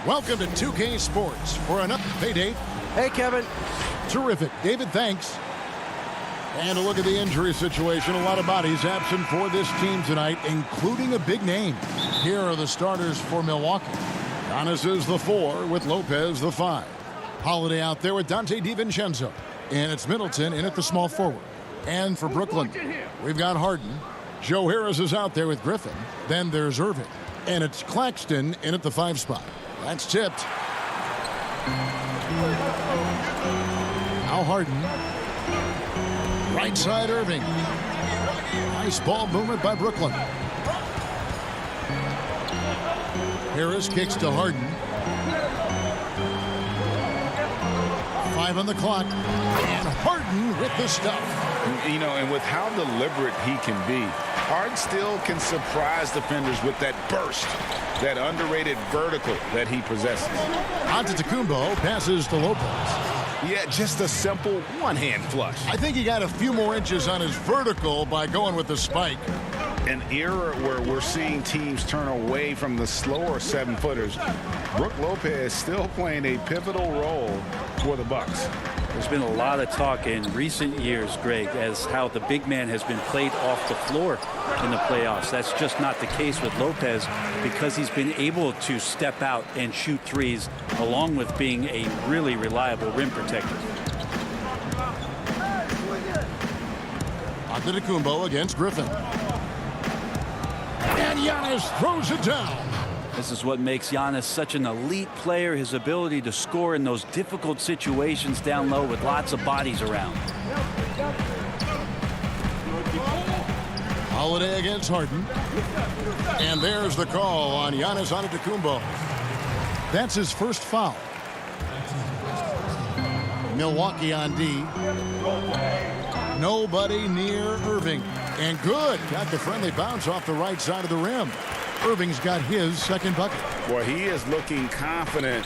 Welcome to 2K Sports for another payday. Hey, Kevin. Terrific. David, thanks. And a look at the injury situation. A lot of bodies absent for this team tonight, including a big name. Here are the starters for Milwaukee. Giannis is the 4 with Lopez the 5. Holiday out there with Dante DiVincenzo. And it's Middleton in at the small forward. And for Brooklyn, we've got Harden. Joe Harris is out there with Griffin. Then there's Irving. And it's Claxton in at the 5 spot. That's tipped. Now Harden. Right side Irving. Nice ball movement by Brooklyn. Harris kicks to Harden. 5 on the clock. And Harden with the stuff. You know, and with how deliberate he can be, Harden still can surprise defenders with that burst, that underrated vertical that he possesses. Antetokounmpo passes to Lopez. Yeah, just a simple one-hand flush. I think he got a few more inches on his vertical by going with the spike. An era where we're seeing teams turn away from the slower 7-footers. Brook Lopez still playing a pivotal role for the Bucks. There's been a lot of talk in recent years, Greg, as how the big man has been played off the floor in the playoffs. That's just not the case with Lopez because he's been able to step out and shoot threes along with being a really reliable rim protector. Antetokounmpo against Griffin. And Giannis throws it down. This is what makes Giannis such an elite player, his ability to score in those difficult situations down low with lots of bodies around. Holiday against Harden. And there's the call on Giannis Antetokounmpo. That's his first foul. Milwaukee on D. Nobody near Irving. And good. Got the friendly bounce off the right side of the rim. Irving's got his second bucket. Boy, he is looking confident.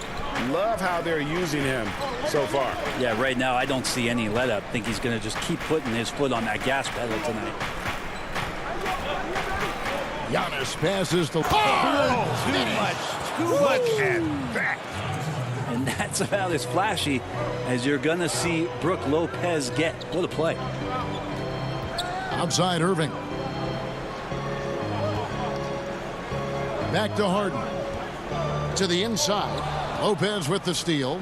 Love how they're using him so far. Yeah, right now I don't see any let up. Think he's going to just keep putting his foot on that gas pedal tonight. Giannis passes to... Too much at that. And that's about as flashy as you're going to see Brook Lopez get. What a play. Outside Irving. Back to Harden. To the inside. Lopez with the steal.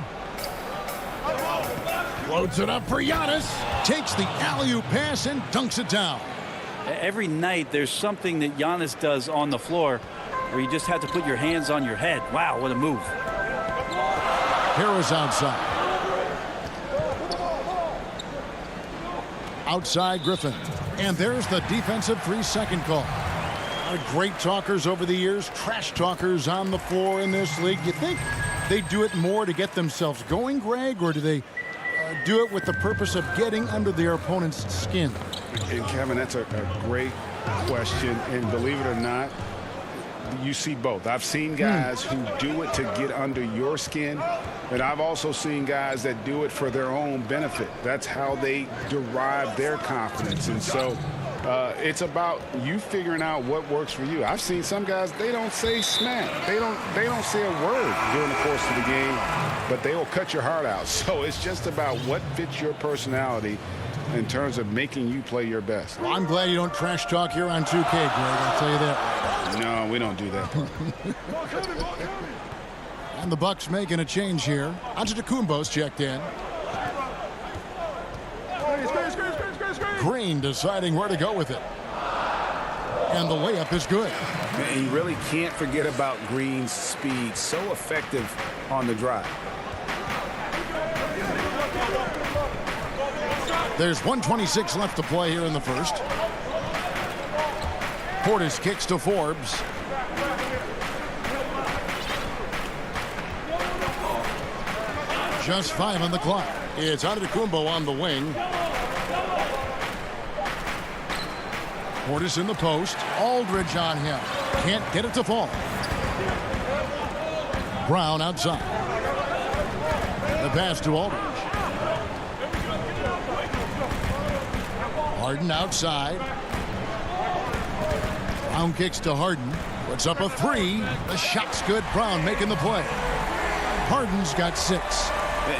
Loads it up for Giannis. Takes the alley-oop pass and dunks it down. Every night there's something that Giannis does on the floor where you just have to put your hands on your head. Wow, what a move. Harris outside. Outside Griffin. And there's the defensive 3-second call. Great talkers over the years, trash talkers on the floor in this league. You think they do it more to get themselves going, Greg, or do they do it with the purpose of getting under their opponent's skin? And Kevin, that's a great question. And believe it or not, you see both. I've seen guys who do it to get under your skin, and I've also seen guys that do it for their own benefit. That's how they derive their confidence. And so it's about you figuring out what works for you. I've seen some guys, they don't say snap. They don't say a word during the course of the game, but they will cut your heart out. So it's just about what fits your personality in terms of making you play your best. Well, I'm glad you don't trash talk here on 2K, Greg. I'll tell you that. No, we don't do that. And the Bucks making a change here. Antetokounmpo's checked in. Green deciding where to go with it. And the layup is good. And you really can't forget about Green's speed. So effective on the drive. There's 1:26 left to play here in the first. Portis kicks to Forbes. Just 5 on the clock. It's Antetokounmpo on the wing. Portis in the post. Aldridge on him. Can't get it to fall. Brown outside. The pass to Aldridge. Harden outside. Brown kicks to Harden. Puts up a 3. The shot's good. Brown making the play. Harden's got 6.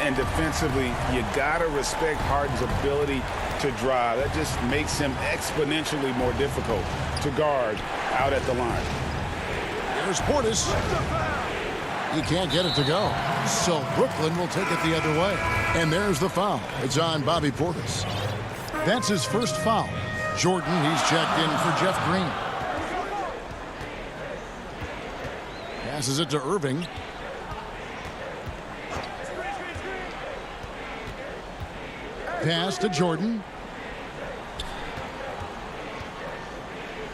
And defensively, you got to respect Harden's ability to drive. That just makes him exponentially more difficult to guard out at the line. There's Portis. He can't get it to go. So Brooklyn will take it the other way. And there's the foul. It's on Bobby Portis. That's his first foul. Jordan, he's checked in for Jeff Green. Passes it to Irving. Pass to Jordan.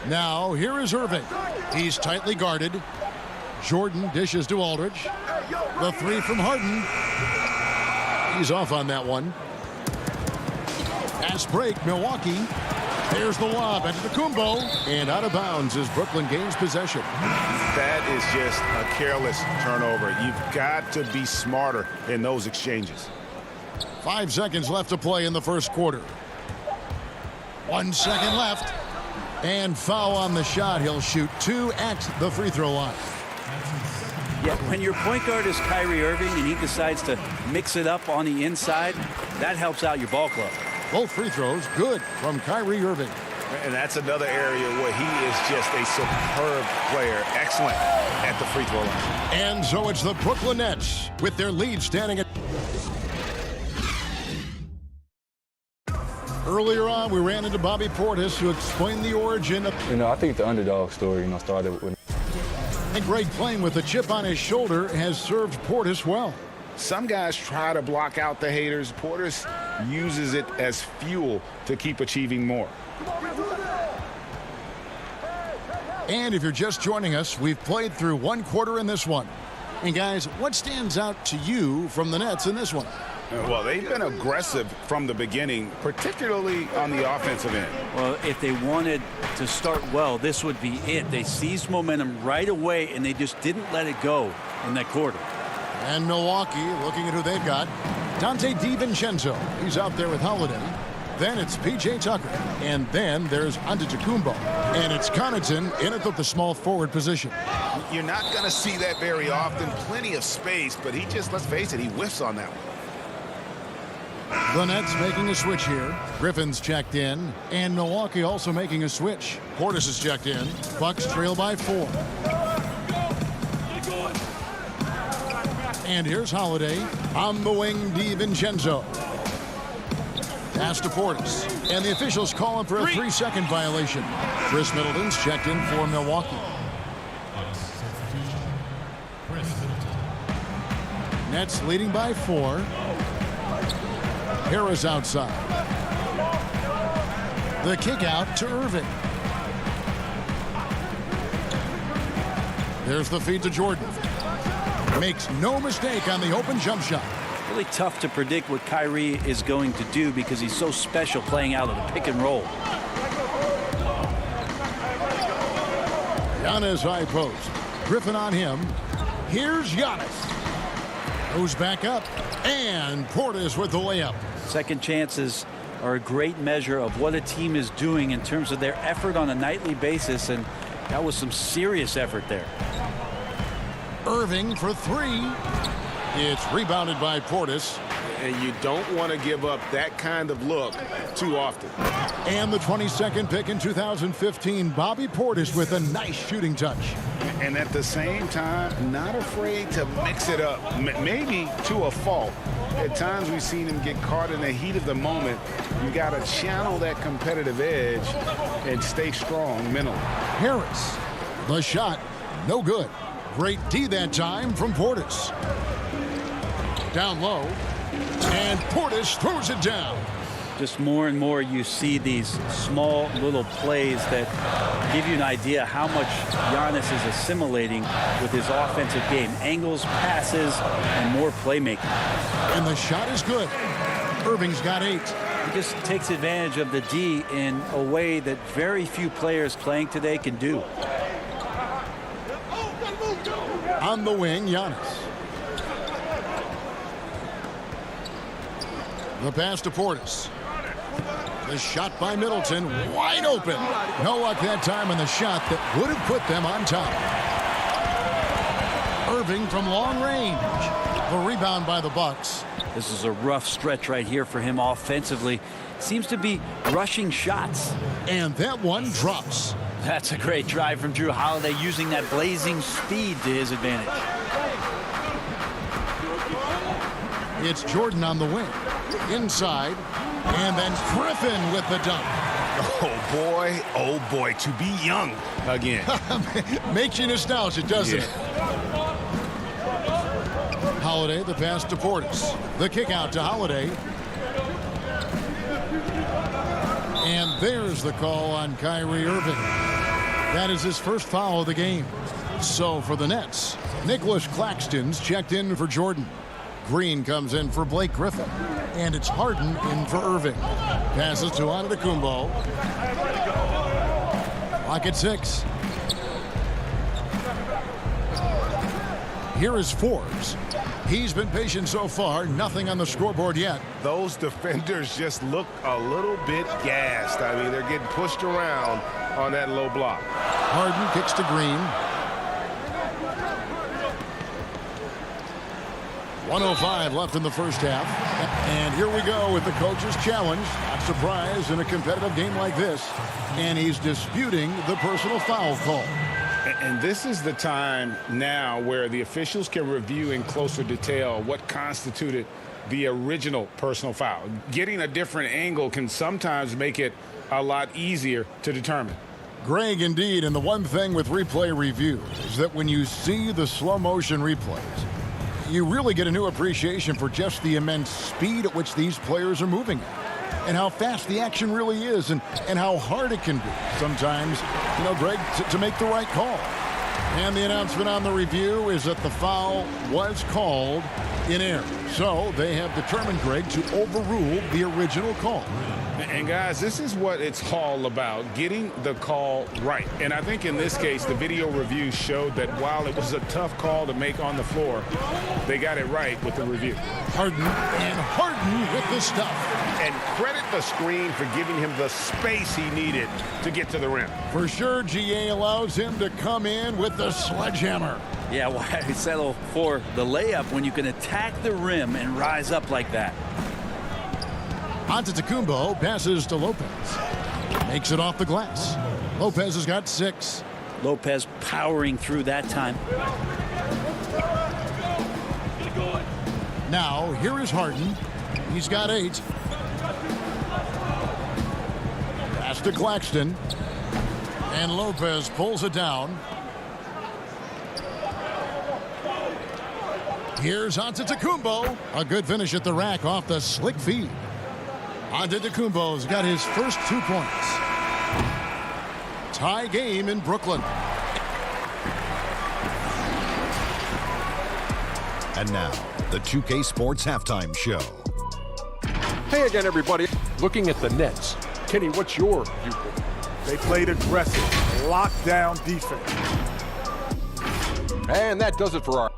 Now here is Irving. He's tightly guarded. Jordan dishes to Aldridge. The 3 from Harden. He's off on that one. Pass break, Milwaukee. There's the lob into the Kumbo. And out of bounds as Brooklyn gains possession. That is just a careless turnover. You've got to be smarter in those exchanges. 5 seconds left to play in the first quarter. 1 second left. And foul on the shot. He'll shoot 2 at the free throw line. Yeah, when your point guard is Kyrie Irving and he decides to mix it up on the inside, that helps out your ball club. Both free throws good from Kyrie Irving. And that's another area where he is just a superb player. Excellent at the free throw line. And so it's the Brooklyn Nets with their lead standing at... Earlier on, we ran into Bobby Portis to explain the origin of... I think the underdog story, started with... And Greg, playing with a chip on his shoulder, has served Portis well. Some guys try to block out the haters. Portis uses it as fuel to keep achieving more. And if you're just joining us, we've played through 1 quarter in this one. And guys, what stands out to you from the Nets in this one? Well, they've been aggressive from the beginning, particularly on the offensive end. Well, if they wanted to start well, this would be it. They seized momentum right away, and they just didn't let it go in that quarter. And Milwaukee, looking at who they've got. Dante DiVincenzo. He's out there with Holiday. Then it's P.J. Tucker. And then there's Antetokounmpo. And it's Connaughton in at the small forward position. You're not going to see that very often. Plenty of space, but he just, let's face it, he whiffs on that one. The Nets making a switch here. Griffin's checked in. And Milwaukee also making a switch. Portis is checked in. Bucks trail by 4. And here's Holiday. On the wing, DiVincenzo. Pass to Portis. And the officials call him for a 3-second violation. Chris Middleton's checked in for Milwaukee. Nets leading by 4. Harris outside. The kick out to Irving. There's the feed to Jordan. Makes no mistake on the open jump shot. Really tough to predict what Kyrie is going to do because he's so special playing out of the pick and roll. Giannis high post. Griffin on him. Here's Giannis. Goes back up. And Portis with the layup. Second chances are a great measure of what a team is doing in terms of their effort on a nightly basis, and that was some serious effort there. Irving for 3. It's rebounded by Portis. And you don't want to give up that kind of look too often. And the 22nd pick in 2015, Bobby Portis with a nice shooting touch. And at the same time, not afraid to mix it up, maybe to a fault. At times we've seen him get caught in the heat of the moment. You got to channel that competitive edge and stay strong mentally. Harris, the shot, no good. Great D that time from Portis. Down low, and Portis throws it down. Just more and more you see these small little plays that give you an idea how much Giannis is assimilating with his offensive game. Angles, passes, and more playmaking. And the shot is good. Irving's got 8. He just takes advantage of the D in a way that very few players playing today can do. On the wing, Giannis. The pass to Portis. The shot by Middleton, wide open. No luck that time on the shot that would have put them on top. Irving from long range. The Rebound by the Bucks. This is a rough stretch right here for him offensively. Seems to be rushing shots. And that one drops. That's a great drive from Drew Holiday, using that blazing speed to his advantage. It's Jordan on the wing. Inside. And then Griffin with the dunk. Oh boy, to be young again. Makes you nostalgic, doesn't it? Holiday, the pass to Portis. The kick out to Holiday. And there's the call on Kyrie Irving. That is his first foul of the game. So for the Nets, Nicholas Claxton's checked in for Jordan. Green comes in for Blake Griffin. And it's Harden in for Irving. Passes to Antetokounmpo. Clock at 6. Here is Forbes. He's been patient so far. Nothing on the scoreboard yet. Those defenders just look a little bit gassed. I mean, they're getting pushed around on that low block. Harden kicks to Green. 1:05 left in the first half. And here we go with the coach's challenge. Not surprised in a competitive game like this. And he's disputing the personal foul call. And this is the time now where the officials can review in closer detail what constituted the original personal foul. Getting a different angle can sometimes make it a lot easier to determine. Greg, indeed, and the one thing with replay review is that when you see the slow motion replays, you really get a new appreciation for just the immense speed at which these players are moving at. And how fast the action really is, and how hard it can be sometimes, Greg, to make the right call. And the announcement on the review is that the foul was called in error. So they have determined, Greg, to overrule the original call. And guys, this is what it's all about, getting the call right. And I think in this case, the video review showed that while it was a tough call to make on the floor, they got it right with the review. Harden with the stuff. And credit the screen for giving him the space he needed to get to the rim. For sure, GA allows him to come in with the sledgehammer. Yeah, why settle for the layup when you can attack the rim and rise up like that? Antetokounmpo passes to Lopez. Makes it off the glass. Lopez has got 6. Lopez powering through that time. Now, here is Harden. He's got 8. Pass to Claxton. And Lopez pulls it down. Here's Antetokounmpo. A good finish at the rack off the slick feed. Antetokounmpo's got his first 2 points. Tie game in Brooklyn. And now, the 2K Sports Halftime Show. Hey again, everybody. Looking at the Nets. Kenny, what's your viewpoint? They played aggressive, lockdown defense. And that does it for our...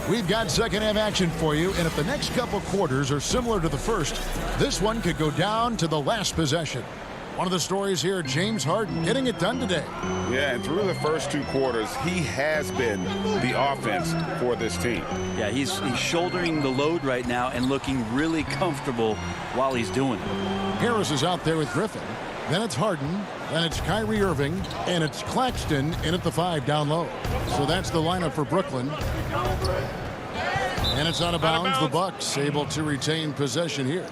We've got second half action for you, and if the next couple quarters are similar to the first, this one could go down to the last possession. One of the stories here, James Harden getting it done today. Yeah, and through the first 2 quarters, he has been the offense for this team. Yeah, he's shouldering the load right now and looking really comfortable while he's doing it. Harris is out there with Griffin. Then it's Harden. Then it's Kyrie Irving. And it's Claxton in at the 5 down low. So that's the lineup for Brooklyn. And it's out of bounds. The Bucks able to retain possession here.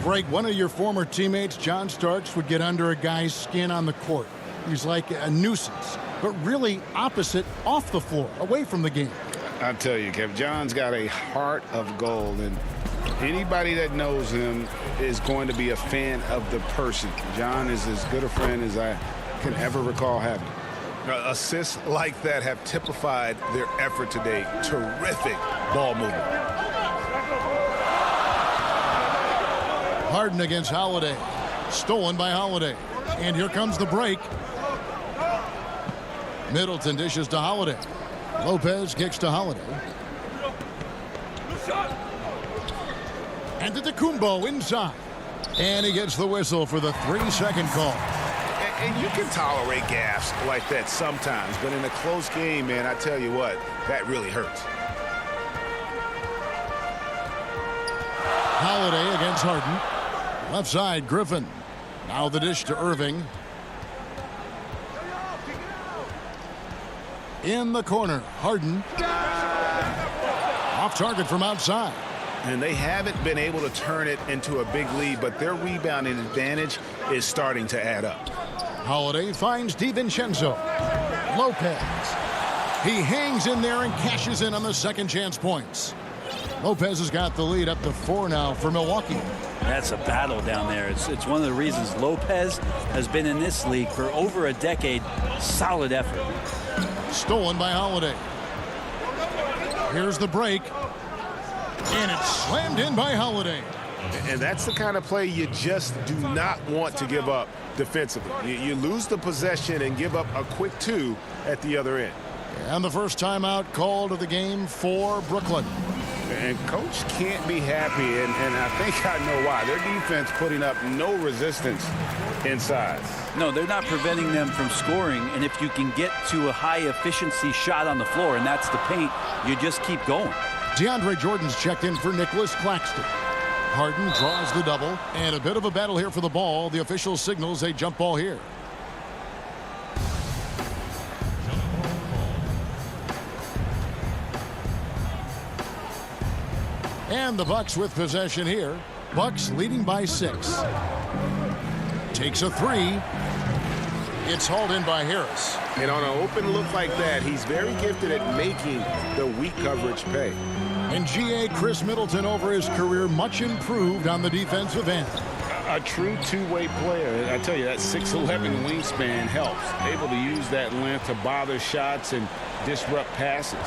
Greg, one of your former teammates, John Starks, would get under a guy's skin on the court. He's like a nuisance, but really opposite off the floor, away from the game. I tell you, Kev, John's got a heart of gold, and anybody that knows him is going to be a fan of the person. John is as good a friend as I can ever recall having. Assists like that have typified their effort today. Terrific ball movement. Harden against Holiday. Stolen by Holiday. And here comes the break. Middleton dishes to Holiday. Lopez kicks to Holiday. Antetokounmpo inside. And he gets the whistle for the 3-second call. And you can tolerate gaffes like that sometimes, but in a close game, man, I tell you what, that really hurts. Holiday against Harden. Left side, Griffin. Now the dish to Irving. In the corner, Harden. Off target from outside. And they haven't been able to turn it into a big lead, but their rebounding advantage is starting to add up. Holiday finds DiVincenzo. Lopez. He hangs in there and cashes in on the second chance points. Lopez has got the lead up to 4 now for Milwaukee. That's a battle down there. It's one of the reasons Lopez has been in this league for over a decade. Solid effort. Stolen by Holiday. Here's the break. And it's slammed in by Holiday. And that's the kind of play you just do not want to give up defensively. You lose the possession and give up a quick 2 at the other end. And the first timeout called of the game for Brooklyn. And coach can't be happy, and I think I know why. Their defense putting up no resistance inside. No, they're not preventing them from scoring, and if you can get to a high-efficiency shot on the floor, and that's the paint, you just keep going. DeAndre Jordan's checked in for Nicholas Claxton. Harden draws the double, and a bit of a battle here for the ball. The official signals a jump ball here. And the Bucks with possession here. Bucks leading by 6. Takes a 3. It's hauled in by Harris. And on an open look like that, he's very gifted at making the weak coverage pay. And GA Chris Middleton over his career much improved on the defensive end. A true two-way player. I tell you, that 6'11" wingspan helps. Able to use that length to bother shots and disrupt passes.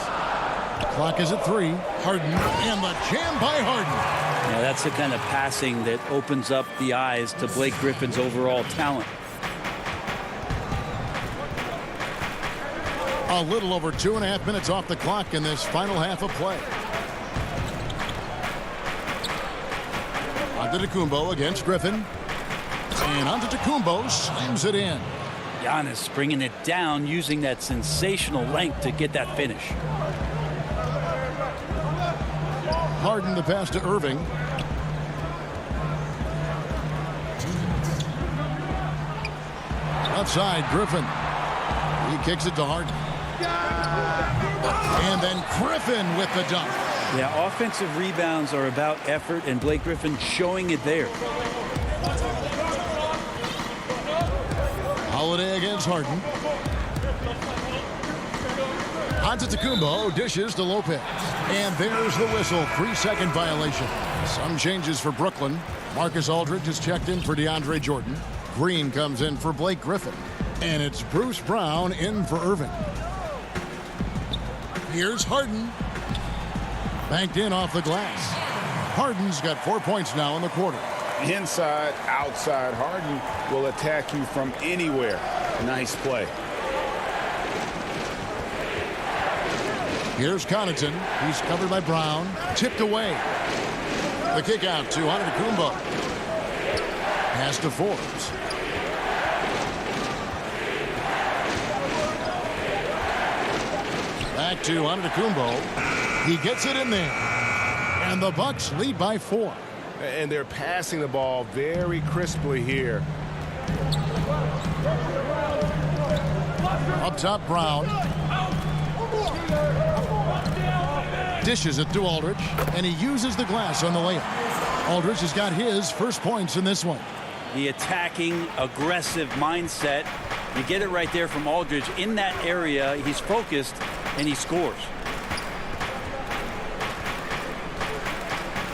Clock is at 3. Harden and the jam by Harden. Yeah, that's the kind of passing that opens up the eyes to Blake Griffin's overall talent. A little over 2.5 minutes off the clock in this final half of play. Antetokounmpo against Griffin. And Antetokounmpo slams it in. Giannis bringing it down, using that sensational length to get that finish. Harden the pass to Irving. Left side, Griffin. He kicks it to Harden. And then Griffin with the dunk. Yeah, offensive rebounds are about effort, and Blake Griffin showing it there. Holiday against Harden. Antetokounmpo dishes to Lopez. And there's the whistle. 3-second violation. Some changes for Brooklyn. Marcus Aldridge is checked in for DeAndre Jordan. Green comes in for Blake Griffin. And it's Bruce Brown in for Irving. Here's Harden. Banked in off the glass. Harden's got 4 points now in the quarter. Inside, outside, Harden will attack you from anywhere. Nice play. Here's Connaughton. He's covered by Brown. Tipped away. The kick out to Antetokounmpo. Pass to Forbes. Back to Antetokounmpo. He gets it in there. And the Bucks lead by 4. And they're passing the ball very crisply here. Up top, Brown. Dishes it to Aldridge, and he uses the glass on the layup. Aldridge has got his first points in this one. The attacking, aggressive mindset. You get it right there from Aldridge. In that area, he's focused, and he scores.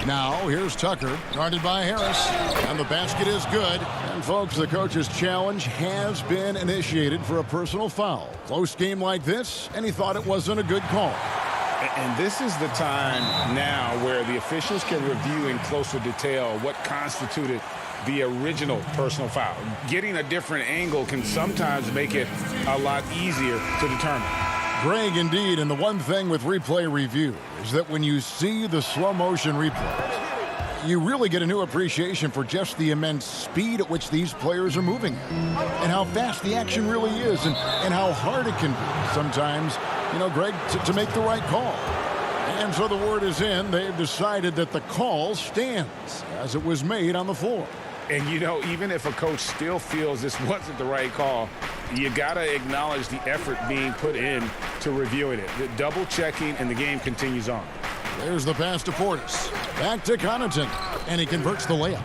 Now, here's Tucker, guarded by Harris, and the basket is good. And, folks, the coach's challenge has been initiated for a personal foul. Close game like this, and he thought it wasn't a good call. And this is the time now where the officials can review in closer detail what constituted the original personal foul. Getting a different angle can sometimes make it a lot easier to determine. Greg, indeed, and the one thing with replay review is that when you see the slow motion replays, You really get a new appreciation for just the immense speed at which these players are moving and how fast the action really is and how hard it can be sometimes, Greg, to make the right call. And so the word is in. They've decided that the call stands as it was made on the floor. And, even if a coach still feels this wasn't the right call, you got to acknowledge the effort being put in to reviewing it. The double checking, and the game continues on. There's the pass to Portis. Back to Connaughton, and he converts the layup.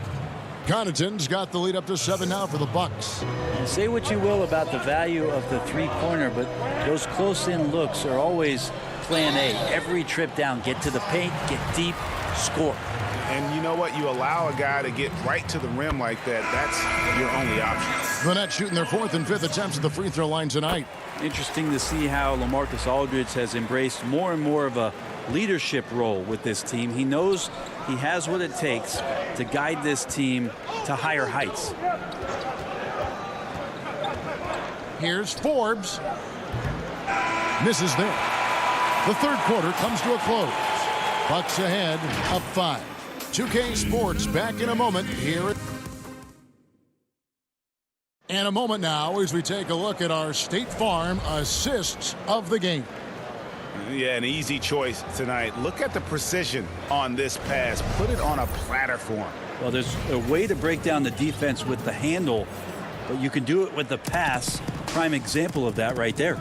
Connaughton's got the lead up to 7 now for the Bucks. And say what you will about the value of the three-pointer, but those close-in looks are always plan A. Every trip down, get to the paint, get deep, score. And you know what? You allow a guy to get right to the rim like that, that's your only option. The Nets shooting their 4th and 5th attempts at the free throw line tonight. Interesting to see how LaMarcus Aldridge has embraced more and more of a leadership role with this team. He knows he has what it takes to guide this team to higher heights. Here's Forbes. Misses there. The third quarter comes to a close. Bucks ahead, up 5. 2K Sports back in a moment here. And a moment now as we take a look at our State Farm assists of the game. Yeah, an easy choice tonight. Look at the precision on this pass. Put it on a platter form. Well, there's a way to break down the defense with the handle, but you can do it with the pass. Prime example of that right there.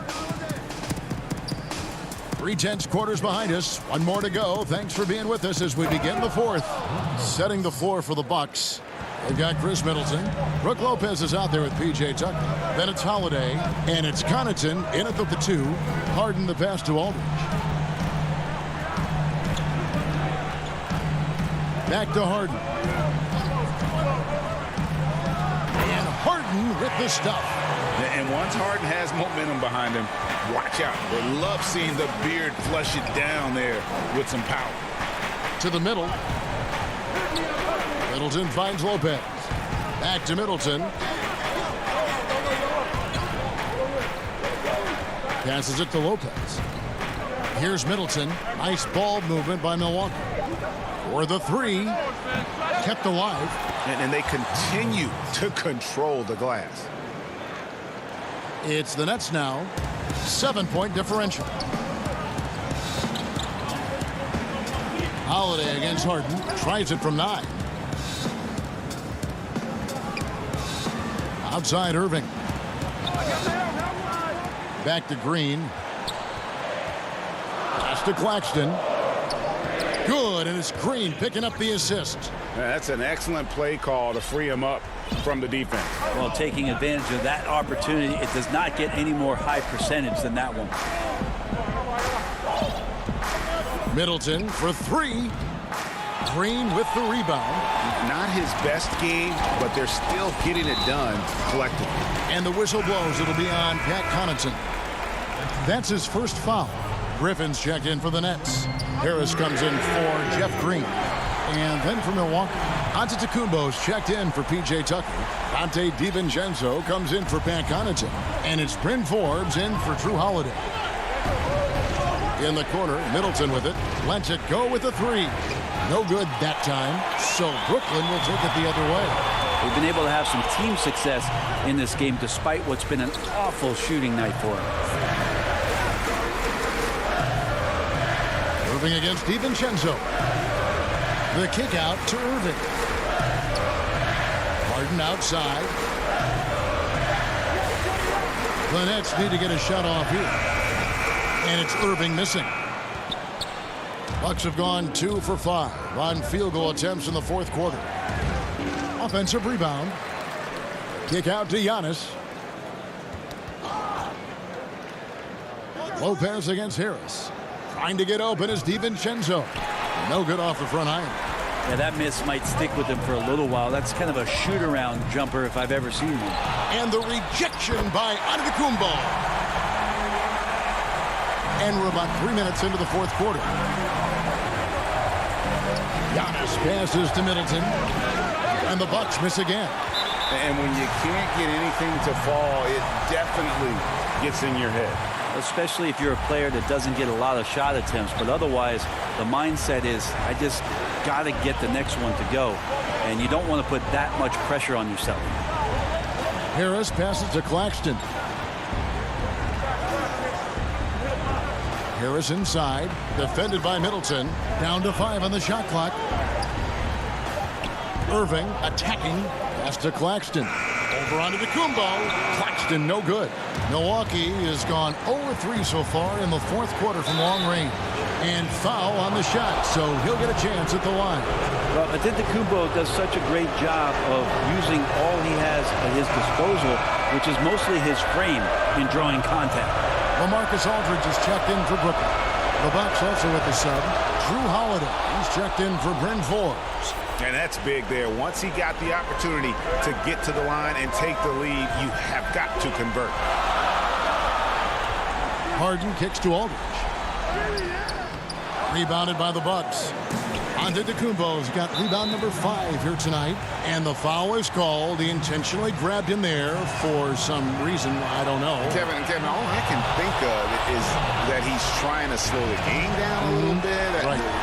3/10 quarters behind us. One more to go. Thanks for being with us as we begin the 4th. Setting the floor for the Bucks. They've got Chris Middleton. Brook Lopez is out there with P.J. Tucker. Then it's Holiday. And it's Connaughton in at the 2. Harden the pass to Aldridge. Back to Harden. And Harden with the stuff. And once Harden has momentum behind him, watch out. We love seeing the beard flush it down there with some power. To the middle. Middleton finds Lopez. Back to Middleton. Passes it to Lopez. Here's Middleton. Nice ball movement by Milwaukee. For the 3. Kept alive. And they continue to control the glass. It's the Nets now. 7-point differential. Holiday against Harden. Tries it from 9. Outside Irving. Back to Green. Pass to Claxton. Good, and it's Green picking up the assist. That's an excellent play call to free him up from the defense. Well, taking advantage of that opportunity, it does not get any more high percentage than that one. Middleton for 3. Green with the rebound. Not his best game, but they're still getting it done collectively. And the whistle blows. It'll be on Pat Connaughton. That's his first foul. Griffin's checked in for the Nets. Harris comes in for Jeff Green. And then for Milwaukee, Antetokounmpo's checked in for P.J. Tucker. Dante DiVincenzo comes in for Pat Connaughton. And it's Bryn Forbes in for Drew Holiday. In the corner, Middleton with it. Lets it go with the 3. No good that time, so Brooklyn will take it the other way. They've been able to have some team success in this game despite what's been an awful shooting night for them. Irving against DiVincenzo. The kick out to Irving. Harden outside. The Nets need to get a shot off here. And it's Irving missing. Bucks have gone 2 for 5 on field goal attempts in the 4th quarter. Offensive rebound. Kick out to Giannis. Lopez against Harris. Trying to get open is DiVincenzo. No good off the front iron. Yeah, that miss might stick with him for a little while. That's kind of a shoot-around jumper if I've ever seen one. And the rejection by Antetokounmpo. And we're about 3 minutes into the 4th quarter. Giannis passes to Middleton. And the Bucks miss again. And when you can't get anything to fall, it definitely gets in your head. especially if you're a player that doesn't get a lot of shot attempts. But otherwise, the mindset is, I just got to get the next one to go. And you don't want to put that much pressure on yourself. Harris passes to Claxton. Harris inside, defended by Middleton. Down to 5 on the shot clock. Irving attacking. Pass to Claxton. Over onto Kumbo. Claxton no good. Milwaukee has gone 0-3 so far in the fourth quarter from long range. And foul on the shot, so he'll get a chance at the line. Well, Kumbo does such a great job of using all he has at his disposal, which is mostly his frame in drawing contact. LaMarcus Aldridge is checked in for Brooklyn. The Bucks also with the sub. Drew Holiday. He's checked in for Bryn Forbes. And that's big there. Once he got the opportunity to get to the line and take the lead, you have got to convert. Harden kicks to Aldridge. Rebounded by the Bucks. Antetokounmpo's got rebound number 5 here tonight. And the foul is called. He intentionally grabbed him there for some reason. I don't know. Kevin, all I can think of is that he's trying to slow the game down a little bit.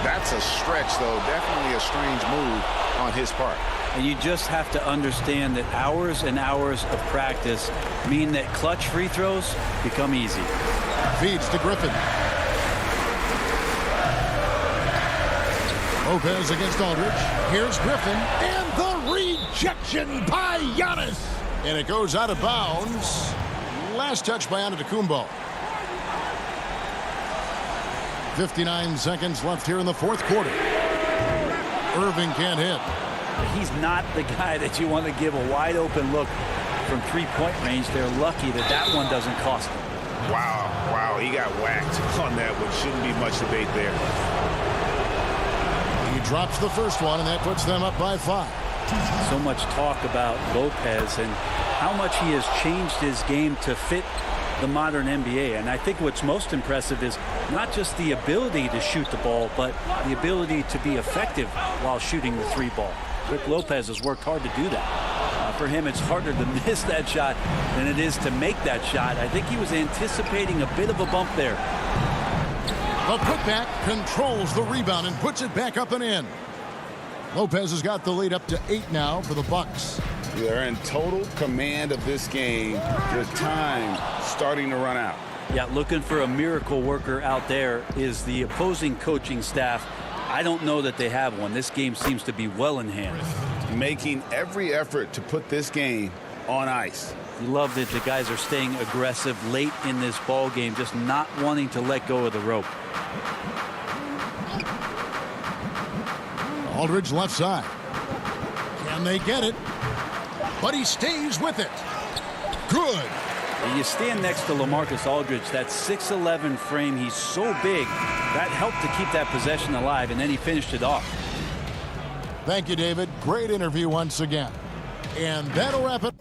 That's a stretch, though. Definitely a strange move on his part. And you just have to understand that hours and hours of practice mean that clutch free throws become easy. Feeds to Griffin. Lopez against Aldridge. Here's Griffin. And the rejection by Giannis. And it goes out of bounds. Last touch by Antetokounmpo. 59 seconds left here in the fourth quarter. Irving can't hit. He's not the guy that you want to give a wide open look from three-point range. They're lucky that that one doesn't cost them. Wow, he got whacked on that one. Shouldn't be much debate there. He drops the first one, and that puts them up by 5. So much talk about Lopez and how much he has changed his game to fit the modern NBA. And I think what's most impressive is not just the ability to shoot the ball, but the ability to be effective while shooting the 3-ball. Rick Lopez has worked hard to do that. For him, it's harder to miss that shot than it is to make that shot. I think he was anticipating a bit of a bump there. The putback controls the rebound and puts it back up and in. Lopez has got the lead up to 8 now for the Bucks. They're in total command of this game with time starting to run out. Yeah, looking for a miracle worker out there is the opposing coaching staff. I don't know that they have one. This game seems to be well in hand. Making every effort to put this game on ice. You love that the guys are staying aggressive late in this ball game, just not wanting to let go of the rope. Aldridge left side. Can they get it? But he stays with it. Good. And you stand next to LaMarcus Aldridge, that 6'11" frame, he's so big, that helped to keep that possession alive, and then he finished it off. Thank you, David. Great interview once again. And that'll wrap it.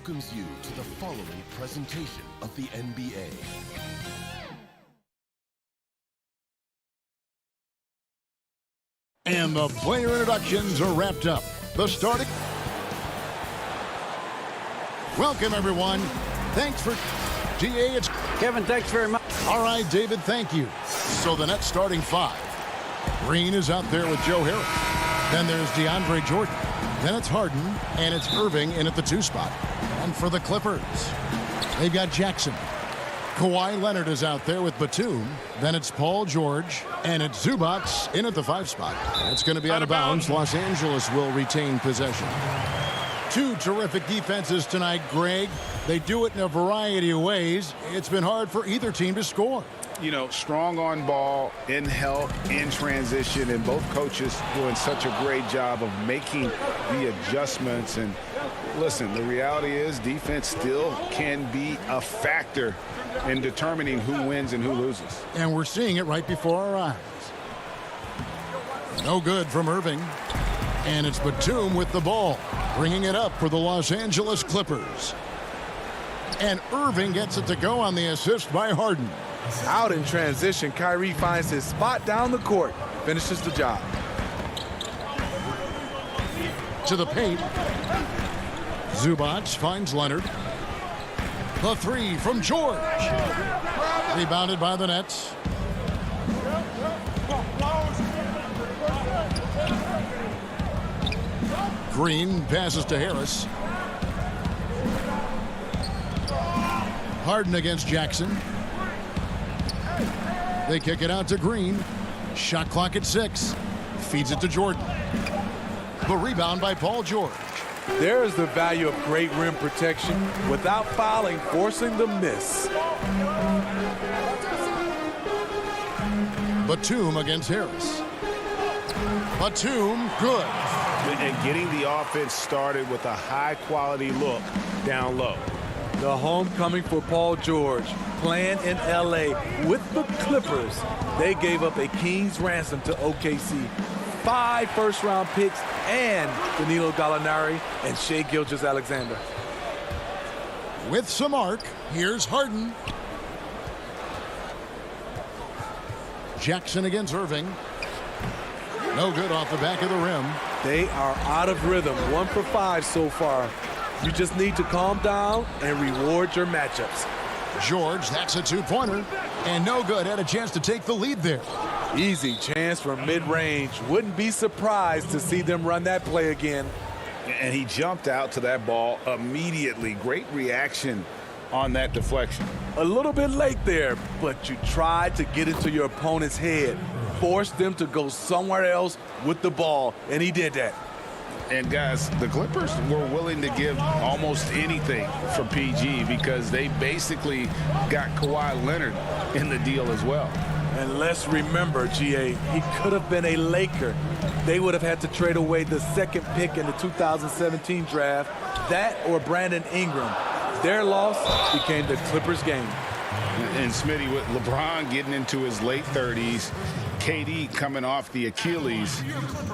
welcomes you to the following presentation of the NBA. And the player introductions are wrapped up. The starting. Welcome, everyone. Thanks for GA. It's Kevin, thanks very much. all right, David. Thank you. So the Nets starting five. Green is out there with Joe Harris. Then there's DeAndre Jordan. Then it's Harden, and it's Irving in at the 2 spot. And for the Clippers, they've got Jackson. Kawhi Leonard is out there with Batum. Then it's Paul George, and it's Zubac in at the 5 spot. That's going to be out of bounds. Los Angeles will retain possession. 2 terrific defenses tonight, Greg. They do it in a variety of ways. It's been hard for either team to score. You know, strong on ball, in help, in transition, and both coaches doing such a great job of making the adjustments. And listen, the reality is defense still can be a factor in determining who wins and who loses. And we're seeing it right before our eyes. No good from Irving. And it's Batum with the ball, bringing it up for the Los Angeles Clippers. And Irving gets it to go on the assist by Harden. Out in transition, Kyrie finds his spot down the court, finishes the job. To the paint. Zubac finds Leonard. The 3 from George. Rebounded by the Nets. Green passes to Harris. Harden against Jackson. They kick it out to Green. Shot clock at 6. feeds it to Jordan. The rebound by Paul George. There's the value of great rim protection without fouling, forcing the miss. Batum against Harris. Batum, good. And getting the offense started with a high-quality look down low. The homecoming for Paul George, playing in L.A. with the Clippers. They gave up a king's ransom to OKC. 5 first-round picks and Danilo Gallinari and Shai Gilgeous-Alexander. With some arc, here's Harden. Jackson against Irving. No good off the back of the rim. They are out of rhythm, 1 for 5 so far. You just need to calm down and reward your matchups. George, that's a two-pointer. And no good, had a chance to take the lead there. Easy chance from mid-range. Wouldn't be surprised to see them run that play again. And he jumped out to that ball immediately. Great reaction on that deflection. A little bit late there, but you tried to get into your opponent's head. Force them to go somewhere else with the ball, and he did that. And guys, the Clippers were willing to give almost anything for PG because they basically got Kawhi Leonard in the deal as well. And let's remember, GA, he could have been a Laker. They would have had to trade away the 2nd pick in the 2017 draft, that or Brandon Ingram. Their loss became the Clippers' game. And Smitty, with LeBron getting into his late 30s, KD coming off the Achilles,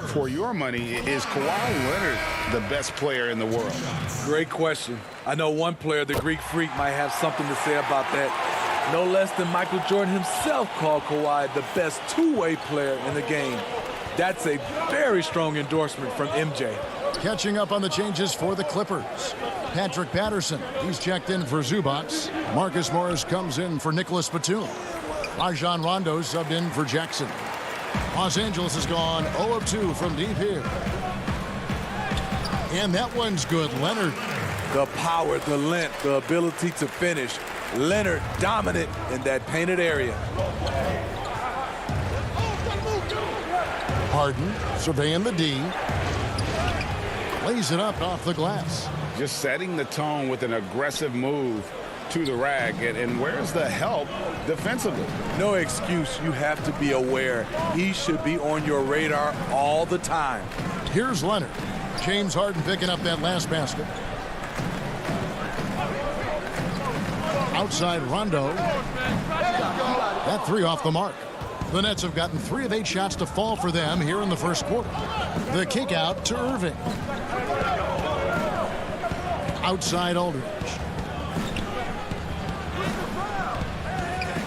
for your money, is Kawhi Leonard the best player in the world? Great question. I know one player, the Greek Freak, might have something to say about that. No less than Michael Jordan himself called Kawhi the best two-way player in the game. That's a very strong endorsement from MJ. Catching up on the changes for the Clippers. Patrick Patterson, he's checked in for Zubac. Marcus Morris comes in for Nicholas Batum. Rajon Rondo subbed in for Jackson. Los Angeles has gone 0 of 2 from deep here. And that one's good. Leonard. The power, the length, the ability to finish. Leonard dominant in that painted area. Harden surveying the D. Lays it up off the glass. Just setting the tone with an aggressive move to the rack. And where's the help defensively? No excuse. You have to be aware. He should be on your radar all the time. Here's Leonard. James Harden picking up that last basket. Outside Rondo. That 3 off the mark. The Nets have gotten 3 of 8 shots to fall for them here in the first quarter. The kick out to Irving. Outside Aldridge.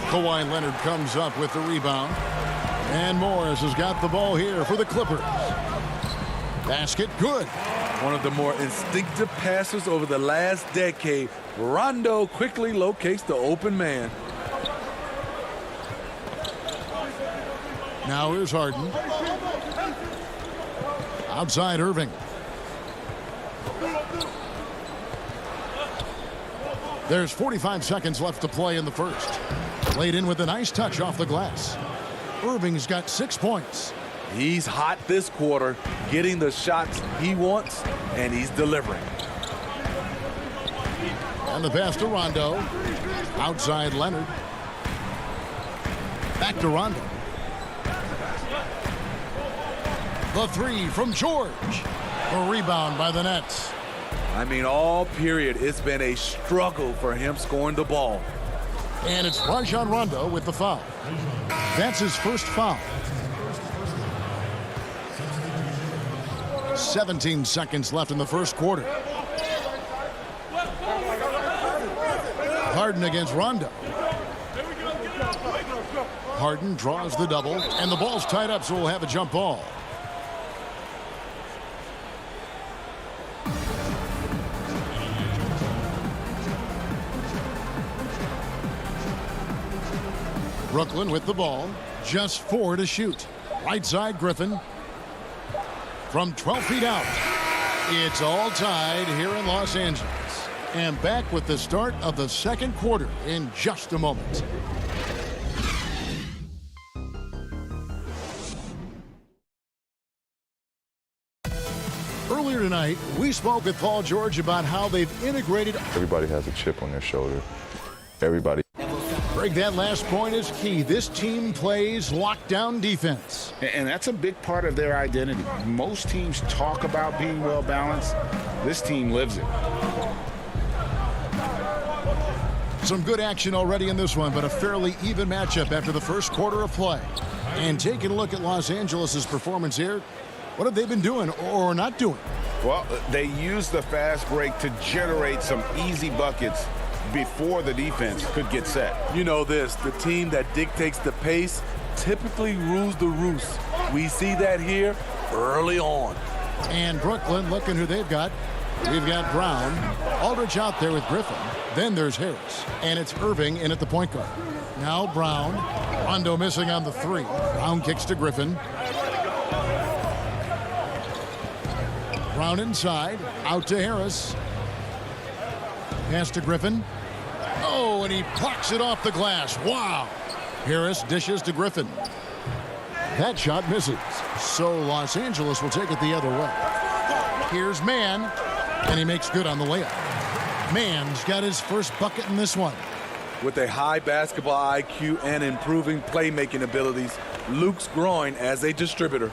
Kawhi Leonard comes up with the rebound. And Morris has got the ball here for the Clippers. Basket good. One of the more instinctive passes over the last decade. Rondo quickly locates the open man. Now here's Harden. Outside Irving. There's 45 seconds left to play in the first. Laid in with a nice touch off the glass. Irving's got 6 points. He's hot this quarter, getting the shots he wants, and he's delivering. And the pass to Rondo. Outside Leonard. Back to Rondo. The 3 from George. A rebound by the Nets. I mean, all period, it's been a struggle for him scoring the ball. And it's Rajon Rondo with the foul. That's his first foul. 17 seconds left in the first quarter. Harden against Rondo. Harden draws the double, and the ball's tied up, so we'll have a jump ball. Brooklyn with the ball. Just 4 to shoot. Right side, Griffin. From 12 feet out. It's all tied here in Los Angeles. And back with the start of the second quarter in just a moment. tonight, we spoke with Paul George about how they've integrated. Everybody has a chip on their shoulder. Everybody. Greg, that last point is key. This team plays lockdown defense. And that's a big part of their identity. Most teams talk about being well balanced. This team lives it. Some good action already in this one, but a fairly even matchup after the first quarter of play. And taking a look at Los Angeles' performance here, what have they been doing or not doing? Well, they used the fast break to generate some easy buckets before the defense could get set. You know this, the team that dictates the pace typically rules the roost. We see that here early on. And Brooklyn, looking who they've got. We've got Brown, Aldridge out there with Griffin. Then there's Harris, and it's Irving in at the point guard. Now Brown, Rondo missing on the three. Brown kicks to Griffin. Brown inside, out to Harris. Pass to Griffin. Oh, and he plucks it off the glass. Wow. Harris dishes to Griffin. That shot misses. So Los Angeles will take it the other way. Here's Mann, and he makes good on the layup. Mann's got his first bucket in this one. With a high basketball IQ and improving playmaking abilities, Luke's growing as a distributor.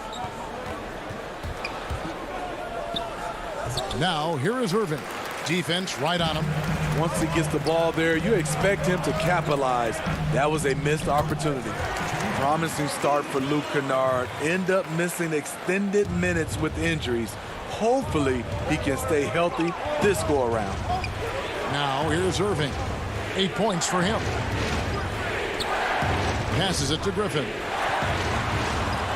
Now, here is Irving. Defense right on him. Once he gets the ball there, you expect him to capitalize. That was a missed opportunity. Promising start for Luke Kennard. End up missing extended minutes with injuries. Hopefully, he can stay healthy this go-around. Now, here's Irving. 8 points for him. Passes it to Griffin.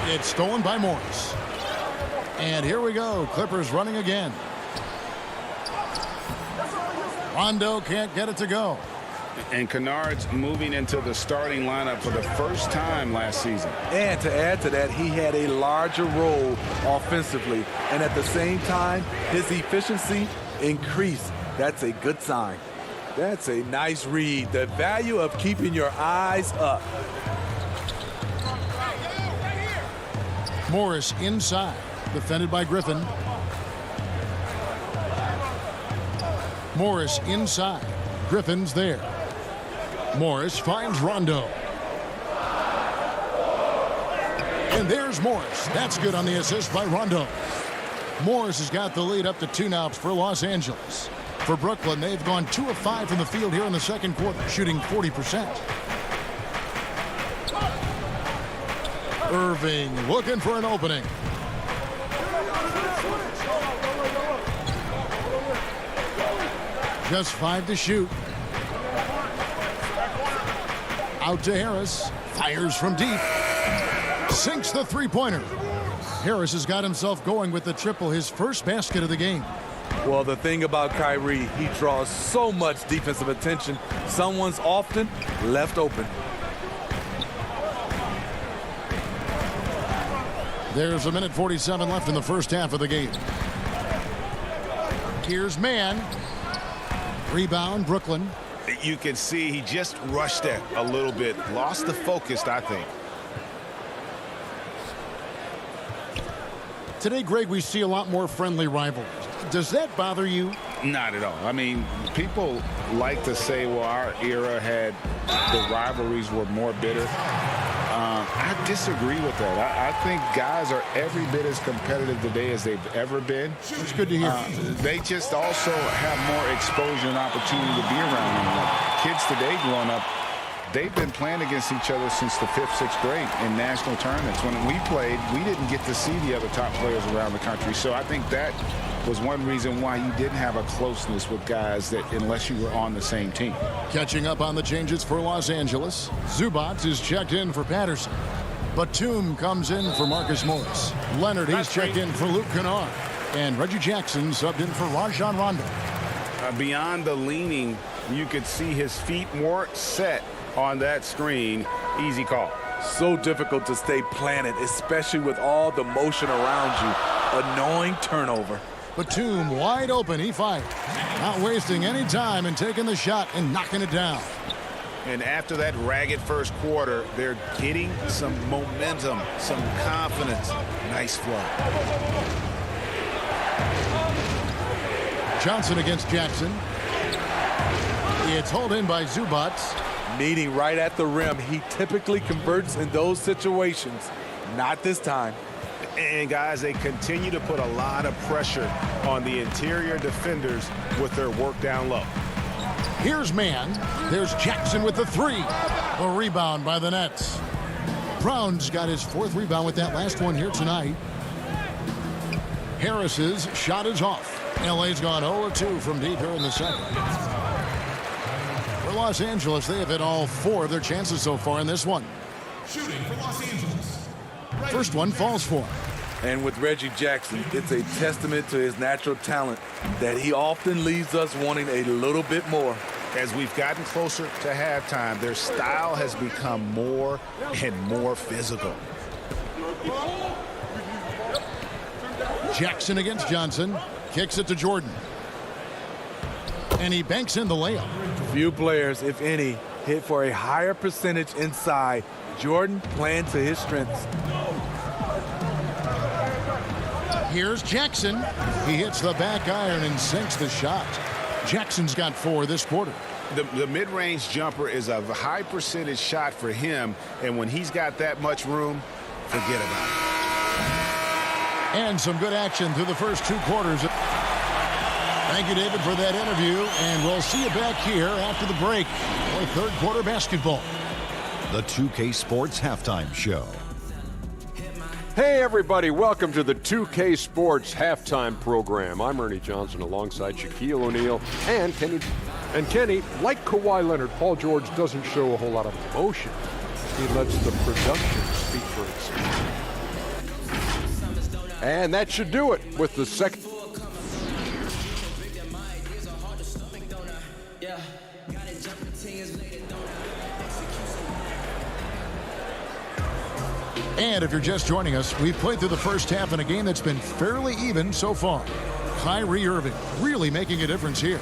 It's stolen by Morris. And here we go. Clippers running again. Rondo can't get it to go. And Kennard's moving into the starting lineup for the first time last season. And to add to that, he had a larger role offensively. And at the same time, his efficiency increased. That's a good sign. That's a nice read. The value of keeping your eyes up. Morris inside. Defended by Griffin. Morris inside. Griffin's there. Morris finds Rondo. And there's Morris. That's good on the assist by Rondo. Morris has got the lead up to 2 now for Los Angeles. For Brooklyn, they've gone 2 of 5 from the field here in the second quarter, shooting 40%. Irving looking for an opening. Just 5 to shoot. Out to Harris. Fires from deep. Sinks the three-pointer. Harris has got himself going with the triple, his first basket of the game. Well, the thing about Kyrie, he draws so much defensive attention. Someone's often left open. There's 1:47 left in the first half of the game. Here's Mann. Rebound, Brooklyn. You can see he just rushed it a little bit. Lost the focus, I think. Today, Greg, we see a lot more friendly rivalries. Does that bother you? Not at all. I mean, people like to say, well, our era had the rivalries were more bitter. I disagree with that. I think guys are every bit as competitive today as they've ever been. It's good to hear. They just also have more exposure and opportunity to be around one another. Kids today growing up, they've been playing against each other since the 5th, 6th grade in national tournaments. When we played, we didn't get to see the other top players around the country. So I think that was one reason why you didn't have a closeness with guys that unless you were on the same team. Catching up on the changes for Los Angeles. Zubac is checked in for Patterson. Batum comes in for Marcus Morris. Leonard, he's checked in for Luke Kennard. And Reggie Jackson subbed in for Rajon Rondo. Beyond the leaning, you could see his feet more set on that screen. Easy call. So difficult to stay planted, especially with all the motion around you. Annoying turnover. Batum wide open. He fires. Not wasting any time and taking the shot and knocking it down. And after that ragged first quarter, they're getting some momentum, some confidence. Nice flow. Johnson against Jackson. It's hauled in by Zubac. Meeting right at the rim. He typically converts in those situations. Not this time. And guys, they continue to put a lot of pressure on the interior defenders with their work down low. Here's man. There's Jackson with the three. A rebound by the Nets. Brown's got his 4th rebound with that last one here tonight. Harris's shot is off. LA's gone 0-2 from deep here in the second. For Los Angeles, they have hit all 4 of their chances so far in this one. Shooting for Los Angeles. First one falls for him. And with Reggie Jackson, it's a testament to his natural talent that he often leaves us wanting a little bit more. As we've gotten closer to halftime, their style has become more and more physical. Jackson against Johnson. Kicks it to Jordan. And he banks in the layup. Few players, if any, hit for a higher percentage inside. Jordan playing to his strengths. Here's Jackson. He hits the back iron and sinks the shot. Jackson's got 4 this quarter. The mid-range jumper is a high percentage shot for him, and when he's got that much room, forget about it. And some good action through the first 2 quarters. Thank you, David, for that interview, and we'll see you back here after the break for 3rd quarter basketball. The 2K Sports Halftime Show. Hey, everybody. Welcome to the 2K Sports Halftime Program. I'm Ernie Johnson alongside Shaquille O'Neal and Kenny. And Kenny, like Kawhi Leonard, Paul George doesn't show a whole lot of emotion. He lets the production speak for itself. And that should do it with the second. And if you're just joining us, we've played through the first half in a game that's been fairly even so far. Kyrie Irving really making a difference here.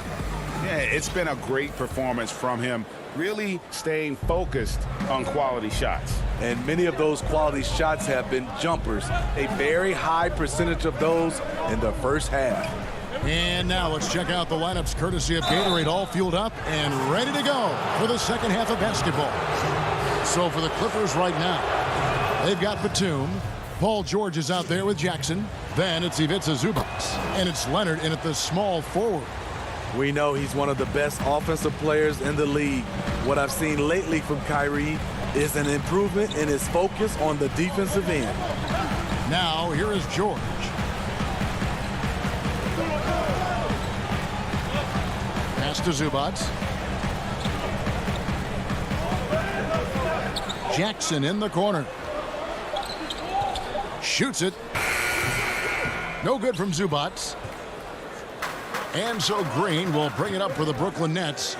Yeah, it's been a great performance from him, really staying focused on quality shots. And many of those quality shots have been jumpers. A very high percentage of those in the first half. And now let's check out the lineups courtesy of Gatorade, all fueled up and ready to go for the second half of basketball. So for the Clippers right now, they've got Batum. Paul George is out there with Jackson. Then it's Ivica Zubac. And it's Leonard in at the small forward. We know he's one of the best offensive players in the league. What I've seen lately from Kyrie is an improvement in his focus on the defensive end. Now here is George. Pass to Zubac. Jackson in the corner. Shoots it. No good from Zubac. And so Green will bring it up for the Brooklyn Nets.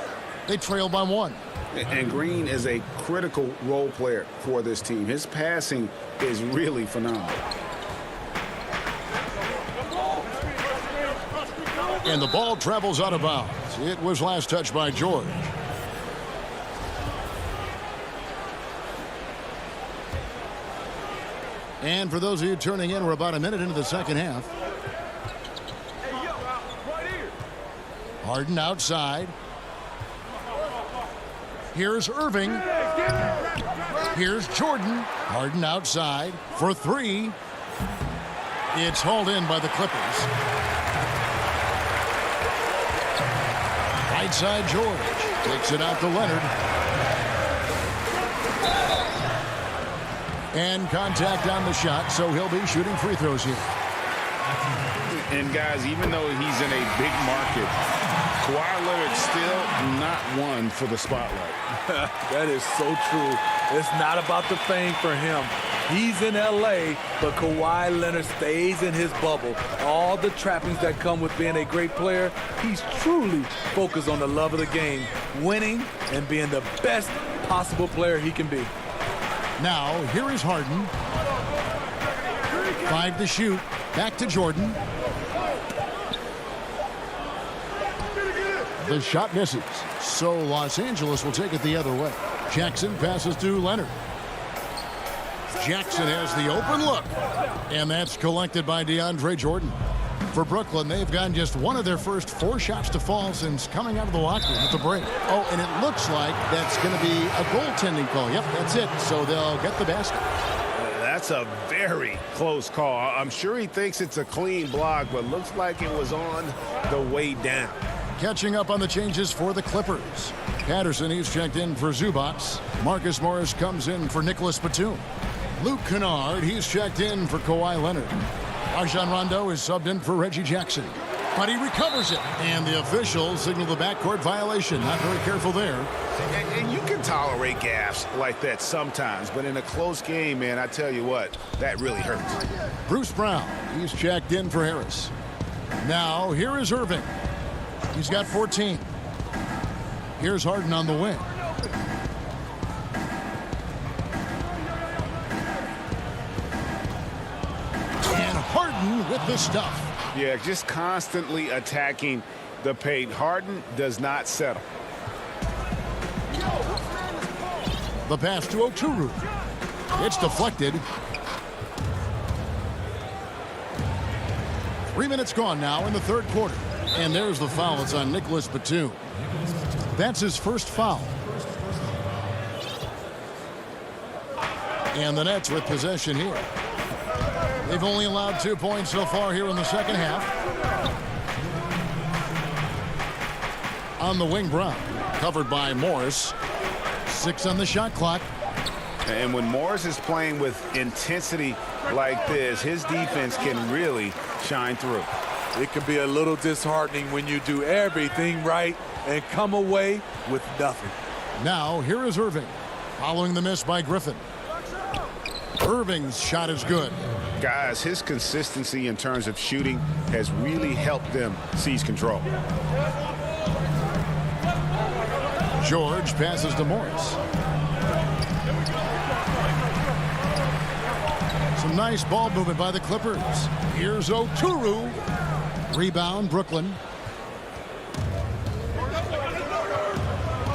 They trail by 1. And Green is a critical role player for this team. His passing is really phenomenal. And the ball travels out of bounds. It was last touched by George. And for those of you turning in, we're about a minute into the second half. Harden outside. Here's Irving. Here's Jordan. Harden outside for 3. It's hauled in by the Clippers. Right side George. Takes it out to Leonard. And contact on the shot, so he'll be shooting free throws here. And guys, even though he's in a big market, Kawhi Leonard's still not one for the spotlight. That is so true. It's not about the fame for him. He's in LA, but Kawhi Leonard stays in his bubble. All the trappings that come with being a great player, he's truly focused on the love of the game, winning and being the best possible player he can be. Now, here is Harden. 5 to shoot. Back to Jordan. The shot misses. So Los Angeles will take it the other way. Jackson passes to Leonard. Jackson has the open look. And that's collected by DeAndre Jordan. For Brooklyn, they've gotten just one of their first 4 shots to fall since coming out of the locker room at the break. Oh, and it looks like that's going to be a goaltending call. Yep, that's it. So they'll get the basket. That's a very close call. I'm sure he thinks it's a clean block, but looks like it was on the way down. Catching up on the changes for the Clippers. Patterson, he's checked in for Zubats. Marcus Morris comes in for Nicholas Batum. Luke Kennard, he's checked in for Kawhi Leonard. Rajon Rondo is subbed in for Reggie Jackson. But he recovers it. And the officials signal the backcourt violation. Not very careful there. And you can tolerate gaffes like that sometimes, but in a close game, man, I tell you what, that really hurts. Bruce Brown, he's checked in for Harris. Now, here is Irving. He's got 14. Here's Harden on the wing. And Harden with the stuff. Yeah, just constantly attacking the paint. Harden does not settle. The pass to Oturu. It's deflected. 3 minutes gone now in the third quarter. And there's the foul. It's on Nicholas Batum. That's his first foul. And the Nets with possession here. They've only allowed 2 points so far here in the second half. On the wing, Brown. Covered by Morris. 6 on the shot clock. And when Morris is playing with intensity like this, his defense can really shine through. It can be a little disheartening when you do everything right and come away with nothing. Now, here is Irving. Following the miss by Griffin. Irving's shot is good. Guys, his consistency in terms of shooting has really helped them seize control. George passes to Morris. Some nice ball movement by the Clippers. Here's Oturu. Rebound, Brooklyn.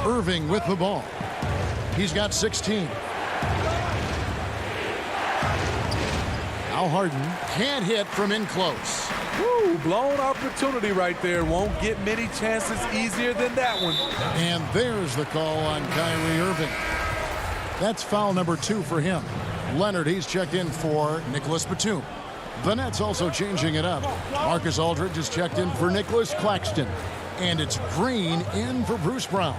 Irving with the ball. He's got 16. Now Harden can't hit from in close. Woo, blown opportunity right there. Won't get many chances easier than that one. And there's the call on Kyrie Irving. That's foul number 2 for him. Leonard, he's checked in for Nicholas Batum. The Nets also changing it up. Marcus Aldridge is checked in for Nicholas Claxton. And it's Green in for Bruce Brown.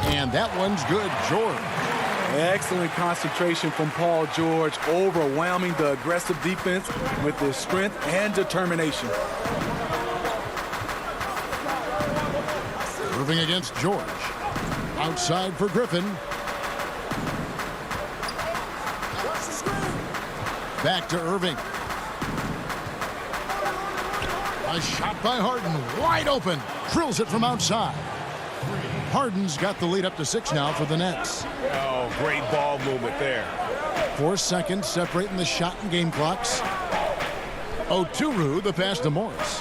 And that one's good. George. Excellent concentration from Paul George, overwhelming the aggressive defense with his strength and determination. Irving against George. Outside for Griffin. Back to Irving. A shot by Harden, wide open. Drills it from outside. Harden's got the lead up to 6 now for the Nets. Oh, great ball movement there. 4 seconds separating the shot and game clocks. Oturu, the pass to Morris.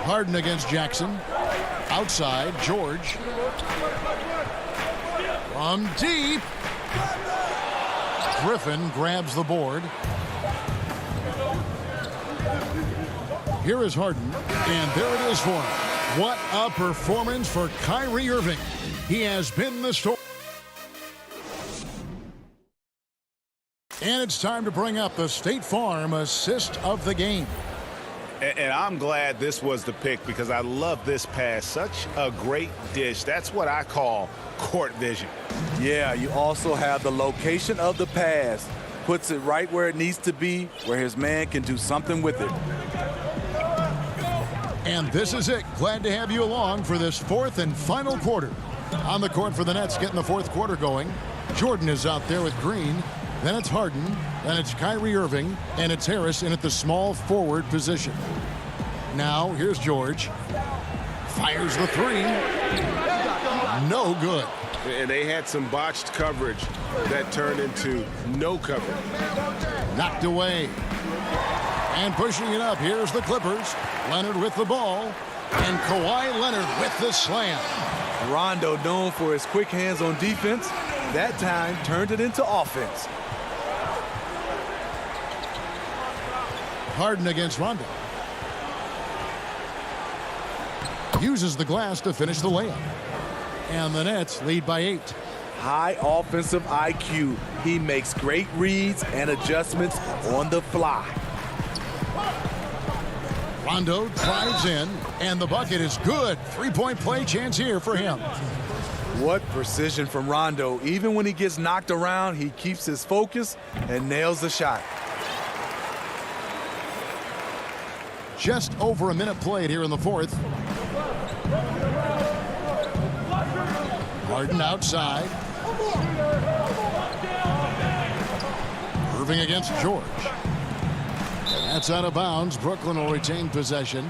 Harden against Jackson. Outside, George. From deep. Griffin grabs the board. Here is Harden, and there it is for him. What a performance for Kyrie Irving. He has been the story. And it's time to bring up the State Farm assist of the game. And I'm glad this was the pick because I love this pass. Such a great dish. That's what I call court vision. Yeah, you also have the location of the pass. Puts it right where it needs to be, where his man can do something with it. And this is it. Glad to have you along for this 4th and final quarter. On the court for the Nets, getting the 4th quarter going. Jordan is out there with Green. Then it's Harden. Then it's Kyrie Irving. And it's Harris in at the small forward position. Now, here's George. Fires the 3. No good. And they had some botched coverage that turned into no coverage. Knocked away. And pushing it up, here's the Clippers. Leonard with the ball. And Kawhi Leonard with the slam. Rondo, known for his quick hands on defense, that time turned it into offense. Harden against Rondo. Uses the glass to finish the layup. And the Nets lead by 8. High offensive IQ. He makes great reads and adjustments on the fly. Rondo drives in, and the bucket is good. Three-point play chance here for him. What precision from Rondo. Even when he gets knocked around, he keeps his focus and nails the shot. Just over a minute played here in the fourth. Harden outside. Irving against George. That's out of bounds. Brooklyn will retain possession.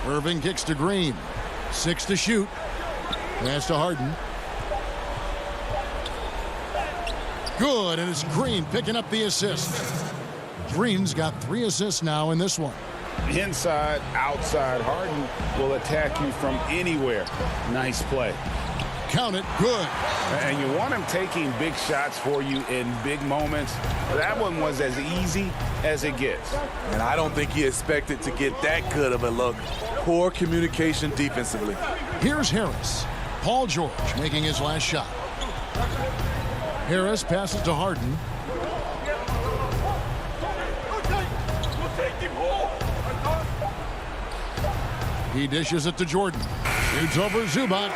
Irving kicks to Green. 6 to shoot. Pass to Harden. Good, and it's Green picking up the assist. Green's got 3 assists now in this one. Inside, outside, Harden will attack you from anywhere. Nice play. Count it, good. And you want him taking big shots for you in big moments. That one was as easy as it gets. And I don't think he expected to get that good of a look. Poor communication defensively. Here's Harris. Paul George making his last shot. Harris passes to Harden. He dishes it to Jordan. Shoots over Zubac.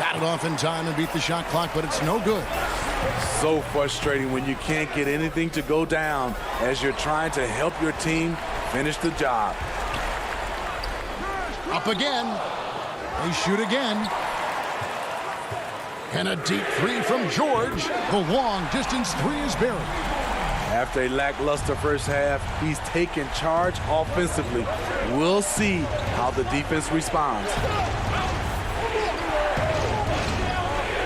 Got it off in time and beat the shot clock, but it's no good. So frustrating when you can't get anything to go down as you're trying to help your team finish the job. Up again. They shoot again. And a deep 3 from George. The long distance 3 is buried. After a lackluster first half, he's taken charge offensively. We'll see how the defense responds.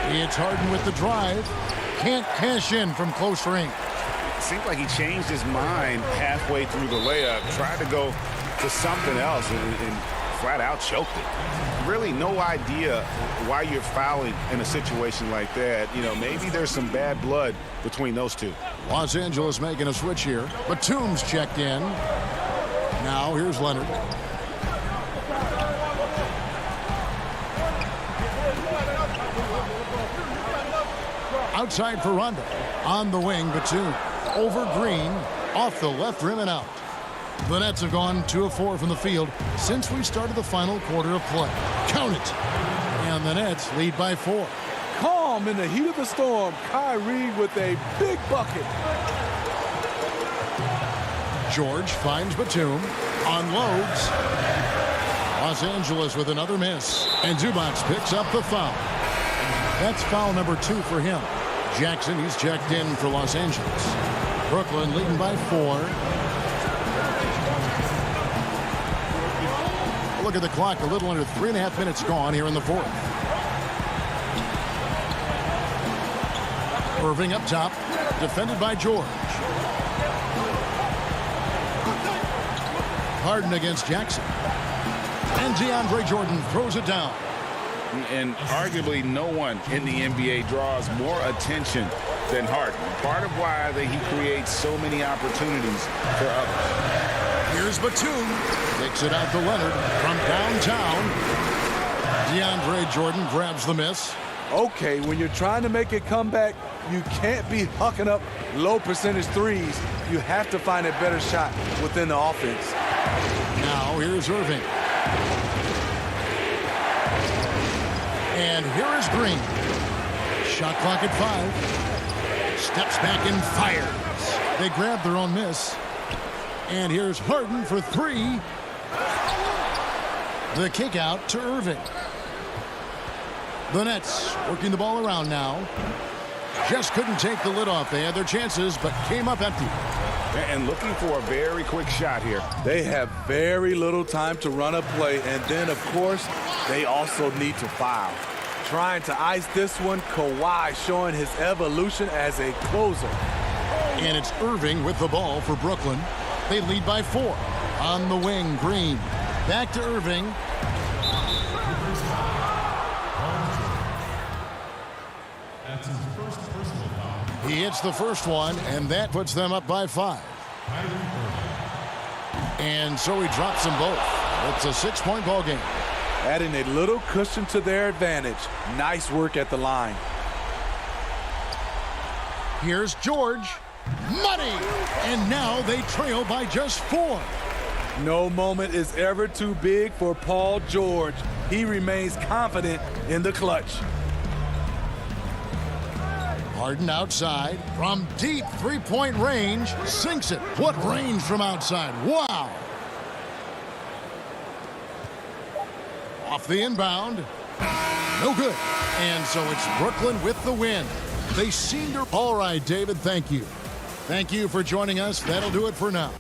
It's Harden with the drive. Can't cash in from close range. Seemed like he changed his mind halfway through the layup, tried to go to something else, and flat out choked it. Really no idea why you're fouling in a situation like that. You know, maybe there's some bad blood between those two. Los Angeles making a switch here. Batum's checked in. Now here's Leonard. Outside for Rondo. On the wing, Batum. Over Green. Off the left rim and out. The Nets have gone 2 of 4 from the field since we started the final quarter of play. Count it. And the Nets lead by 4. Calm in the heat of the storm. Kyrie with a big bucket. George finds Batum. Unloads. Los Angeles with another miss. And Zubac picks up the foul. That's foul number 2 for him. Jackson, he's checked in for Los Angeles. Brooklyn leading by 4. Look at the clock, a little under 3.5 minutes gone here in the fourth. Irving up top, defended by George. Harden against Jackson. And DeAndre Jordan throws it down. And arguably no one in the NBA draws more attention than Harden. Part of why he creates so many opportunities for others. Here's Batum. Takes it out to Leonard from downtown. DeAndre Jordan grabs the miss. Okay, when you're trying to make a comeback, you can't be hucking up low percentage threes. You have to find a better shot within the offense. Now here's Irving. And here is Green. Shot clock at 5. Steps back and fires. They grab their own miss. And here's Harden for 3. The kick out to Irving. The Nets working the ball around now. Just couldn't take the lid off. They had their chances, but came up empty. And looking for a very quick shot here. They have very little time to run a play, and then, of course, they also need to foul. Trying to ice this one, Kawhi showing his evolution as a closer. And it's Irving with the ball for Brooklyn. They lead by 4. On the wing, Green. Back to Irving. He hits the first one, and that puts them up by 5. And so he drops them both. It's a 6-point ball game. Adding a little cushion to their advantage. Nice work at the line. Here's George. Money! And now they trail by just 4. No moment is ever too big for Paul George. He remains confident in the clutch. Harden outside from deep three-point range. Sinks it. What range from outside? Wow! Off the inbound. No good. And so it's Brooklyn with the win. They seem to... All right, David, thank you. Thank you for joining us. That'll do it for now.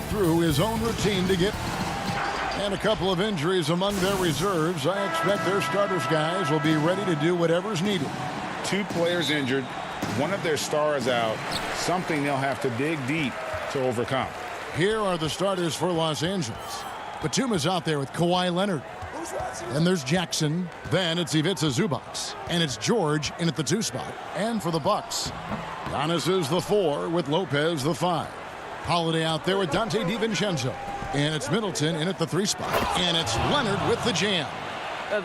Through his own routine to get and a couple of injuries among their reserves. I expect their starters guys will be ready to do whatever's needed. 2 players injured, one of their stars out, something they'll have to dig deep to overcome. Here are the starters for Los Angeles. Batum is out there with Kawhi Leonard. And there's Jackson. Then it's Ivica Zubac. And it's George in at the 2 spot. And for the Bucks, Giannis is the 4 with Lopez the 5. Holiday out there with Dante DiVincenzo. And it's Middleton in at the 3 spot. And it's Leonard with the jam.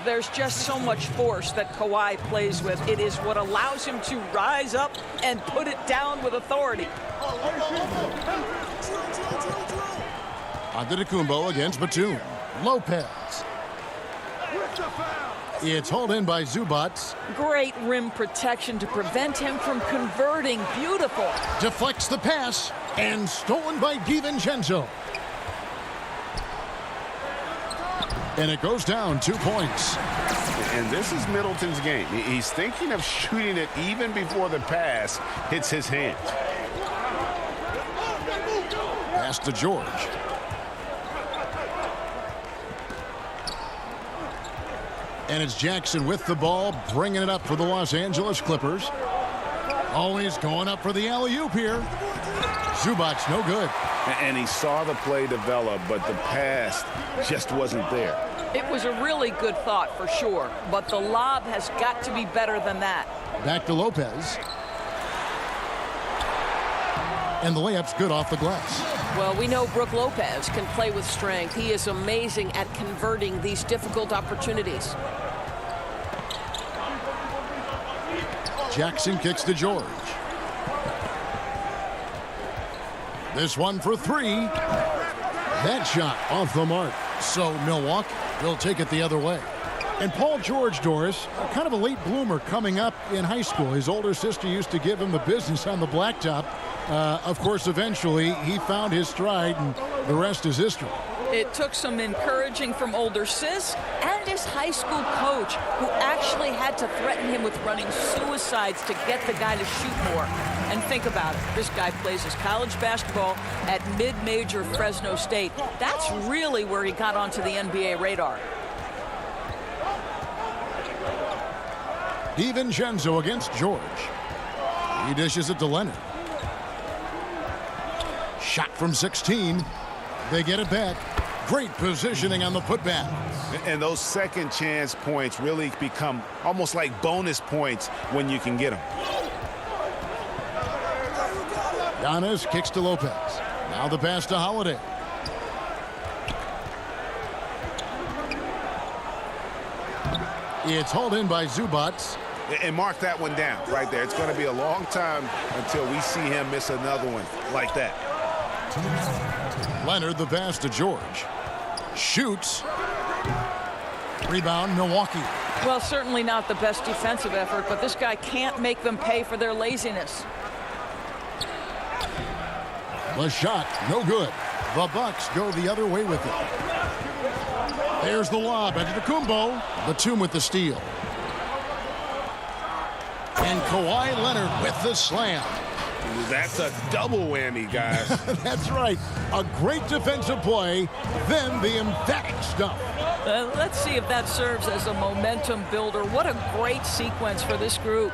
There's just so much force that Kawhi plays with. It is what allows him to rise up and put it down with authority. Antetokounmpo against Batum. Lopez. It's hauled in by Zubac. Great rim protection to prevent him from converting. Beautiful. Deflects the pass and stolen by DiVincenzo. And it goes down 2 points. And this is Middleton's game. He's thinking of shooting it even before the pass hits his hands. Pass to George. And it's Jackson with the ball, bringing it up for the Los Angeles Clippers. Oh, he's going up for the alley-oop here. Zubac, no good. And he saw the play develop, but the pass just wasn't there. It was a really good thought for sure, but the lob has got to be better than that. Back to Lopez. And the layup's good off the glass. Well, we know Brook Lopez can play with strength. He is amazing at converting these difficult opportunities. Jackson kicks to George. This one for three. That shot off the mark. So Milwaukee will take it the other way. And Paul George, Doris, kind of a late bloomer coming up in high school. His older sister used to give him the business on the blacktop. Of course, eventually he found his stride, and the rest is history. It took some encouraging from older sis and his high school coach, who actually had to threaten him with running suicides to get the guy to shoot more. And think about it. This guy plays his college basketball at mid-major Fresno State. That's really where he got onto the NBA radar. DiVincenzo against George. He dishes it to Leonard. Shot from 16. They get it back. Great positioning on the putback. And those second chance points really become almost like bonus points when you can get them. Giannis kicks to Lopez. Now the pass to Holiday. It's hauled in by Zubac. And mark that one down right there. It's going to be a long time until we see him miss another one like that. Leonard, the pass to George. Shoots. Rebound, Milwaukee. Well, certainly not the best defensive effort, but this guy can't make them pay for their laziness. The shot, no good. The Bucks go the other way with it. There's the lob into Kumbo. Batum with the steal. And Kawhi Leonard with the slam. That's a double whammy, guys. That's right. A great defensive play, then the emphatic stuff. Let's see if that serves as a momentum builder. What a great sequence for this group.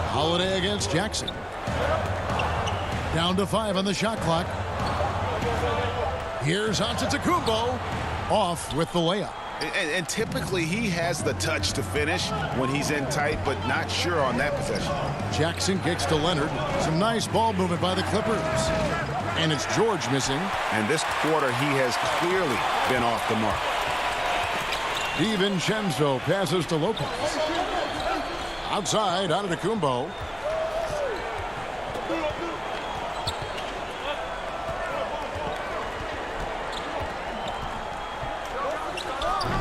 Holiday against Jackson. Down to 5 on the shot clock. Here's Antetokounmpo. Off with the layup. And typically he has the touch to finish when he's in tight, but not sure on that possession. Jackson kicks to Leonard. Some nice ball movement by the Clippers. And it's George missing. And this quarter he has clearly been off the mark. DiVincenzo passes to Lopez. Outside, Antetokounmpo.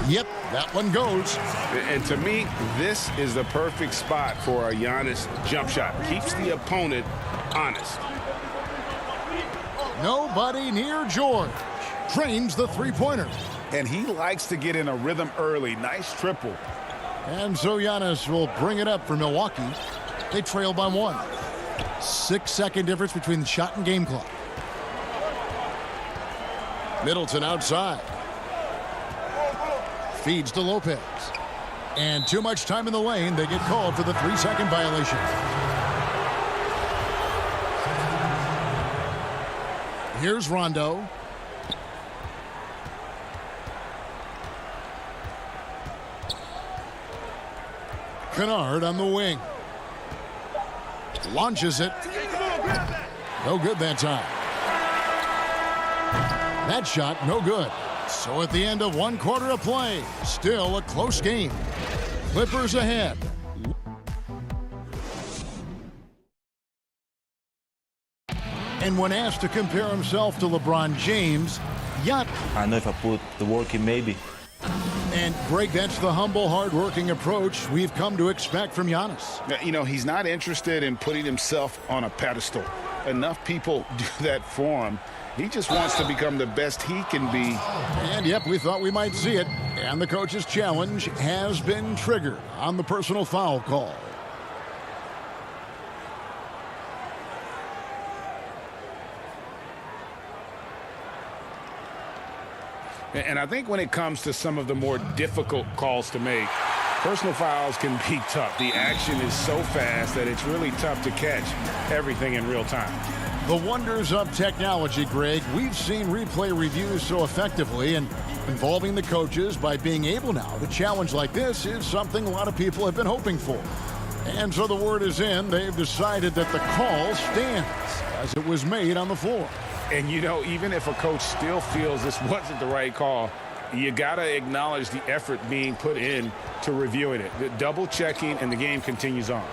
Yep, that one goes. And to me, this is the perfect spot for a Giannis jump shot. Keeps the opponent honest. Nobody near George. Trains the three-pointer. And he likes to get in a rhythm early. Nice triple. And so Giannis will bring it up for Milwaukee. They trail by 1. 6-second difference between the shot and game clock. Middleton outside. Feeds to Lopez. And too much time in the lane. They get called for the 3-second violation. Here's Rondo. Kennard on the wing. Launches it. No good that time. That shot, no good. So at the end of 1 quarter of play, still a close game. Clippers ahead. And when asked to compare himself to LeBron James, I know if I put the work in, maybe. And Greg, that's the humble, hard-working approach we've come to expect from Giannis. You know, he's not interested in putting himself on a pedestal. Enough people do that for him. He just wants to become the best he can be. And, yep, we thought we might see it. And the coach's challenge has been triggered on the personal foul call. And I think when it comes to some of the more difficult calls to make, Personal fouls can be tough. The action is so fast that it's really tough to catch everything in real time. The wonders of technology, Greg. We've seen replay reviews so effectively, and involving the coaches by being able now to challenge like this is something a lot of people have been hoping for. And so the word is in. They've decided that the call stands as it was made on the floor. And, you know, even if a coach still feels this wasn't the right call, you got to acknowledge the effort being put in to reviewing it. The double checking, and the game continues on.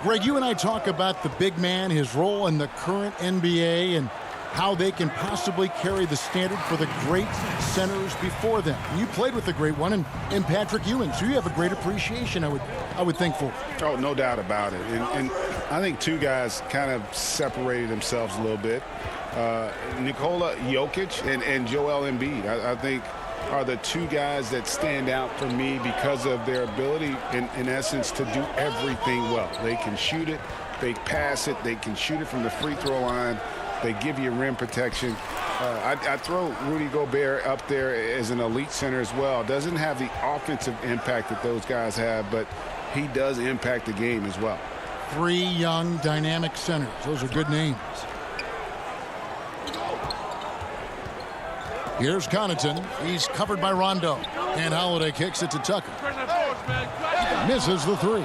Greg, you and I talk about the big man, his role in the current NBA, and how they can possibly carry the standard for the great centers before them. You played with the great one in Patrick Ewing, so you have a great appreciation, I would think, for. Oh, no doubt about it. And I think two guys kind of separated themselves a little bit. Nikola Jokic and Joel Embiid, I think, are the two guys that stand out for me because of their ability, in essence, to do everything well. They can shoot it, they pass it, they can shoot it from the free throw line, they give you rim protection. I throw Rudy Gobert up there as an elite center as well. Doesn't have the offensive impact that those guys have, but he does impact the game as well. Three young, dynamic centers. Those are good names. Here's Connaughton. He's covered by Rondo. And Holiday kicks it to Tucker. Misses the three.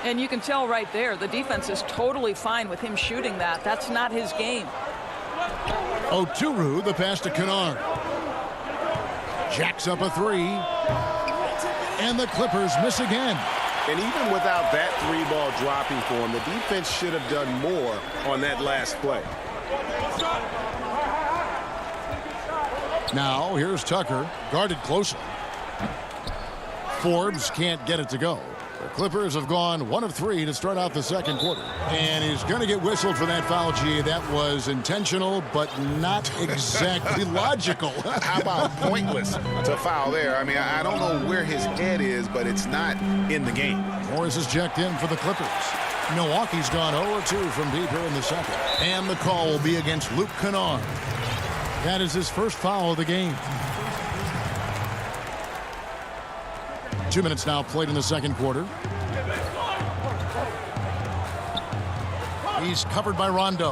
And you can tell right there, the defense is totally fine with him shooting that. That's not his game. Oturu, the pass to Kennard. Jacks up a three. And the Clippers miss again. And even without that three ball dropping for him, the defense should have done more on that last play. Now, here's Tucker, guarded closely. Forbes can't get it to go. The Clippers have gone 1 of 3 to start out the second quarter. And he's going to get whistled for that foul, G. That was intentional, but not exactly logical. How about pointless to foul there? I mean, I don't know where his head is, but it's not in the game. Morris is checked in for the Clippers. Milwaukee's gone 0-2 from deep here in the second. And the call will be against Luke Kennard. That is his first foul of the game. 2 minutes now played in the second quarter. He's covered by Rondo.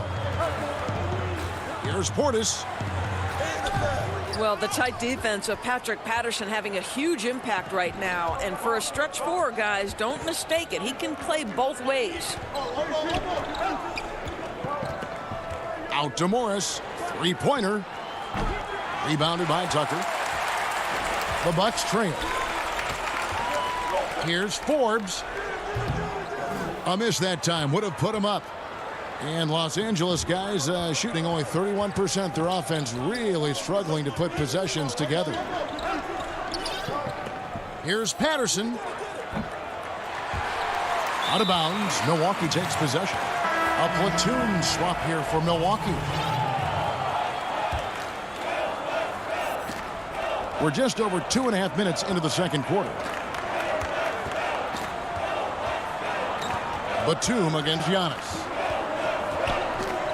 Here's Portis. Well, the tight defense of Patrick Patterson having a huge impact right now. And for a stretch four, guys, don't mistake it. He can play both ways. Out to Morris. Three-pointer. Rebounded by Tucker. The Bucks trail. Here's Forbes. A miss that time. Would have put him up. And Los Angeles guys shooting only 31%. Their offense really struggling to put possessions together. Here's Patterson. Out of bounds. Milwaukee takes possession. A platoon swap here for Milwaukee. We're just over 2.5 minutes into the second quarter. Batum against Giannis.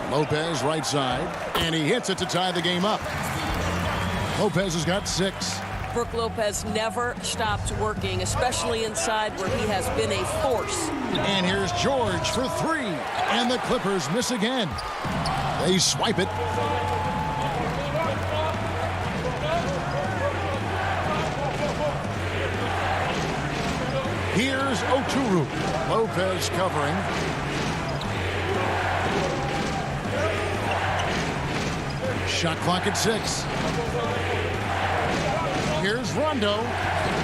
Lopez right side, and he hits it to tie the game up. Lopez has got 6. Brook Lopez never stopped working, especially inside where he has been a force. And here's George for 3, and the Clippers miss again. They swipe it. Here's Oturu. Lopez covering. Shot clock at 6. Here's Rondo.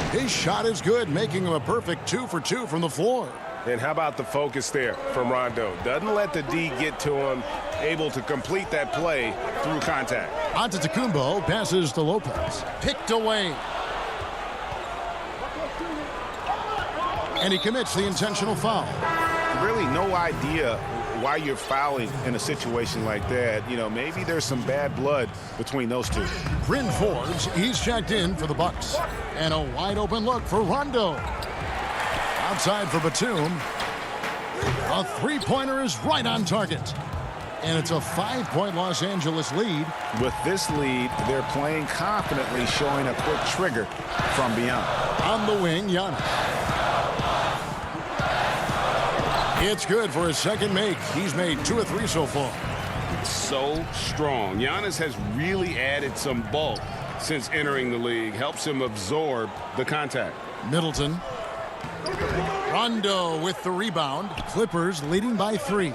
His shot is good, making him a perfect 2 for 2 from the floor. And how about the focus there from Rondo? Doesn't let the D get to him, able to complete that play through contact. Antetokounmpo passes to Lopez. Picked away. And he commits the intentional foul. Really no idea why you're fouling in a situation like that. You know, maybe there's some bad blood between those two. Bryn Forbes, he's checked in for the Bucks. And a wide open look for Rondo. Outside for Batum. A three-pointer is right on target. and it's a 5-point Los Angeles lead. With this lead, they're playing confidently, showing a quick trigger from beyond. On the wing, Giannis. It's good for his second make. He's made 2 of 3 so far. So strong. Giannis has really added some bulk since entering the league. Helps him absorb the contact. Middleton. Rondo with the rebound. Clippers leading by 3.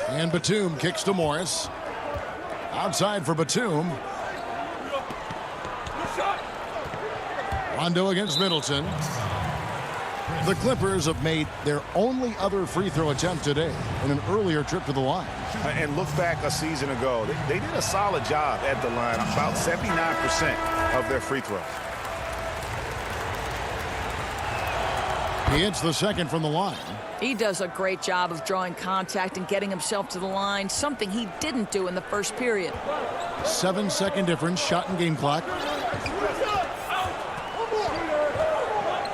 And Batum kicks to Morris. Outside for Batum. Rondo against Middleton. The Clippers have made their only other free throw attempt today in an earlier trip to the line. And look back a season ago. They did a solid job at the line, about 79% of their free throws. He hits the second from the line. He does a great job of drawing contact and getting himself to the line, something he didn't do in the first period. 7-second difference, shot and game clock.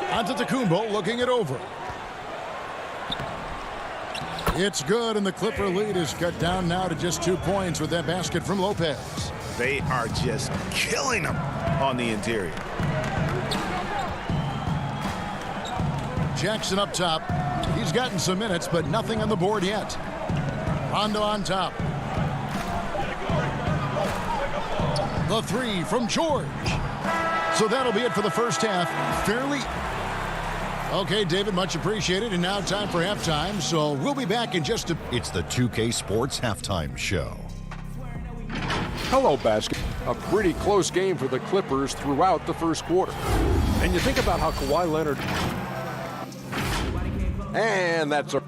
Antetokounmpo looking it over. It's good, and the Clipper lead is cut down now to just 2 points with that basket from Lopez. They are just killing them on the interior. Jackson up top. He's gotten some minutes, but nothing on the board yet. Rondo on top. The 3 from George. So that'll be it for the first half. Fairly. Okay, David, much appreciated. And now time for halftime. So we'll be back in just a... It's the 2K Sports Halftime Show. Hello, basket. A pretty close game for the Clippers throughout the first quarter. And you think about how Kawhi Leonard... And that's a...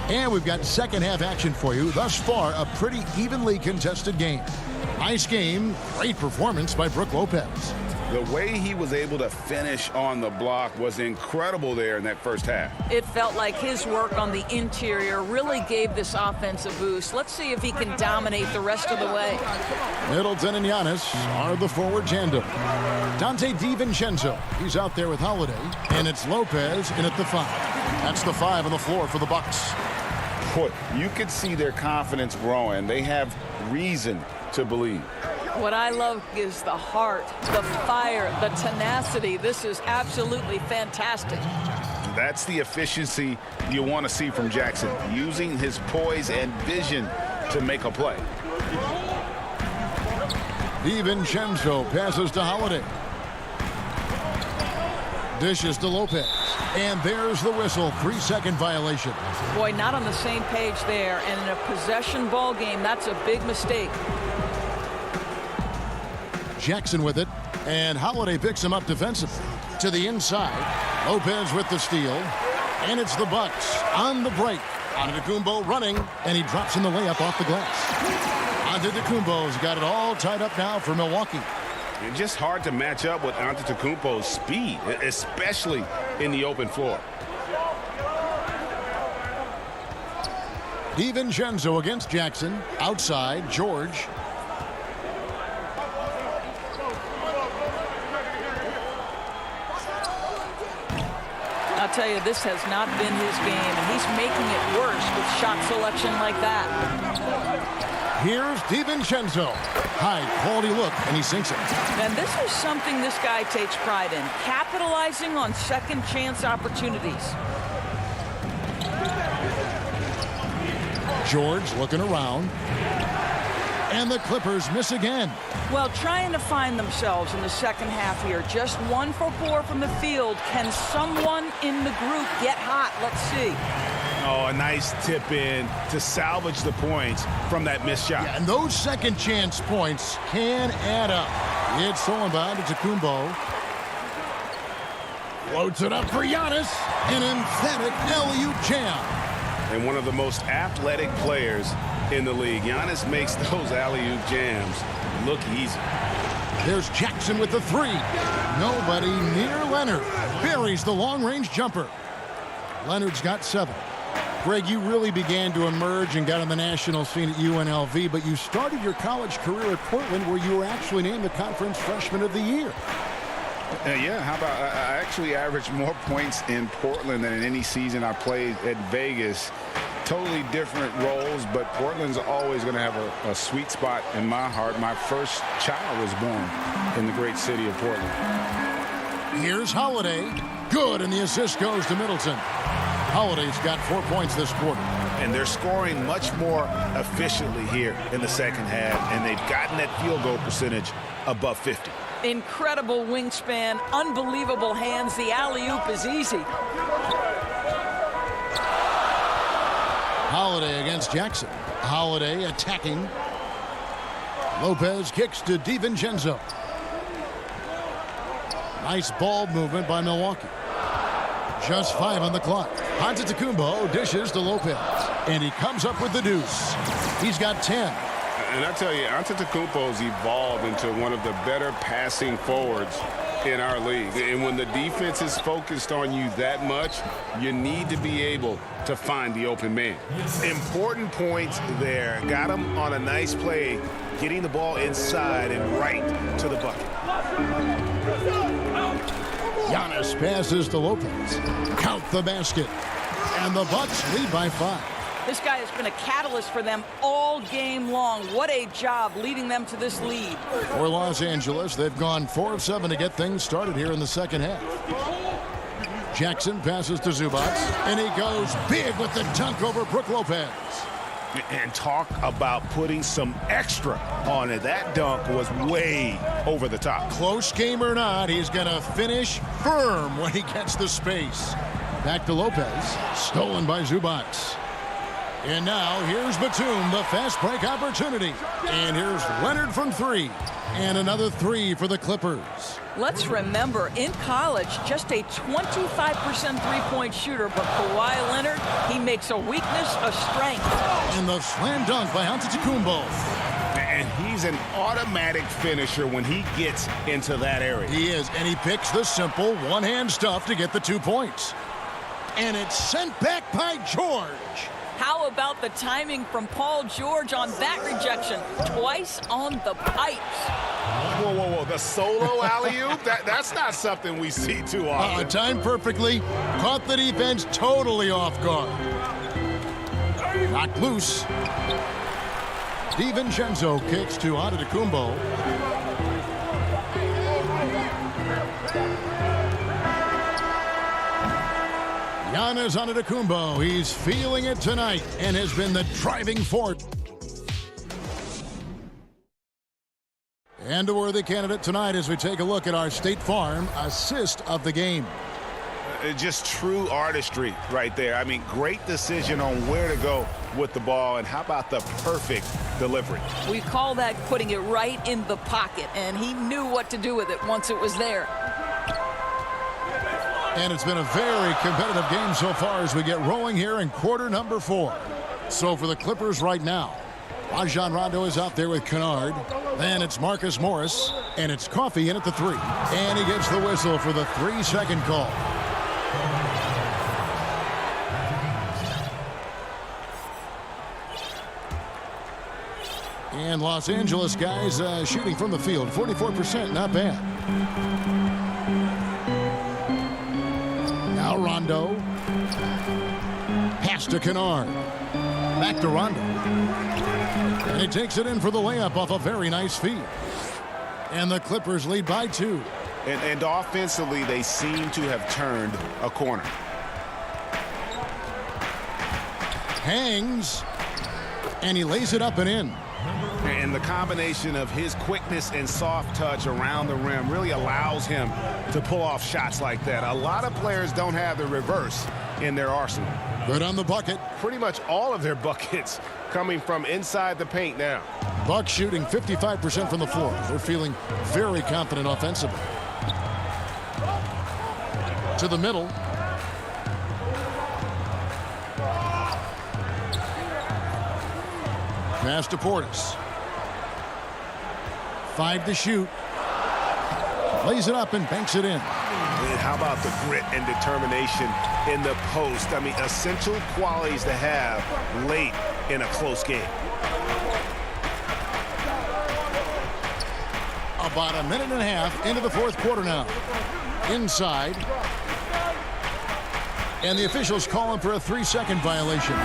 And we've got second half action for you. Thus far, a pretty evenly contested game. Nice game, great performance by Brook Lopez. The way he was able to finish on the block was incredible there in that first half. It felt like his work on the interior really gave this offense a boost. Let's see if he can dominate the rest of the way. Middleton and Giannis are the forward tandem. Dante DiVincenzo, he's out there with Holiday, and it's Lopez in at the 5. That's the 5 on the floor for the Bucks. Boy, you could see their confidence growing. They have reason to believe. What I love is the heart, the fire, the tenacity. This is absolutely fantastic. That's the efficiency you want to see from Jackson, using his poise and vision to make a play. DiVincenzo passes to Holiday. Dishes to Lopez. And there's the whistle. 3-second violation. Boy, not on the same page there. And in a possession ball game, that's a big mistake. Jackson with it, and Holiday picks him up defensively. To the inside, Lopez with the steal, and it's the Bucks on the break. Antetokounmpo running, and he drops in the layup off the glass. Antetokounmpo's got it all tied up now for Milwaukee. It's just hard to match up with Antetokounmpo's speed, especially in the open floor. DiVincenzo against Jackson. Outside, George. I'll tell you, this has not been his game, and he's making it worse with shot selection like that. Here's DiVincenzo. High quality look, and he sinks it. And this is something this guy takes pride in, capitalizing on second chance opportunities. George looking around. And the Clippers miss again. Well, trying to find themselves in the second half here. Just 1 for 4 from the field. Can someone in the group get hot? Let's see. Oh, a nice tip in to salvage the points from that missed shot. Yeah, and those second chance points can add up. It's stolen by Antetokounmpo. Floats it up for Giannis. An emphatic alley-oop jam. And one of the most athletic players in the league. Giannis makes those alley-oop jams look easy. There's Jackson with the 3. Nobody near Leonard. Buries the long-range jumper. Leonard's got 7. Greg, you really began to emerge and got on the national scene at UNLV, but you started your college career at Portland, where you were actually named the Conference Freshman of the Year. Yeah, how about I actually averaged more points in Portland than in any season I played at Vegas. Totally different roles, but Portland's always going to have a sweet spot in my heart. My first child was born in the great city of Portland. Here's Holiday. Good, and the assist goes to Middleton. Holiday's got 4 points this quarter. And they're scoring much more efficiently here in the second half, and they've gotten that field goal percentage above 50. Incredible wingspan, unbelievable hands. The alley-oop is easy. Holiday against Jackson. Holiday attacking. Lopez kicks to DiVincenzo. Nice ball movement by Milwaukee. Just 5 on the clock. Antetokounmpo dishes to Lopez, and he comes up with the deuce. He's got 10. And I tell you, Antetokounmpo's evolved into one of the better passing forwards in our league. And when the defense is focused on you that much, you need to be able to find the open man. Important points there. Got him on a nice play, getting the ball inside and right to the bucket. Giannis passes to Lopez. Count the basket. And the Bucks lead by 5. This guy has been a catalyst for them all game long. What a job leading them to this lead. For Los Angeles, they've gone 4 of 7 to get things started here in the second half. Jackson passes to Zubac, and he goes big with the dunk over Brook Lopez. And talk about putting some extra on it. That dunk was way over the top. Close game or not, he's going to finish firm when he gets the space. Back to Lopez, stolen by Zubac. And now here's Batum, the fast break opportunity. And here's Leonard from 3. And another 3 for the Clippers. Let's remember, in college, just a 25% three-point shooter, but Kawhi Leonard, he makes a weakness a strength. And the slam dunk by Antetokounmpo. And he's an automatic finisher when he gets into that area. He is, and he picks the simple one-hand stuff to get the 2 points. And it's sent back by George. How about the timing from Paul George on that rejection? Twice on the pipes. Whoa, whoa, whoa. The solo alley-oop? That's not something we see too often. Timed perfectly. Caught the defense totally off guard. Knocked loose. DiVincenzo kicks to Antetokounmpo. Giannis Antetokounmpo, he's feeling it tonight and has been the driving force. And a worthy candidate tonight as we take a look at our State Farm assist of the game. Just true artistry right there. I mean, great decision on where to go with the ball, and how about the perfect delivery? We call that putting it right in the pocket, and he knew what to do with it once it was there. And it's been a very competitive game so far as we get rolling here in quarter number 4. So for the Clippers right now, Rajon Rondo is out there with Kennard. Then it's Marcus Morris, and it's Coffey in at the 3. And he gets the whistle for the 3-second call. And Los Angeles guys shooting from the field, 44%, not bad. Now Rondo. Pass to Kennard. Back to Rondo. And he takes it in for the layup off a very nice feed. And the Clippers lead by 2. And offensively, they seem to have turned a corner. Hangs. And he lays it up and in. And the combination of his quickness and soft touch around the rim really allows him to pull off shots like that. A lot of players don't have the reverse in their arsenal. Good on the bucket. Pretty much all of their buckets coming from inside the paint now. Bucks shooting 55% from the floor. They're feeling very confident offensively. To the middle. Pass to Portis. 5 to shoot. Lays it up and banks it in. And how about the grit and determination in the post? I mean, essential qualities to have late in a close game. About a minute and a half into the fourth quarter now. Inside. And the officials calling for a 3-second violation.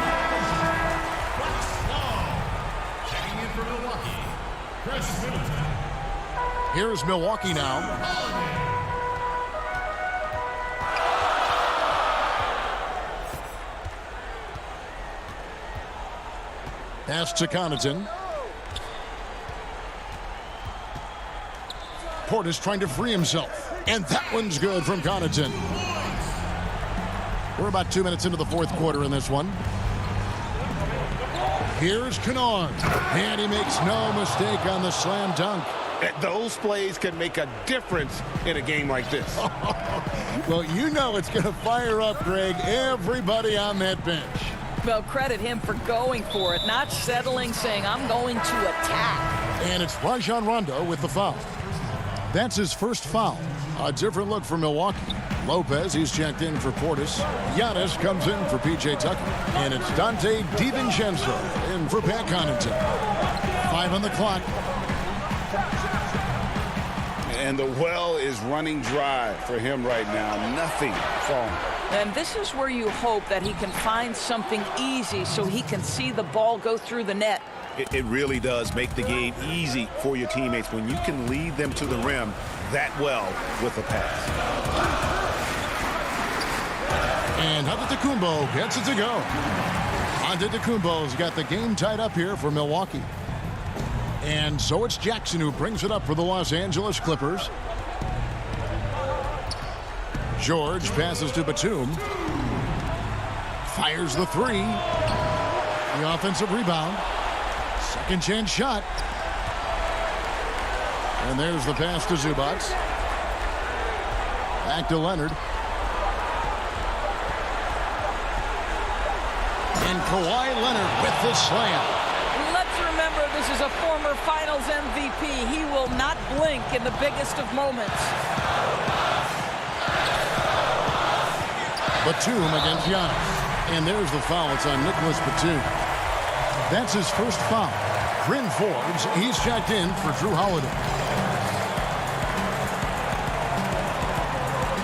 Checking in for Milwaukee, Chris Middleton. Here's Milwaukee now. Pass to Connaughton. Portis trying to free himself. And that one's good from Connaughton. We're about 2 minutes into the fourth quarter in this one. Here's Kennard. And he makes no mistake on the slam dunk. Those plays can make a difference in a game like this. Well, you know it's going to fire up, Greg, everybody on that bench. Well, credit him for going for it, not settling, saying, I'm going to attack. And it's Rajon Rondo with the foul. That's his first foul. A different look for Milwaukee. Lopez, he's checked in for Portis. Giannis comes in for P.J. Tucker. And it's Dante DiVincenzo in for Pat Connaughton. 5 on the clock. And the well is running dry for him right now. Nothing falling. And this is where you hope that he can find something easy so he can see the ball go through the net. It really does make the game easy for your teammates when you can lead them to the rim that well with a pass. And Antetokounmpo gets it to go. Antetokounmpo's got the game tied up here for Milwaukee. And so it's Jackson who brings it up for the Los Angeles Clippers. George passes to Batum. Fires the three. The offensive rebound. Second chance shot. And there's the pass to Zubac. Back to Leonard. And Kawhi Leonard with the slam. Let's remember this is a former Finals MVP. He will not blink in the biggest of moments. Batum against Giannis. And there's the foul. It's on Nicholas Batum. That's his first foul. Bryn Forbes, he's checked in for Drew Holiday.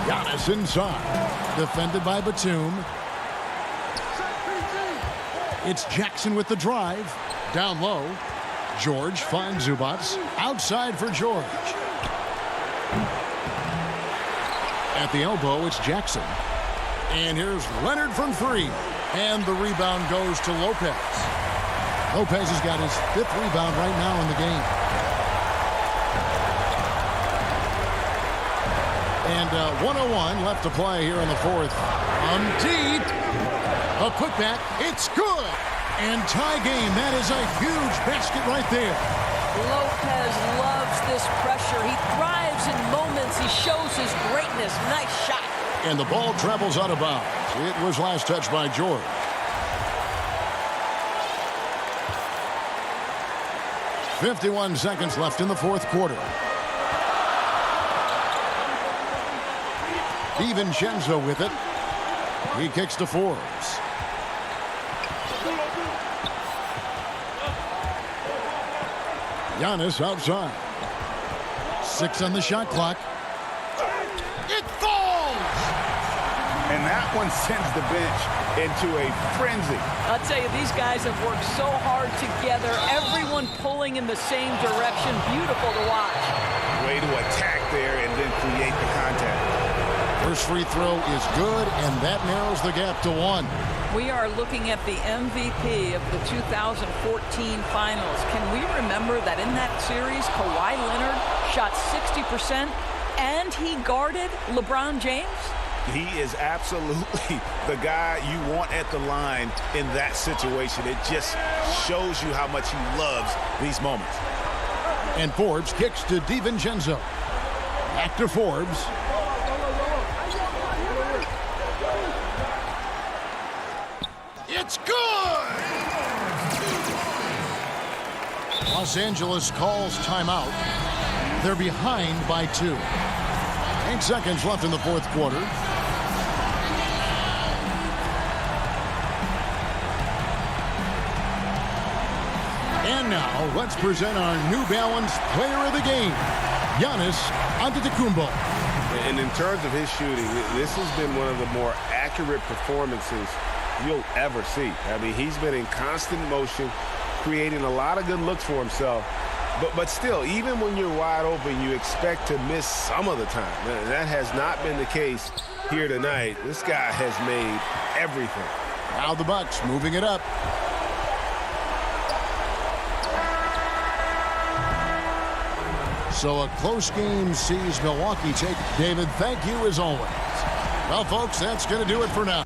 Giannis inside. Defended by Batum. It's Jackson with the drive. Down low. George finds Zubac. Outside for George. At the elbow, it's Jackson. And here's Leonard from three. And the rebound goes to Lopez. Lopez has got his 5th rebound right now in the game. And 1:01 left to play here in the fourth. Deep. A putback. It's good. And tie game. That is a huge basket right there. Lopez loves this pressure. He thrives in moments. He shows his greatness. Nice shot. And the ball travels out of bounds. It was last touched by George. .51 seconds left in the fourth quarter. DiVincenzo with it. He kicks to Forbes. Giannis outside. 6 on the shot clock. It falls! And that one sends the bench into a frenzy. I'll tell you, these guys have worked so hard together. Everyone pulling in the same direction. Beautiful to watch. Way to attack there and then create the contact. First free throw is good, and that narrows the gap to 1. We are looking at the MVP of the 2014 Finals. Can we remember that in that series, Kawhi Leonard shot 60% and he guarded LeBron James? He is absolutely the guy you want at the line in that situation. It just shows you how much he loves these moments. And Forbes kicks to DiVincenzo. Back to Forbes. It's good! Los Angeles calls timeout. They're behind by 2. 8 seconds left in the fourth quarter. And now, let's present our New Balance player of the game, Giannis Antetokounmpo. And in terms of his shooting, this has been one of the more accurate performances you'll ever see. I mean, he's been in constant motion, creating a lot of good looks for himself. But still, even when you're wide open, you expect to miss some of the time. That has not been the case here tonight. This guy has made everything. Now the Bucks moving it up. So a close game sees Milwaukee take. David, thank you as always. Well, folks, that's going to do it for now.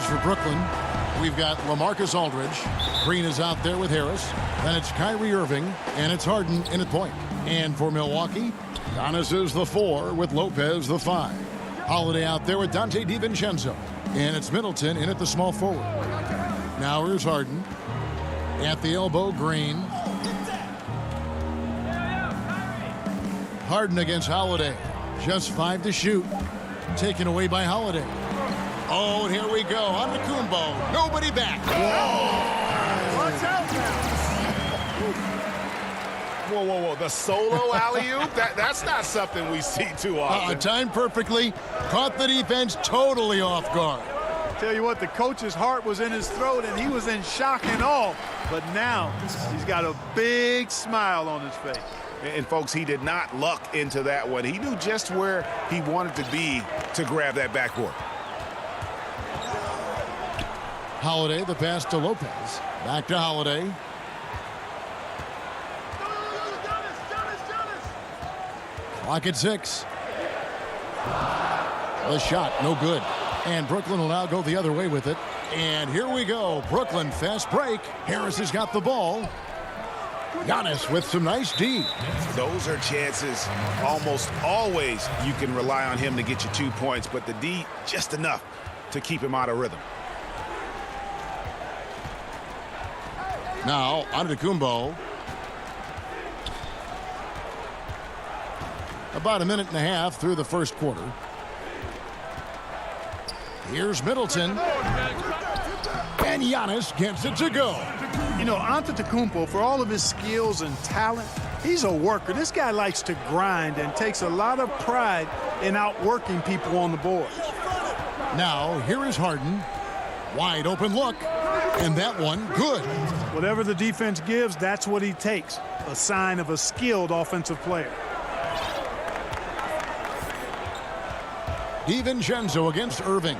For Brooklyn, we've got LaMarcus Aldridge. Green is out there with Harris. Then it's Kyrie Irving, and it's Harden in at point. And for Milwaukee, Giannis is the 4 with Lopez the 5. Holiday out there with Dante DiVincenzo. And it's Middleton in at the small forward. Now here's Harden. At the elbow, Green. Harden against Holiday. Just 5 to shoot. Taken away by Holiday. Oh, and here we go. Antetokounmpo. Nobody back. Whoa. Watch out now. Whoa. The solo alley-oop? That's not something we see too often. Timed perfectly. Caught the defense totally off guard. Tell you what, the coach's heart was in his throat, and he was in shock and awe. But now he's got a big smile on his face. And, folks, he did not luck into that one. He knew just where he wanted to be to grab that backboard. Holiday, the pass to Lopez. Back to Holiday. Clock at 6. The shot, no good. And Brooklyn will now go the other way with it. And here we go. Brooklyn, fast break. Harris has got the ball. Giannis with some nice D. Those are chances. Almost always you can rely on him to get you 2 points, but the D just enough to keep him out of rhythm. Now, Antetokounmpo. About a minute and a half through the first quarter. Here's Middleton. And Giannis gets it to go. You know, Antetokounmpo, for all of his skills and talent, he's a worker. This guy likes to grind and takes a lot of pride in outworking people on the board. Now, here is Harden. Wide open look. And that one, good. Whatever the defense gives, that's what he takes. A sign of a skilled offensive player. DiVincenzo against Irving.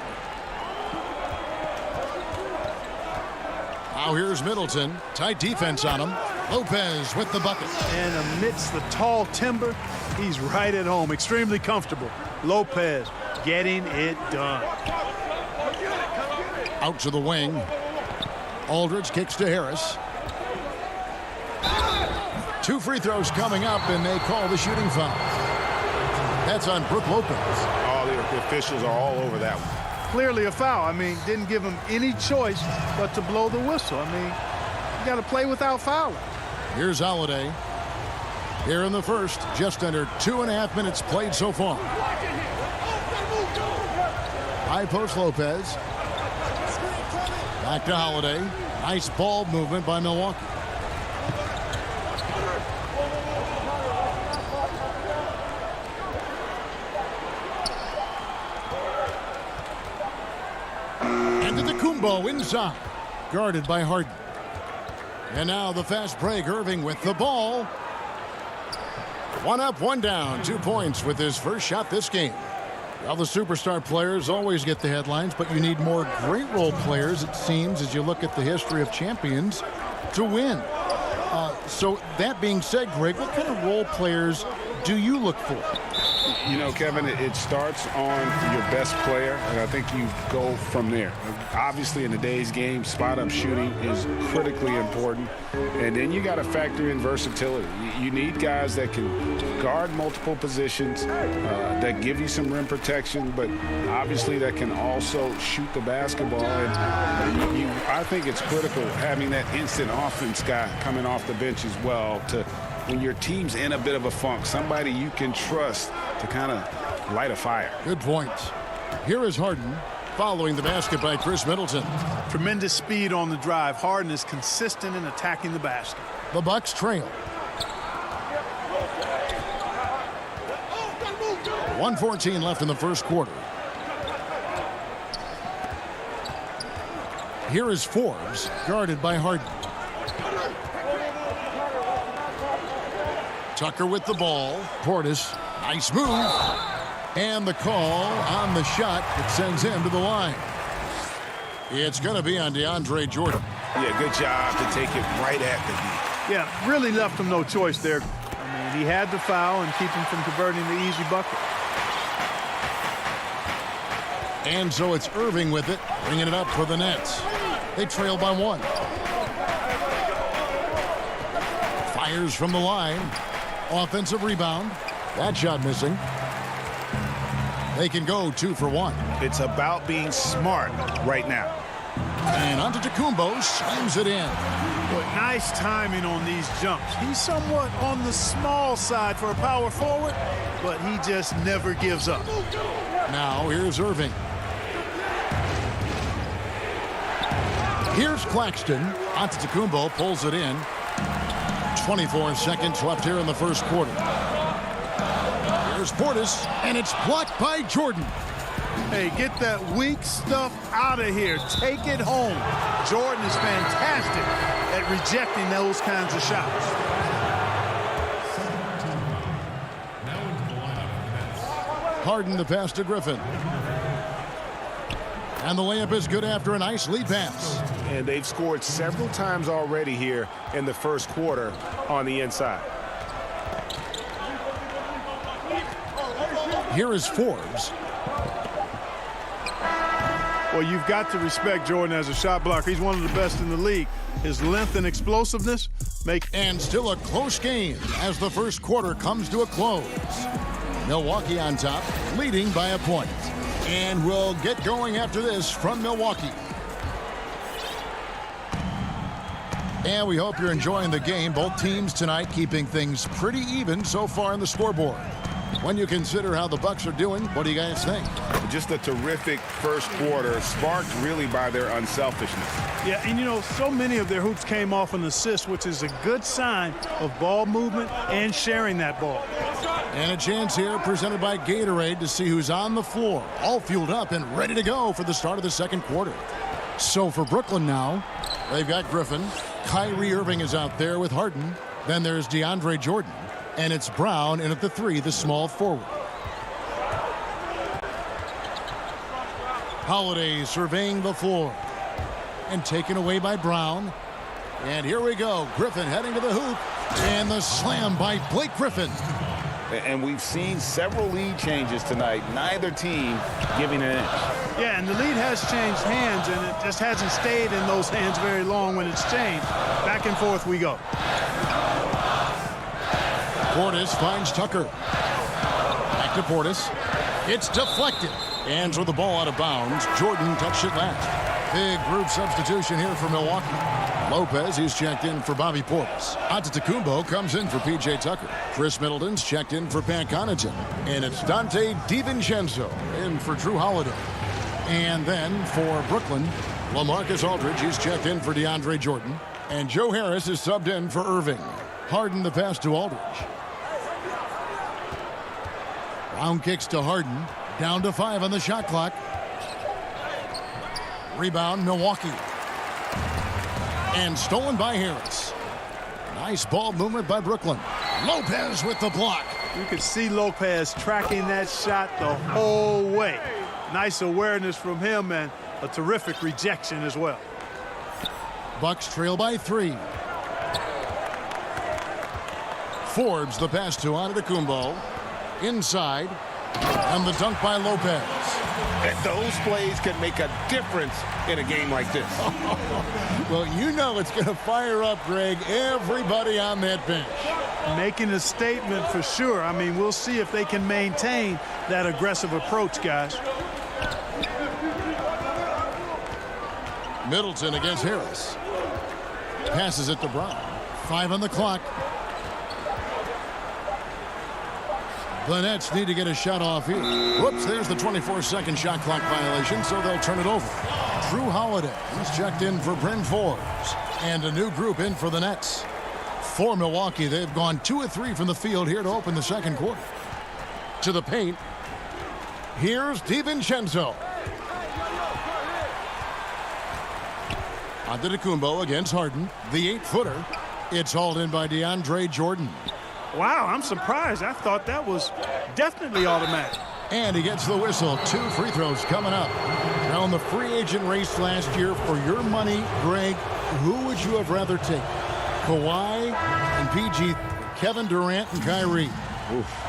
Now here's Middleton. Tight defense on him. Lopez with the bucket. And amidst the tall timber, he's right at home. Extremely comfortable. Lopez getting it done. Out to the wing. Aldridge kicks to Harris. 2 free throws coming up, and they call the shooting foul. That's on Brook Lopez. All the officials are all over that one. Clearly a foul. I mean, didn't give him any choice but to blow the whistle. I mean, you got to play without fouling. Here's Holiday. Here in the first, just under 2.5 minutes played so far. High post Lopez. Back to Holiday. Nice ball movement by Milwaukee. Kumbo inside, guarded by Harden. And now the fast break. Irving with the ball. 1 up, 1 down. 2 points with his first shot this game. Well, the superstar players always get the headlines, but you need more great role players, it seems, as you look at the history of champions, to win. So that being said, Greg, what kind of role players do you look for? You know, Kevin, it starts on your best player, and I think you go from there. Obviously, in today's game, spot-up shooting is critically important, and then you got to factor in versatility. You need guys that can guard multiple positions, that give you some rim protection, but obviously that can also shoot the basketball. And I think it's critical having that instant offense guy coming off the bench as well to when your team's in a bit of a funk, somebody you can trust to kind of light a fire. Good points. Here is Harden following the basket by Chris Middleton. Tremendous speed on the drive. Harden is consistent in attacking the basket. The Bucks trail. 1:14 left in the first quarter. Here is Forbes, guarded by Harden. Tucker with the ball. Portis, nice move. And the call on the shot that sends him to the line. It's going to be on DeAndre Jordan. Yeah, good job to take it right at the knee. Yeah, really left him no choice there. I mean, he had the foul and keep him from converting the easy bucket. And so it's Irving with it, bringing it up for the Nets. They trail by 1. Fires from the line. Offensive rebound. That shot missing. They can go 2 for 1. It's about being smart right now. And Antetokounmpo slams it in. But nice timing on these jumps. He's somewhat on the small side for a power forward, but he just never gives up. Now here's Irving. Here's Claxton. Antetokounmpo pulls it in. 24 seconds left here in the first quarter. Here's Portis, and it's blocked by Jordan. Hey, get that weak stuff out of here. Take it home. Jordan is fantastic at rejecting those kinds of shots. Harden the pass to Griffin. And the layup is good after a nice lead pass. And they've scored several times already here in the first quarter on the inside. Here is Forbes. Well, you've got to respect Jordan as a shot blocker. He's one of the best in the league. His length and explosiveness make... And still a close game as the first quarter comes to a close. Milwaukee on top, leading by a point. And we'll get going after this from Milwaukee. And we hope you're enjoying the game. Both teams tonight keeping things pretty even so far in the scoreboard. When you consider how the Bucks are doing, what do you guys think? Just a terrific first quarter, sparked really by their unselfishness. Yeah, and you know, so many of their hoops came off an assist, which is a good sign of ball movement and sharing that ball. And a chance here presented by Gatorade to see who's on the floor, all fueled up and ready to go for the start of the second quarter. So for Brooklyn now, they've got Griffin. Kyrie Irving is out there with Harden. Then there's DeAndre Jordan. And it's Brown in at the 3, the small forward. Holiday surveying the floor. And taken away by Brown. And here we go. Griffin heading to the hoop. And the slam by Blake Griffin. And we've seen several lead changes tonight. Neither team giving an inch. Yeah, and the lead has changed hands, and it just hasn't stayed in those hands very long when it's changed. Back and forth we go. Portis finds Tucker. Back to Portis. It's deflected. And throw the ball out of bounds. Jordan touched it last. Big group substitution here for Milwaukee. Lopez, he's checked in for Bobby Portis. Antetokounmpo comes in for P.J. Tucker. Chris Middleton's checked in for Pat Connaughton. And it's Dante DiVincenzo in for Drew Holiday. And then for Brooklyn, LaMarcus Aldridge, he's checked in for DeAndre Jordan. And Joe Harris is subbed in for Irving. Harden the pass to Aldridge. Brown kicks to Harden. Down to 5 on the shot clock. Rebound, Milwaukee. And stolen by Harris. Nice ball movement by Brooklyn. Lopez with the block. You could see Lopez tracking that shot the whole way. Nice awareness from him and a terrific rejection as well. Bucks trail by 3. Forbes the pass to Antetokounmpo. Inside. And the dunk by Lopez. And those plays can make a difference in a game like this. Well, you know it's going to fire up, Greg, everybody on that bench. Making a statement for sure. I mean, we'll see if they can maintain that aggressive approach, guys. Middleton against Harris. Passes it to Brown. 5 on the clock. The Nets need to get a shot off here. Whoops, there's the 24-second shot clock violation, so they'll turn it over. Drew Holiday, he's checked in for Bryn Forbes. And a new group in for the Nets. For Milwaukee, they've gone 2 of 3 from the field here to open the second quarter. To the paint. Here's DiVincenzo. Antetokounmpo against Harden. The 8-footer. It's hauled in by DeAndre Jordan. Wow, I'm surprised. I thought that was definitely automatic. And he gets the whistle. 2 free throws coming up. Now in the free agent race last year, for your money, Greg, who would you have rather take? Kawhi and PG, Kevin Durant and Kyrie. Oof.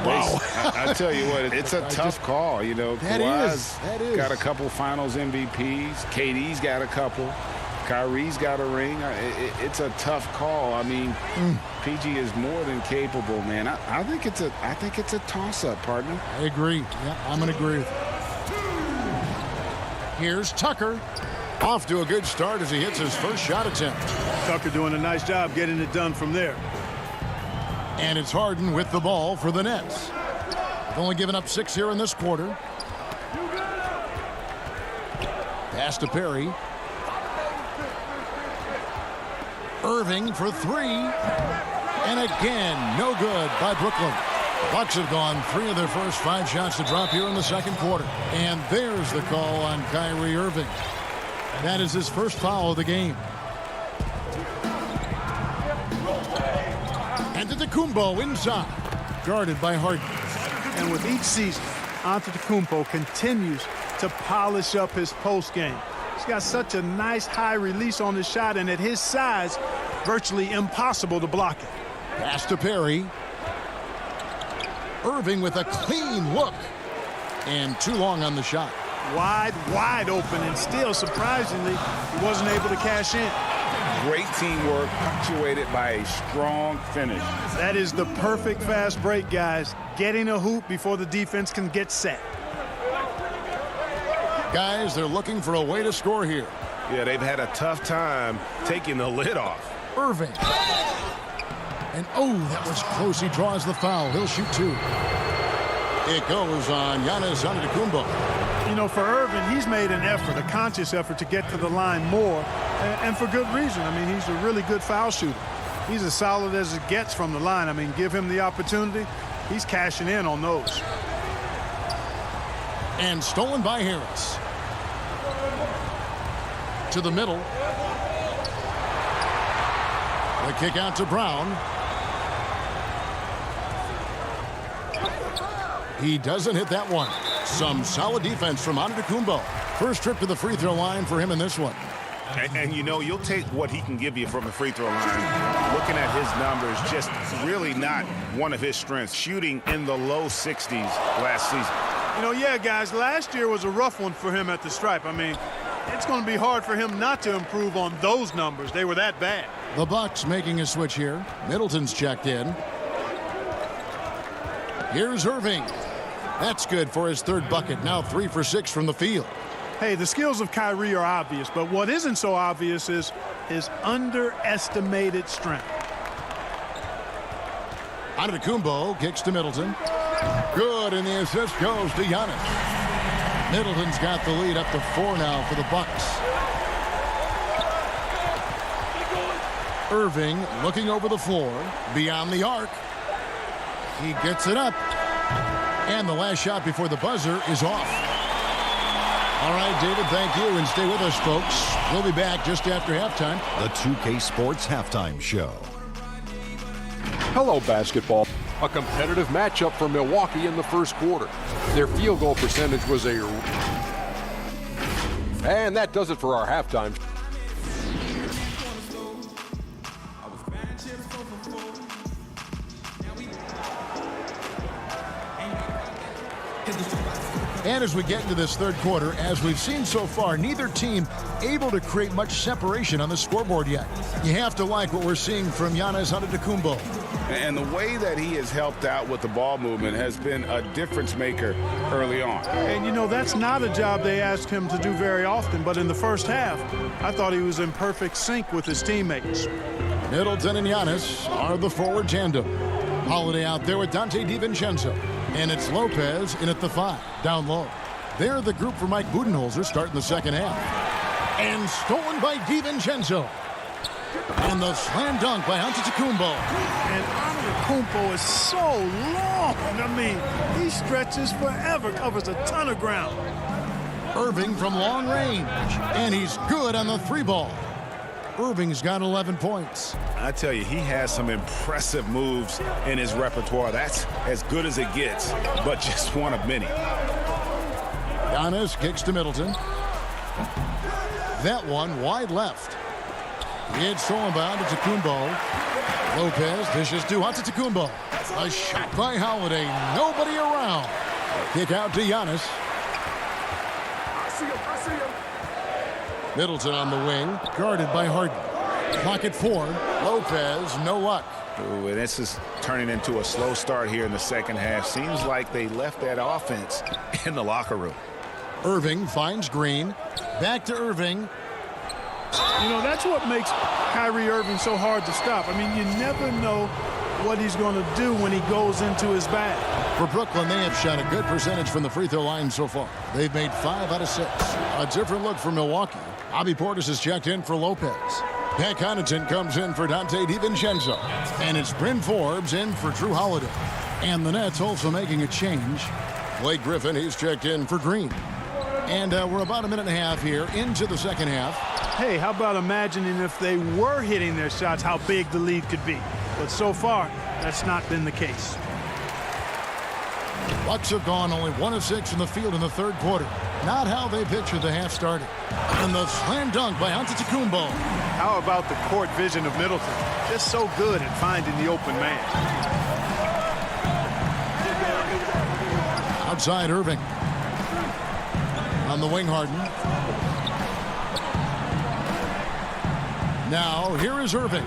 Wow. I tell you what, it's a tough call. You know, Kawhi's got a couple finals MVPs. KD's got a couple. Kyrie's got a ring. It's a tough call. I mean, PG is more than capable, man. I think it's a toss-up, partner. I agree. Yeah, I'm going to agree with you. Here's Tucker. Off to a good start as he hits his first shot attempt. Tucker doing a nice job getting it done from there. And it's Harden with the ball for the Nets. They've only given up 6 here in this quarter. Pass to Perry. Irving for 3. And again, no good by Brooklyn. The Bucks have gone 3 of their first 5 shots to drop here in the second quarter. And there's the call on Kyrie Irving. That is his first foul of the game. And Antetokounmpo inside, guarded by Harden. And with each season, Antetokounmpo continues to polish up his post game. He's got such a nice high release on his shot, and at his size, virtually impossible to block it. Pass to Perry. Irving with a clean look. And too long on the shot. Wide open, and still, surprisingly, he wasn't able to cash in. Great teamwork, punctuated by a strong finish. That is the perfect fast break, guys. Getting a hoop before the defense can get set. Guys, they're looking for a way to score here. Yeah, they've had a tough time taking the lid off. Irving. And that was close. He draws the foul. He'll shoot 2. It goes on Giannis Antetokounmpo. You know, for Irving, he's made an effort, a conscious effort to get to the line more, and for good reason. I mean, he's a really good foul shooter. He's as solid as it gets from the line. I mean, give him the opportunity, he's cashing in on those. And stolen by Harris. To the middle. The kick out to Brown. He doesn't hit that one. Some solid defense from Antetokounmpo. First trip to the free throw line for him in this one. And you know, you'll take what he can give you from the free throw line. Looking at his numbers, just really not one of his strengths. Shooting in the low 60s last season. You know, yeah, guys, last year was a rough one for him at the stripe. I mean, it's going to be hard for him not to improve on those numbers. They were that bad. The Bucks making a switch here. Middleton's checked in. Here's Irving. That's good for his third bucket. Now 3 for 6 from the field. Hey, the skills of Kyrie are obvious, but what isn't so obvious is his underestimated strength. Antetokounmpo kicks to Middleton. Good, and the assist goes to Giannis. Middleton's got the lead up to 4 now for the Bucks. Irving looking over the floor, beyond the arc. He gets it up. And the last shot before the buzzer is off. All right, David, thank you, and stay with us, folks. We'll be back just after halftime. The 2K Sports Halftime Show. Hello, basketball. A competitive matchup for Milwaukee in the first quarter. Their field goal percentage was a... And that does it for our halftime. And as we get into this third quarter, as we've seen so far, neither team able to create much separation on the scoreboard yet. You have to like what we're seeing from Giannis Antetokounmpo. And the way that he has helped out with the ball movement has been a difference maker early on. And, you know, that's not a job they ask him to do very often, but in the first half, I thought he was in perfect sync with his teammates. Middleton and Giannis are the forward tandem. Holiday out there with Dante DiVincenzo. And it's Lopez in at the 5, down low. They're the group for Mike Budenholzer starting the second half. And stolen by DiVincenzo. And the slam dunk by Antetokounmpo. And Antetokounmpo is so long. I mean, he stretches forever, covers a ton of ground. Irving from long range. And he's good on the 3-ball. Irving's got 11 points. I tell you, he has some impressive moves in his repertoire. That's as good as it gets, but just one of many. Giannis kicks to Middleton. That one wide left. It's stolen by Antetokounmpo. Lopez dishes to Antetokounmpo. A shot by Holiday. Nobody around. Kick out to Giannis. Middleton on the wing, guarded by Harden. Clock at 4. Lopez, no luck. Ooh, and this is turning into a slow start here in the second half. Seems like they left that offense in the locker room. Irving finds Green. Back to Irving. You know, that's what makes Kyrie Irving so hard to stop. I mean, you never know what he's going to do when he goes into his bag. For Brooklyn, they have shot a good percentage from the free throw line so far. They've made 5 out of 6. A different look for Milwaukee. Bobby Portis has checked in for Lopez. Pat Connaughton comes in for Dante DiVincenzo. And it's Bryn Forbes in for Drew Holiday. And the Nets also making a change. Blake Griffin, he's checked in for Green. And we're about a minute and a half here into the second half. Hey, how about imagining if they were hitting their shots, how big the lead could be. But so far, that's not been the case. Bucks have gone only 1 of 6 from the field in the third quarter. Not how they pictured the half started. And the slam dunk by Antetokounmpo. How about the court vision of Middleton? Just so good at finding the open man. Outside Irving. On the wing, Harden. Now, here is Irving.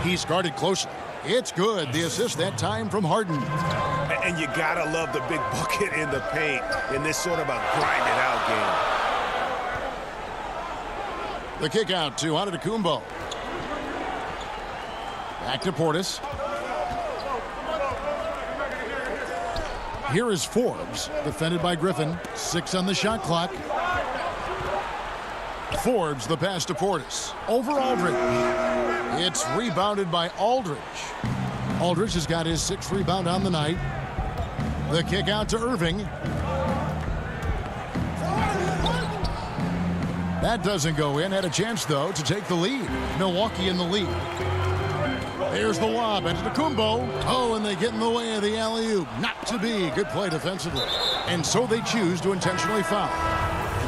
He's guarded closely. It's good. The assist that time from Harden. And you gotta love the big bucket in the paint in this sort of a grinded-out game. The kick out to Antetokounmpo. Back to Portis. Here is Forbes, defended by Griffin. 6 on the shot clock. Forbes, the pass to Portis. Over Aldridge. It's rebounded by Aldridge. Aldridge has got his 6th rebound on the night. The kick out to Irving. That doesn't go in. Had a chance, though, to take the lead. Milwaukee in the lead. There's the lob. Antetokounmpo. Oh, and they get in the way of the alley-oop. Not to be. Good play defensively. And so they choose to intentionally foul.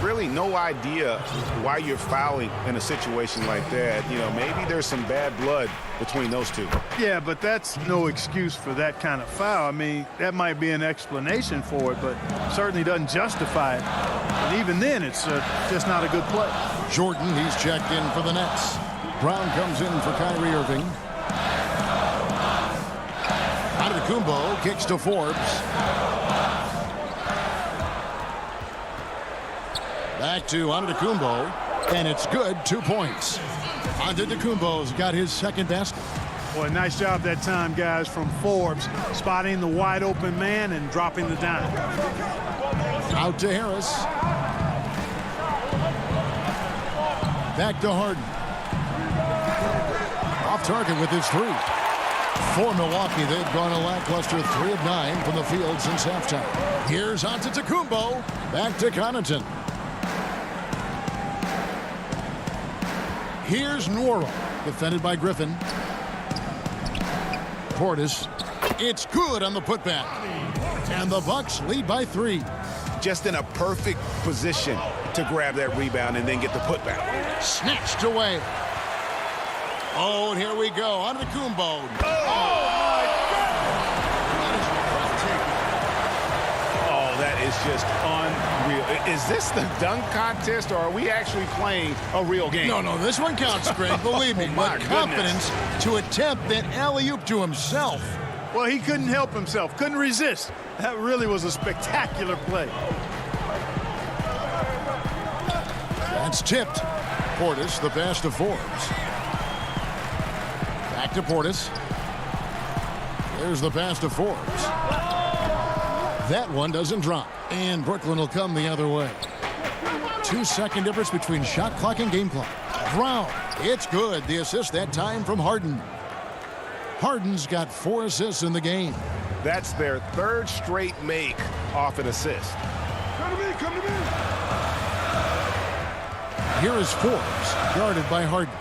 Really no idea why you're fouling in a situation like that. You know, maybe there's some bad blood between those two. Yeah, but that's no excuse for that kind of foul. I mean, that might be an explanation for it, but certainly doesn't justify it. And even then, it's just not a good play. Jordan, he's checked in for the Nets. Brown comes in for Kyrie Irving. Antetokounmpo kicks to Forbes. Back to Antetokounmpo, and it's good. 2 points. Antetokounmpo's got his second basket. Boy, nice job that time, guys, from Forbes, spotting the wide open man and dropping the dime. Out to Harris. Back to Harden. Off target with his 3. For Milwaukee, they've gone a lackluster 3 of 9 from the field since halftime. Here's Antetokounmpo. Back to Connaughton. Here's Nwora, defended by Griffin. Portis. It's good on the putback. And the Bucks lead by 3. Just in a perfect position to grab that rebound and then get the putback. Snatched away. Oh, and here we go. Antetokounmpo. Oh, my God. That is just unreal. Is this the dunk contest, or are we actually playing a real game? No, this one counts, Greg. Believe me. My with confidence to attempt that alley-oop to himself. Well, he couldn't help himself. Couldn't resist. That really was a spectacular play. That's tipped. Portis, the pass to Forbes. Back to Portis. There's the pass to Forbes. That one doesn't drop. And Brooklyn will come the other way. 2-second difference between shot clock and game clock. Brown. It's good. The assist that time from Harden. Harden's got 4 assists in the game. That's their 3rd straight make off an assist. Come to me, come to me. Here is Forbes, guarded by Harden.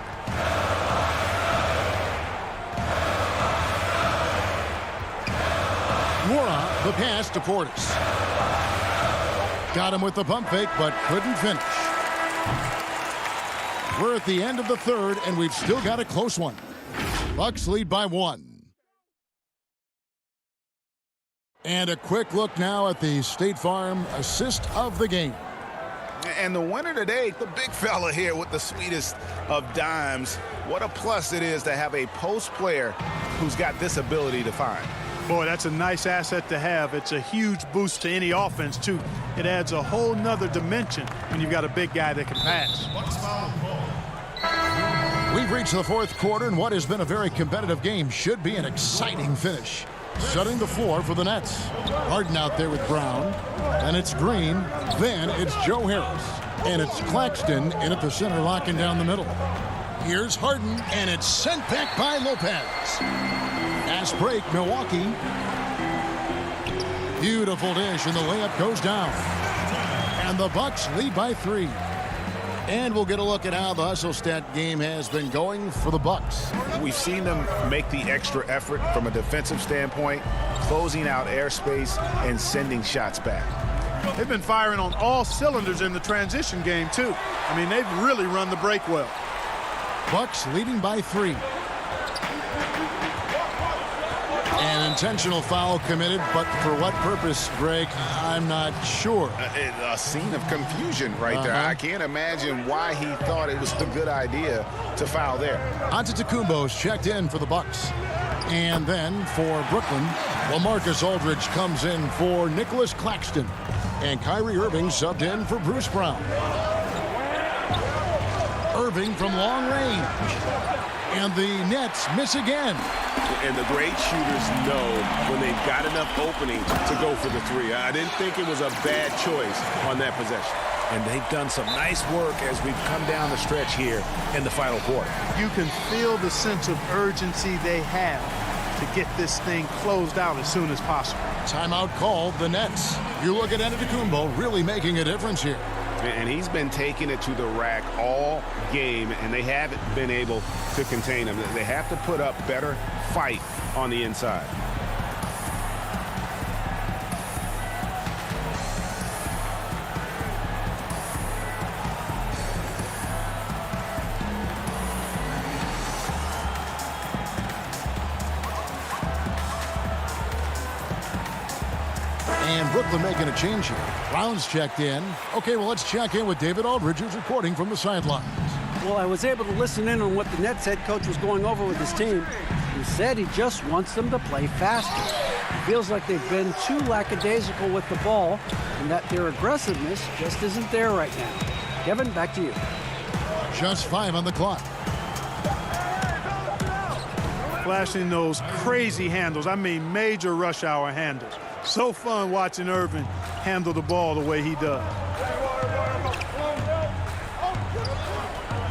Nwora, the pass to Portis. Got him with the pump fake, but couldn't finish. We're at the end of the 3rd, and we've still got a close one. Bucks lead by 1. And a quick look now at the State Farm assist of the game. And the winner today, the big fella here with the sweetest of dimes. What a plus it is to have a post player who's got this ability to find. Boy, that's a nice asset to have. It's a huge boost to any offense, too. It adds a whole nother dimension when you've got a big guy that can pass. We've reached the 4th quarter, and what has been a very competitive game should be an exciting finish. Setting the floor for the Nets. Harden out there with Brown. And it's Green. Then it's Joe Harris. And it's Claxton in at the center, locking down the middle. Here's Harden, and it's sent back by Lopez. Fast break, Milwaukee. Beautiful dish, and the layup goes down. And the Bucks lead by 3. And we'll get a look at how the hustle stat game has been going for the Bucks. We've seen them make the extra effort from a defensive standpoint, closing out airspace and sending shots back. They've been firing on all cylinders in the transition game, too. I mean, they've really run the break well. Bucks leading by 3. An intentional foul committed, but for what purpose, Greg, I'm not sure. A scene of confusion right there. I can't imagine why he thought it was a good idea to foul there. Antetokounmpo's checked in for the Bucks. And then for Brooklyn, LaMarcus Aldridge comes in for Nicholas Claxton. And Kyrie Irving subbed in for Bruce Brown. Irving from long range. And the Nets miss again. And the great shooters know when they've got enough opening to go for the 3. I didn't think it was a bad choice on that possession. And they've done some nice work as we've come down the stretch here in the final quarter. You can feel the sense of urgency they have to get this thing closed out as soon as possible. Timeout called, the Nets. You look at Antetokounmpo really making a difference here. And he's been taking it to the rack all game, and they haven't been able to contain him. They have to put up better fight on the inside. And Brooklyn making a change here. Brown's checked in. Okay, well, let's check in with David Aldridge, who's reporting from the sidelines. Well, I was able to listen in on what the Nets head coach was going over with his team. He said he just wants them to play faster. It feels like they've been too lackadaisical with the ball and that their aggressiveness just isn't there right now. Kevin, back to you. Just 5 on the clock. Flashing those crazy handles. I mean, major rush hour handles. So fun watching Irving handle the ball the way he does.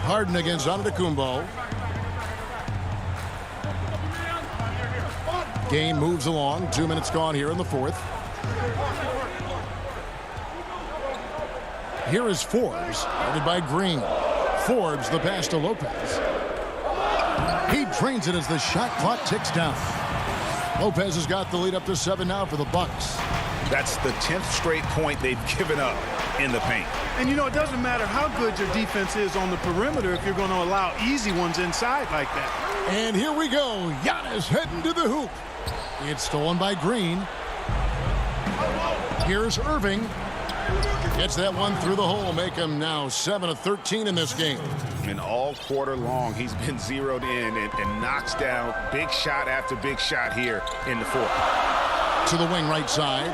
Harden against Antetokounmpo. Game moves along. 2 minutes gone here in the fourth. Here is Forbes, guarded by Green. Forbes, the pass to Lopez. He drains it as the shot clock ticks down. Lopez has got the lead up to 7 now for the Bucks. That's the 10th straight point they've given up in the paint. And, you know, it doesn't matter how good your defense is on the perimeter if you're going to allow easy ones inside like that. And here we go. Giannis heading to the hoop. It's stolen by Green. Here's Irving. Gets that one through the hole. Make him now 7 of 13 in this game. And all quarter long, he's been zeroed in and knocks down big shot after big shot here in the fourth. To the wing right side.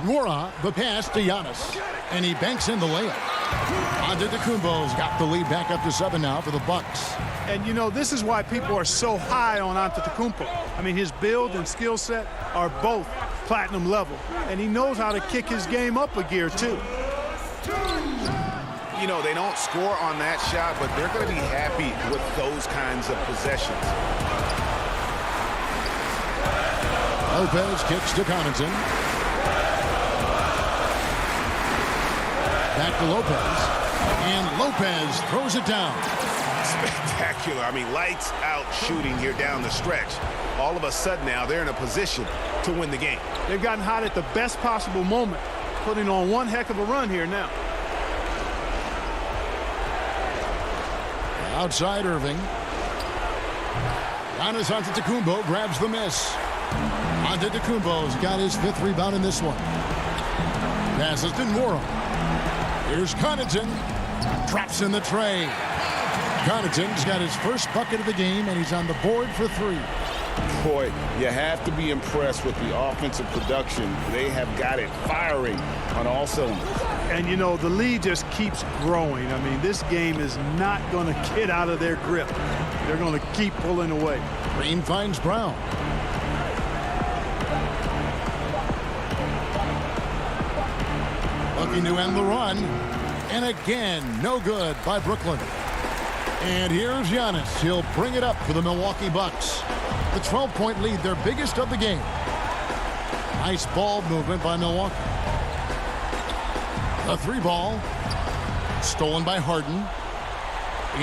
Nwora, the pass to Giannis. And he banks in the layup. Antetokounmpo's got the lead back up to 7 now for the Bucks. And, you know, this is why people are so high on Antetokounmpo. I mean, his build and skill set are both platinum level. And he knows how to kick his game up a gear, too. You know, they don't score on that shot, but they're going to be happy with those kinds of possessions. Lopez kicks to Connaughton. Back to Lopez. And Lopez throws it down. Spectacular. I mean, lights out shooting here down the stretch. All of a sudden now they're in a position to win the game. They've gotten hot at the best possible moment, putting on one heck of a run here now. Outside Irving. Giannis Antetokounmpo grabs the miss. Antetokounmpo's got his 5th rebound in this one. Passes to Nwora. Here's Connaughton. Drops in the tray. Connaughton's got his first bucket of the game, and he's on the board for 3. Boy, you have to be impressed with the offensive production. They have got it firing on all cylinders. And, you know, the lead just keeps growing. I mean, this game is not going to get out of their grip. They're going to keep pulling away. Green finds Brown. Looking to end the run. And again, no good by Brooklyn. And here's Giannis. He'll bring it up for the Milwaukee Bucks. The 12-point lead, their biggest of the game. Nice ball movement by Milwaukee. The 3 ball. Stolen by Harden.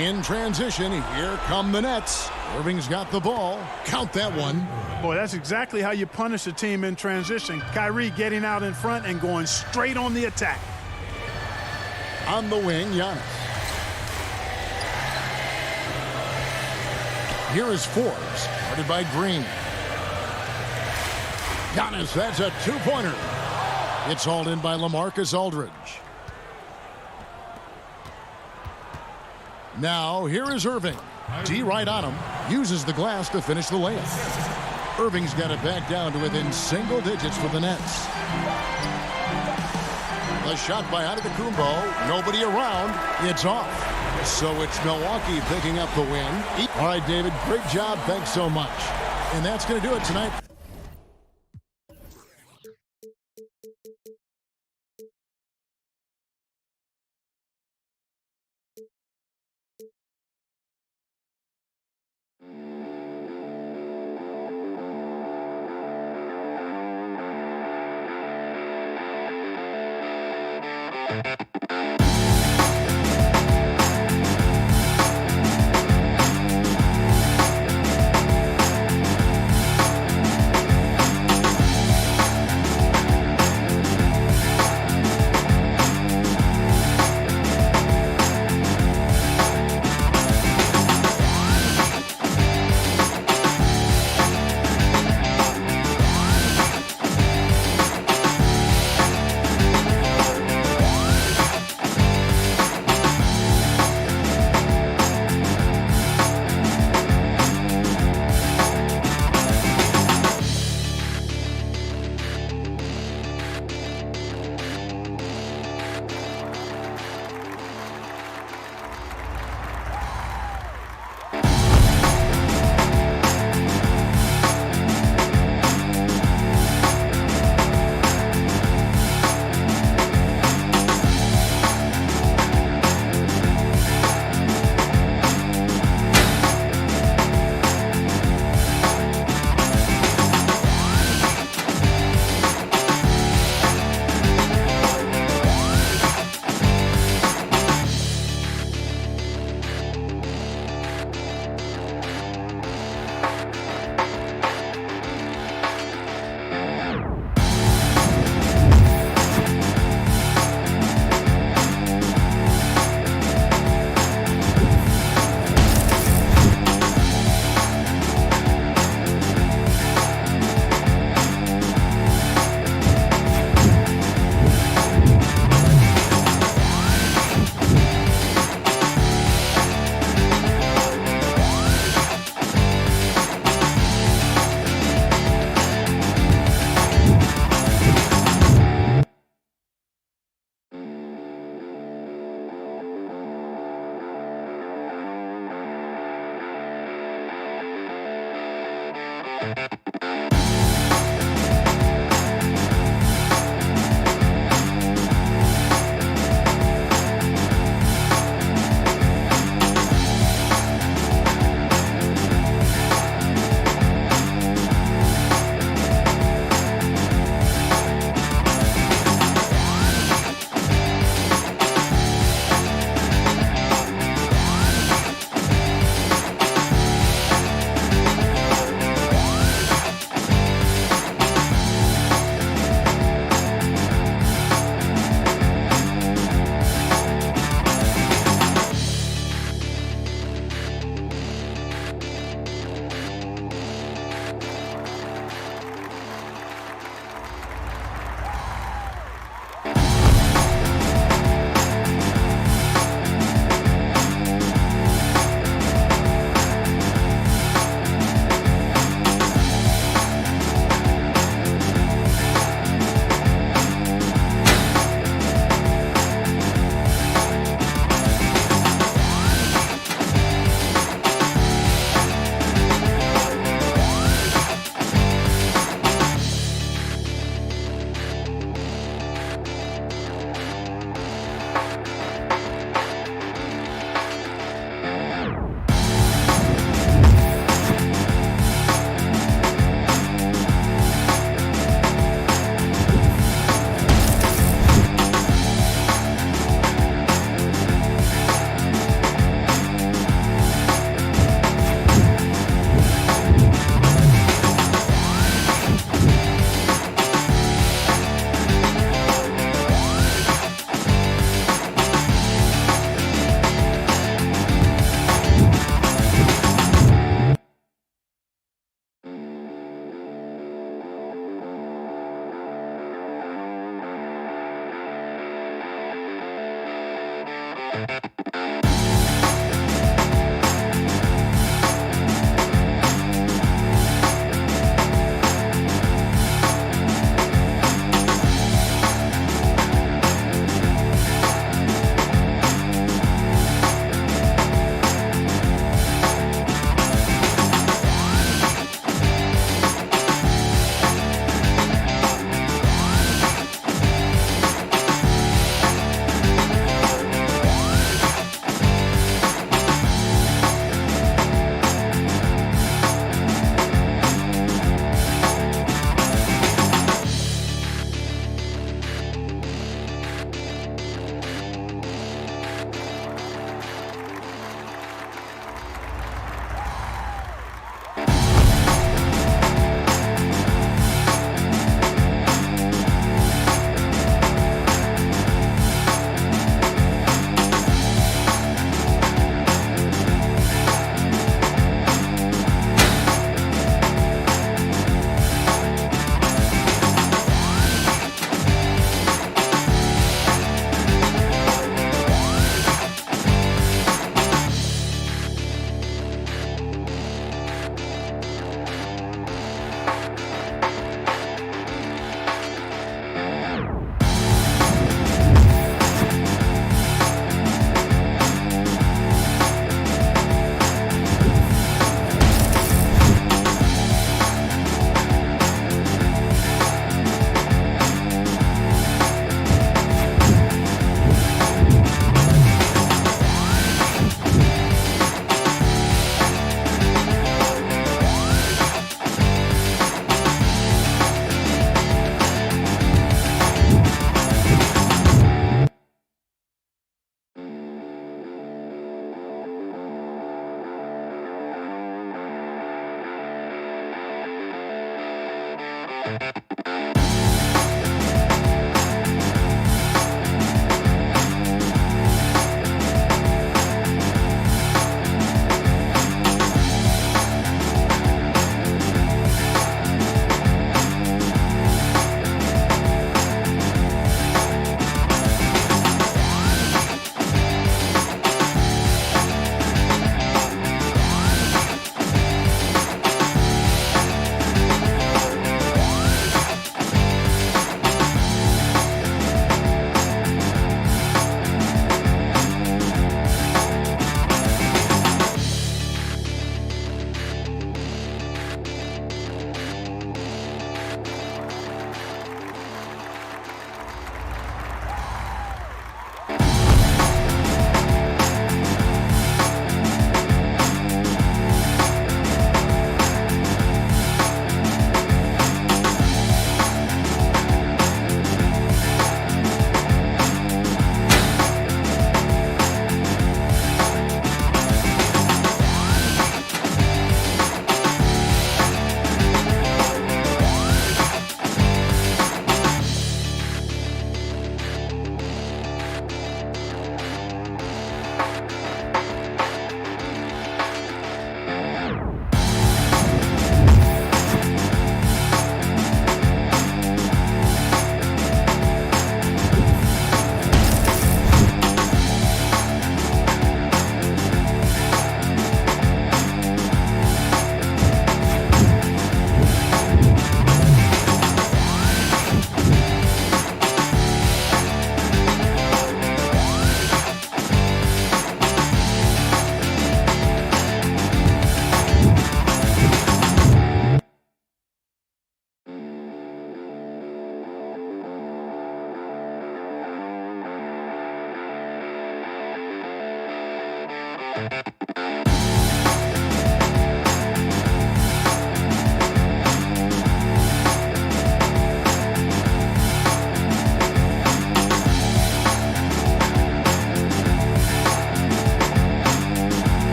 In transition, here come the Nets. Irving's got the ball. Count that one. Boy, that's exactly how you punish a team in transition. Kyrie getting out in front and going straight on the attack. On the wing, Giannis. Here is Forbes, guarded by Green. Giannis, that's a 2-pointer. It's hauled in by LaMarcus Aldridge. Now, here is Irving. D right on him. Uses the glass to finish the layup. Irving's got it back down to within single digits for the Nets. The shot by Antetokounmpo. Nobody around. It's off. So it's Milwaukee picking up the win. All right, David, great job. Thanks so much. And that's going to do it tonight.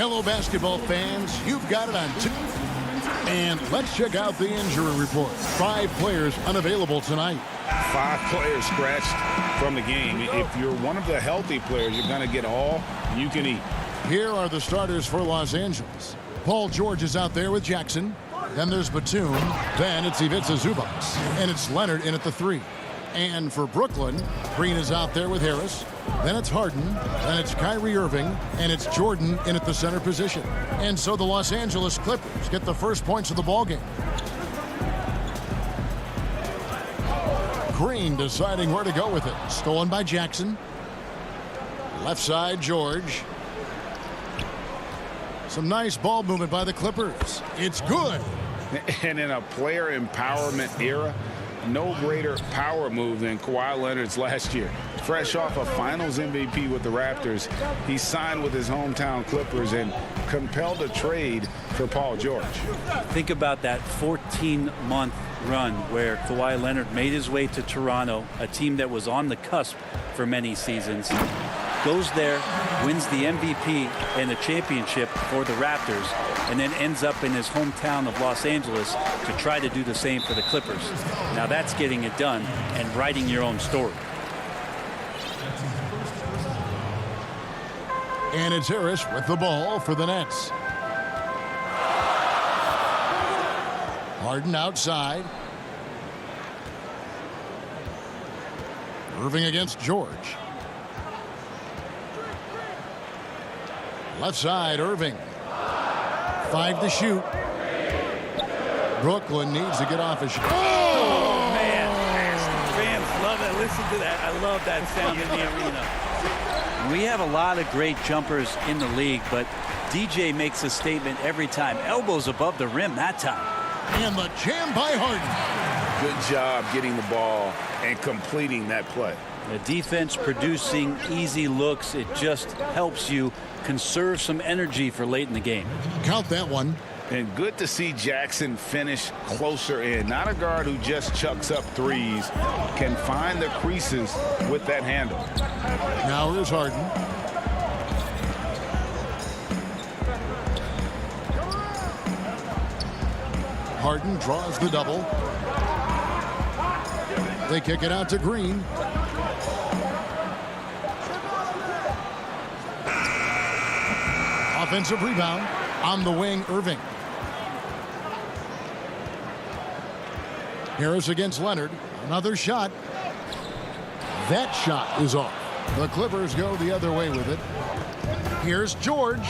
Hello, basketball fans. You've got it on two. And let's check out the injury report. 5 players unavailable tonight. 5 players scratched from the game. If you're one of the healthy players, you're going to get all you can eat. Here are the starters for Los Angeles. Paul George is out there with Jackson. Then there's Batum. Then it's Ivica Zubac. And it's Leonard in at the 3. And for Brooklyn, Green is out there with Harris. Then it's Harden. Then it's Kyrie Irving. And it's Jordan in at the center position. And so the Los Angeles Clippers get the first points of the ballgame. Green deciding where to go with it. Stolen by Jackson. Left side, George. Some nice ball movement by the Clippers. It's good. And in a player empowerment era, no greater power move than Kawhi Leonard's last year. Fresh off a Finals MVP with the Raptors, he signed with his hometown Clippers and compelled a trade for Paul George. Think about that 14-month run where Kawhi Leonard made his way to Toronto, a team that was on the cusp for many seasons. Goes there, wins the MVP and the championship for the Raptors, and then ends up in his hometown of Los Angeles to try to do the same for the Clippers. Now that's getting it done and writing your own story. And it's Harris with the ball for the Nets. Harden outside. Irving against George. Left side, Irving. 5 to shoot. Brooklyn needs to get off his shot. Oh, man. Fans love it. Listen to that. I love that sound in the arena. We have a lot of great jumpers in the league, but DJ makes a statement every time. Elbows above the rim that time. And the jam by Harden. Good job getting the ball and completing that play. The defense producing easy looks. It just helps you conserve some energy for late in the game. Count that one. And good to see Jackson finish closer in. Not a guard who just chucks up threes. Can find the creases with that handle. Now here's Harden. Harden draws the double. They kick it out to Green. Offensive rebound on the wing, Irving. Harris against Leonard. Another shot. That shot is off. The Clippers go the other way with it. Here's George.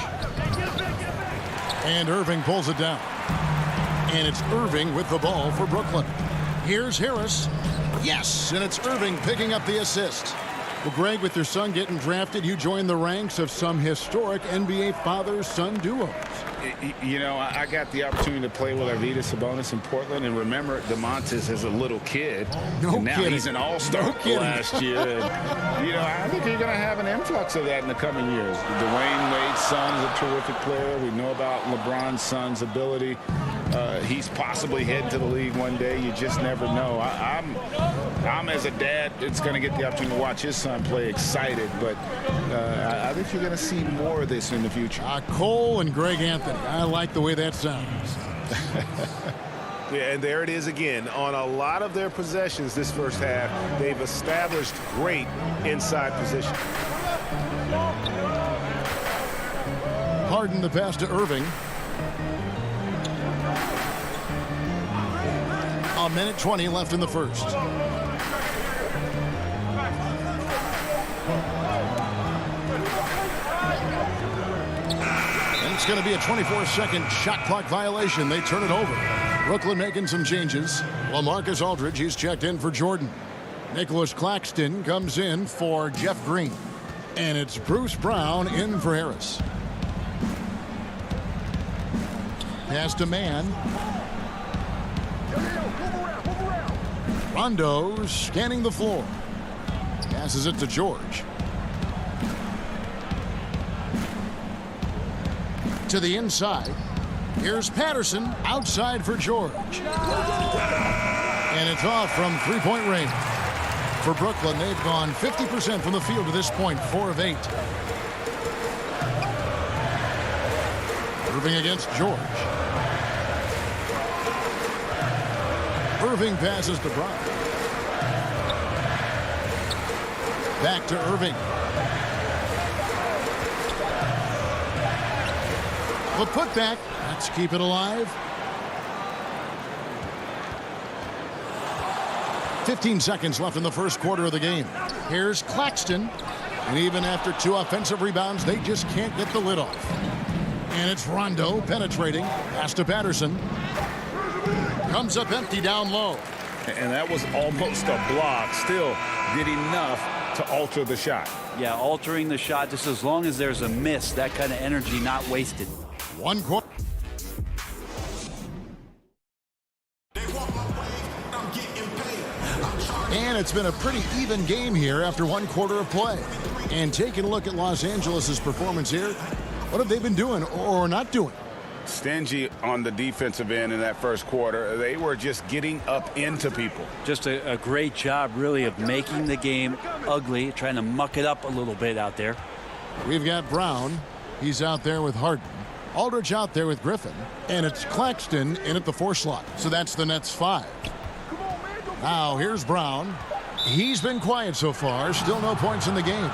And Irving pulls it down. And it's Irving with the ball for Brooklyn. Here's Harris. Yes, and it's Irving picking up the assist. Well, Greg, with your son getting drafted, you joined the ranks of some historic NBA father-son duos. You know, I got the opportunity to play with Arvydas Sabonis in Portland, and remember DeMontis as a little kid. No and now kidding. He's an all-star last year. And, you know, I think you're going to have an influx of that in the coming years. Dwayne Wade's son is a terrific player. We know about LeBron's son's ability. He's possibly heading to the league one day. You just never know. I'm as a dad, it's going to get the opportunity to watch his son play excited, but I think you're going to see more of this in the future. Cole and Greg Anthony. I like the way that sounds. Yeah, and there it is again. On a lot of their possessions this first half, they've established great inside position. Harden the pass to Irving. A minute 20 left in the first. And it's going to be a 24-second shot clock violation. They turn it over. Brooklyn making some changes. LaMarcus Aldridge, he's checked in for Jordan. Nicholas Claxton comes in for Jeff Green. And it's Bruce Brown in for Harris. Pass to Mann. Rondo scanning the floor. Passes it to George. To the inside. Here's Patterson outside for George. And it's off from three-point range. For Brooklyn, they've gone 50% from the field to this point, 4 of 8. Irving against George. Irving passes to Brown. Back to Irving. The putback. Let's keep it alive. 15 seconds left in the first quarter of the game. Here's Claxton. And even after 2 offensive rebounds, they just can't get the lid off. And it's Rondo penetrating. Pass to Patterson. Comes up empty down low. And that was almost a block. Still did enough to alter the shot. Yeah, altering the shot just as long as there's a miss. That kind of energy not wasted. One quarter. And it's been a pretty even game here after 1 quarter of play. And taking a look at Los Angeles' performance here, what have they been doing or not doing? Stingy on the defensive end in that first quarter. They were just getting up into people. Just a great job, really, of making the game ugly, trying to muck it up a little bit out there. We've got Brown. He's out there with Harden. Aldridge out there with Griffin. And it's Claxton in at the 4 slot. So that's the Nets 5. Now here's Brown. He's been quiet so far. Still no points in the game.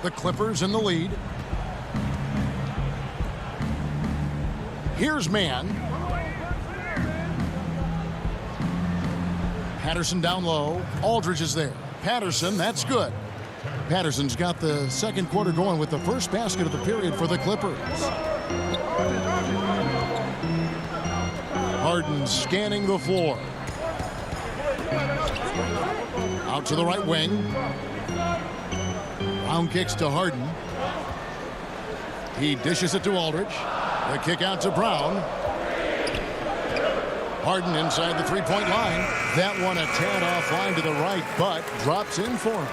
The Clippers in the lead. Here's Mann. Patterson down low. Aldridge is there. Patterson, that's good. Patterson's got the second quarter going with the first basket of the period for the Clippers. Harden scanning the floor. Out to the right wing. Brown kicks to Harden. He dishes it to Aldridge. The kick out to Brown. Harden inside the three-point line. That one a tad offline to the right, but drops in for him.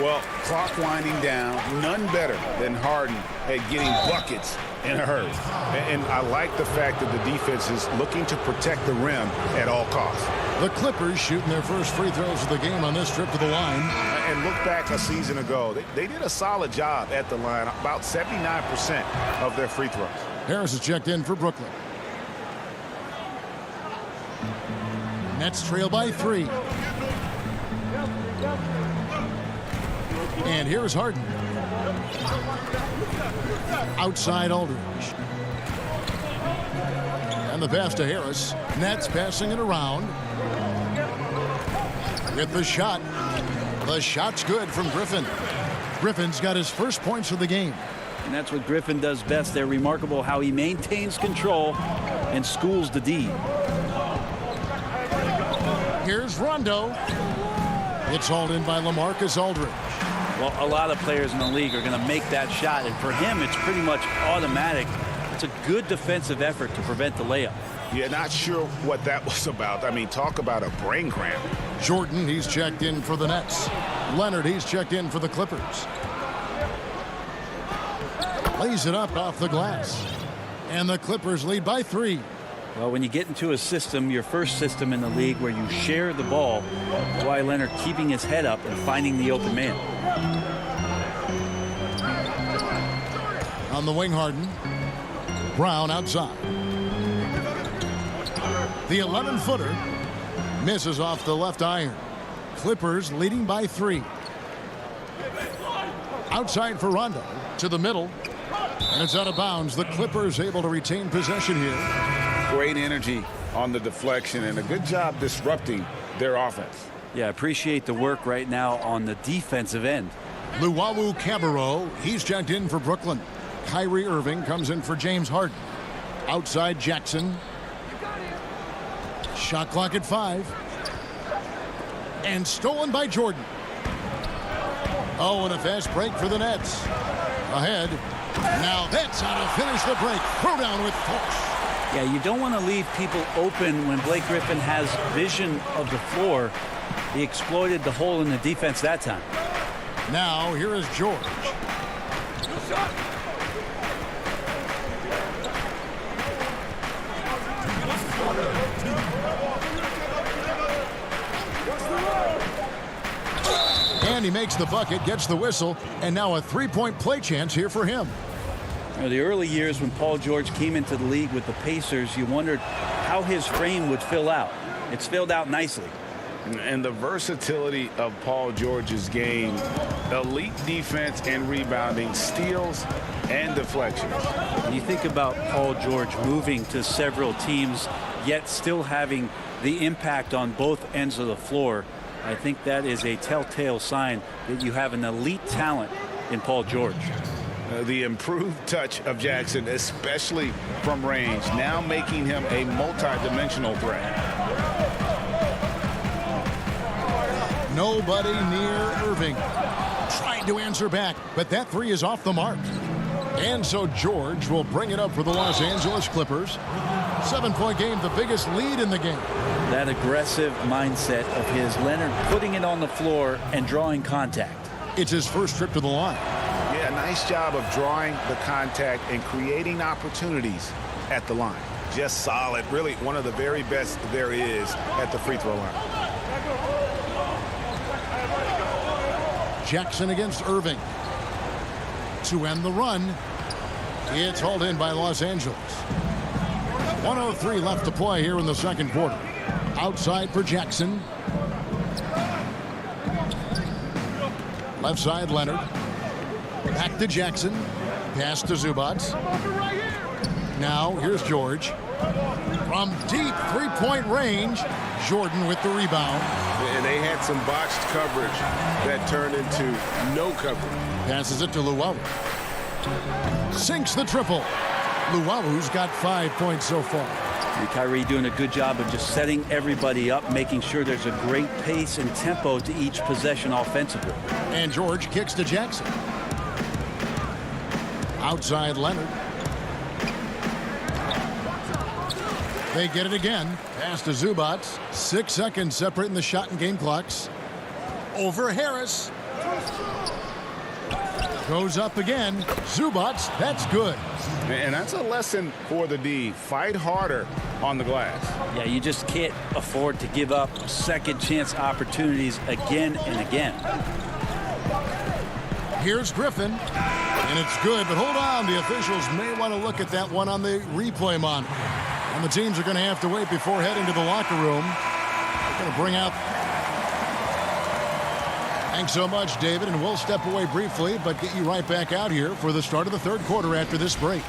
Well, clock winding down, none better than Harden at getting buckets in a hurry. And I like the fact that the defense is looking to protect the rim at all costs. The Clippers shooting their first free throws of the game on this trip to the line. And look back a season ago. They did a solid job at the line, about 79% of their free throws. Harris is checked in for Brooklyn. Nets trail by 3. And here's Harden. Outside Aldridge. And the pass to Harris. Nets passing it around. With the shot. The shot's good from Griffin. Griffin's got his first points of the game. And that's what Griffin does best. They're remarkable how he maintains control and schools the D. Here's Rondo. It's hauled in by LaMarcus Aldridge. Well, a lot of players in the league are going to make that shot, and for him, it's pretty much automatic. It's a good defensive effort to prevent the layup. Yeah, not sure what that was about. I mean, talk about a brain cramp. Jordan, he's checked in for the Nets. Leonard, he's checked in for the Clippers. Lays it up off the glass. And the Clippers lead by 3. Well, when you get into a system, your first system in the league where you share the ball, Kawhi Leonard keeping his head up and finding the open man. On the wing, Harden. Brown outside. The 11-footer misses off the left iron. Clippers leading by 3. Outside for Rondo. To the middle. And it's out of bounds. The Clippers able to retain possession here. Great energy on the deflection and a good job disrupting their offense. Yeah, appreciate the work right now on the defensive end. Luwawu Cabarrot, he's checked in for Brooklyn. Kyrie Irving comes in for James Harden. Outside Jackson. Shot clock at 5. And stolen by Jordan. Oh, and a fast break for the Nets. Ahead. Now that's how to finish the break. Throw down with force. Yeah, you don't want to leave people open when Blake Griffin has vision of the floor. He exploited the hole in the defense that time. Now here is George. And he makes the bucket, gets the whistle, and now a three-point play chance here for him. You know, the early years when Paul George came into the league with the Pacers, you wondered how his frame would fill out. It's filled out nicely. And the versatility of Paul George's game, elite defense and rebounding, steals and deflections. When you think about Paul George moving to several teams, yet still having the impact on both ends of the floor, I think that is a telltale sign that you have an elite talent in Paul George. The improved touch of Jackson, especially from range, now making him a multi-dimensional threat. Nobody near Irving. Trying to answer back, but that three is off the mark. And so George will bring it up for the Los Angeles Clippers. 7-point game, the biggest lead in the game. That aggressive mindset of his, Leonard putting it on the floor and drawing contact. It's his first trip to the line. Yeah, nice job of drawing the contact and creating opportunities at the line. Just solid, really one of the very best there is at the free throw line. Jackson against Irving. To end the run, it's hauled in by Los Angeles. 1:03 left to play here in the second quarter. Outside for Jackson. Left side, Leonard. Back to Jackson. Pass to Zubac. Now, here's George. From deep three-point range, Jordan with the rebound. And they had some botched coverage that turned into no coverage. Passes it to Luwawu. Sinks the triple. Luwawu's got 5 points so far. And Kyrie doing a good job of just setting everybody up, making sure there's a great pace and tempo to each possession offensively. And George kicks to Jackson. Outside Leonard. They get it again. Pass to Zubac. 6 seconds separating the shot and game clocks. Over Harris. Goes up again. Zubac, that's good. And that's a lesson for the D. Fight harder on the glass. Yeah, you just can't afford to give up second chance opportunities again and again. Here's Griffin. And it's good, but hold on. The officials may want to look at that one on the replay monitor. And the teams are going to have to wait before heading to the locker room. They're going to bring out. Thanks so much, David, and we'll step away briefly, but get you right back out here for the start of the third quarter after this break.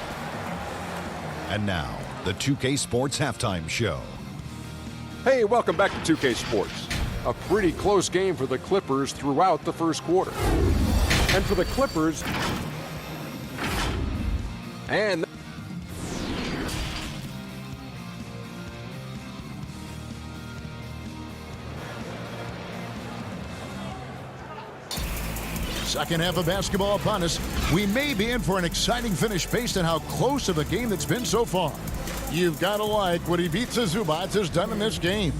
And now, the 2K Sports Halftime Show. Hey, welcome back to 2K Sports. A pretty close game for the Clippers throughout the first quarter. And for the Clippers, and second half of basketball upon us. We may be in for an exciting finish based on how close of a game that's been so far. You've got to like what Ivica Zubac has done in this game.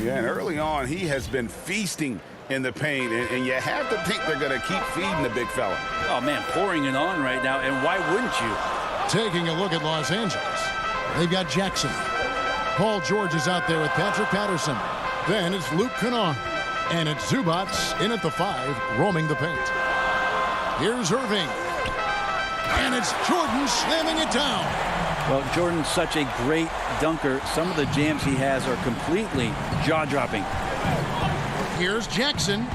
Yeah, and early on, he has been feasting in the paint, and you have to think they're going to keep feeding the big fella. Oh, man, pouring it on right now, and why wouldn't you? Taking a look at Los Angeles. They've got Jackson. Paul George is out there with Patrick Patterson. Then it's Luke Kennard. And it's Zubac in at the 5, roaming the paint. Here's Irving. And it's Jordan slamming it down. Well, Jordan's such a great dunker. Some of the jams he has are completely jaw-dropping. Here's Jackson.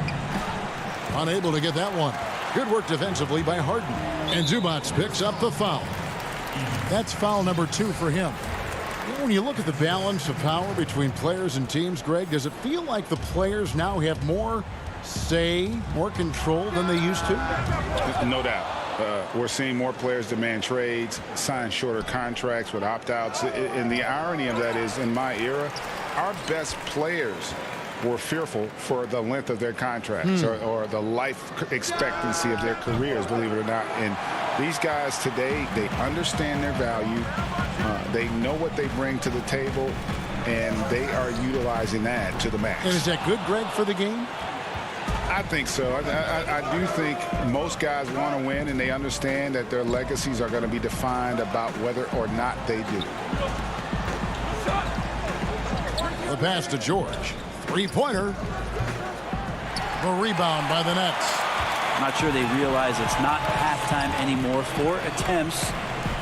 Unable to get that one. Good work defensively by Harden. And Zubac picks up the foul. That's foul number 2 for him. When you look at the balance of power between players and teams, Greg, does it feel like the players now have more say, more control than they used to? No doubt. We're seeing more players demand trades, sign shorter contracts with opt-outs. And the irony of that is, in my era, our best players were fearful for the length of their contracts or the life expectancy of their careers, believe it or not. And these guys today, they understand their value. They know what they bring to the table, and they are utilizing that to the max. And is that good, Greg, for the game? I think so. I do think most guys want to win, and they understand that their legacies are going to be defined about whether or not they do. The pass to George. Three-pointer. The rebound by the Nets. I'm not sure they realize it's not halftime anymore. 4 attempts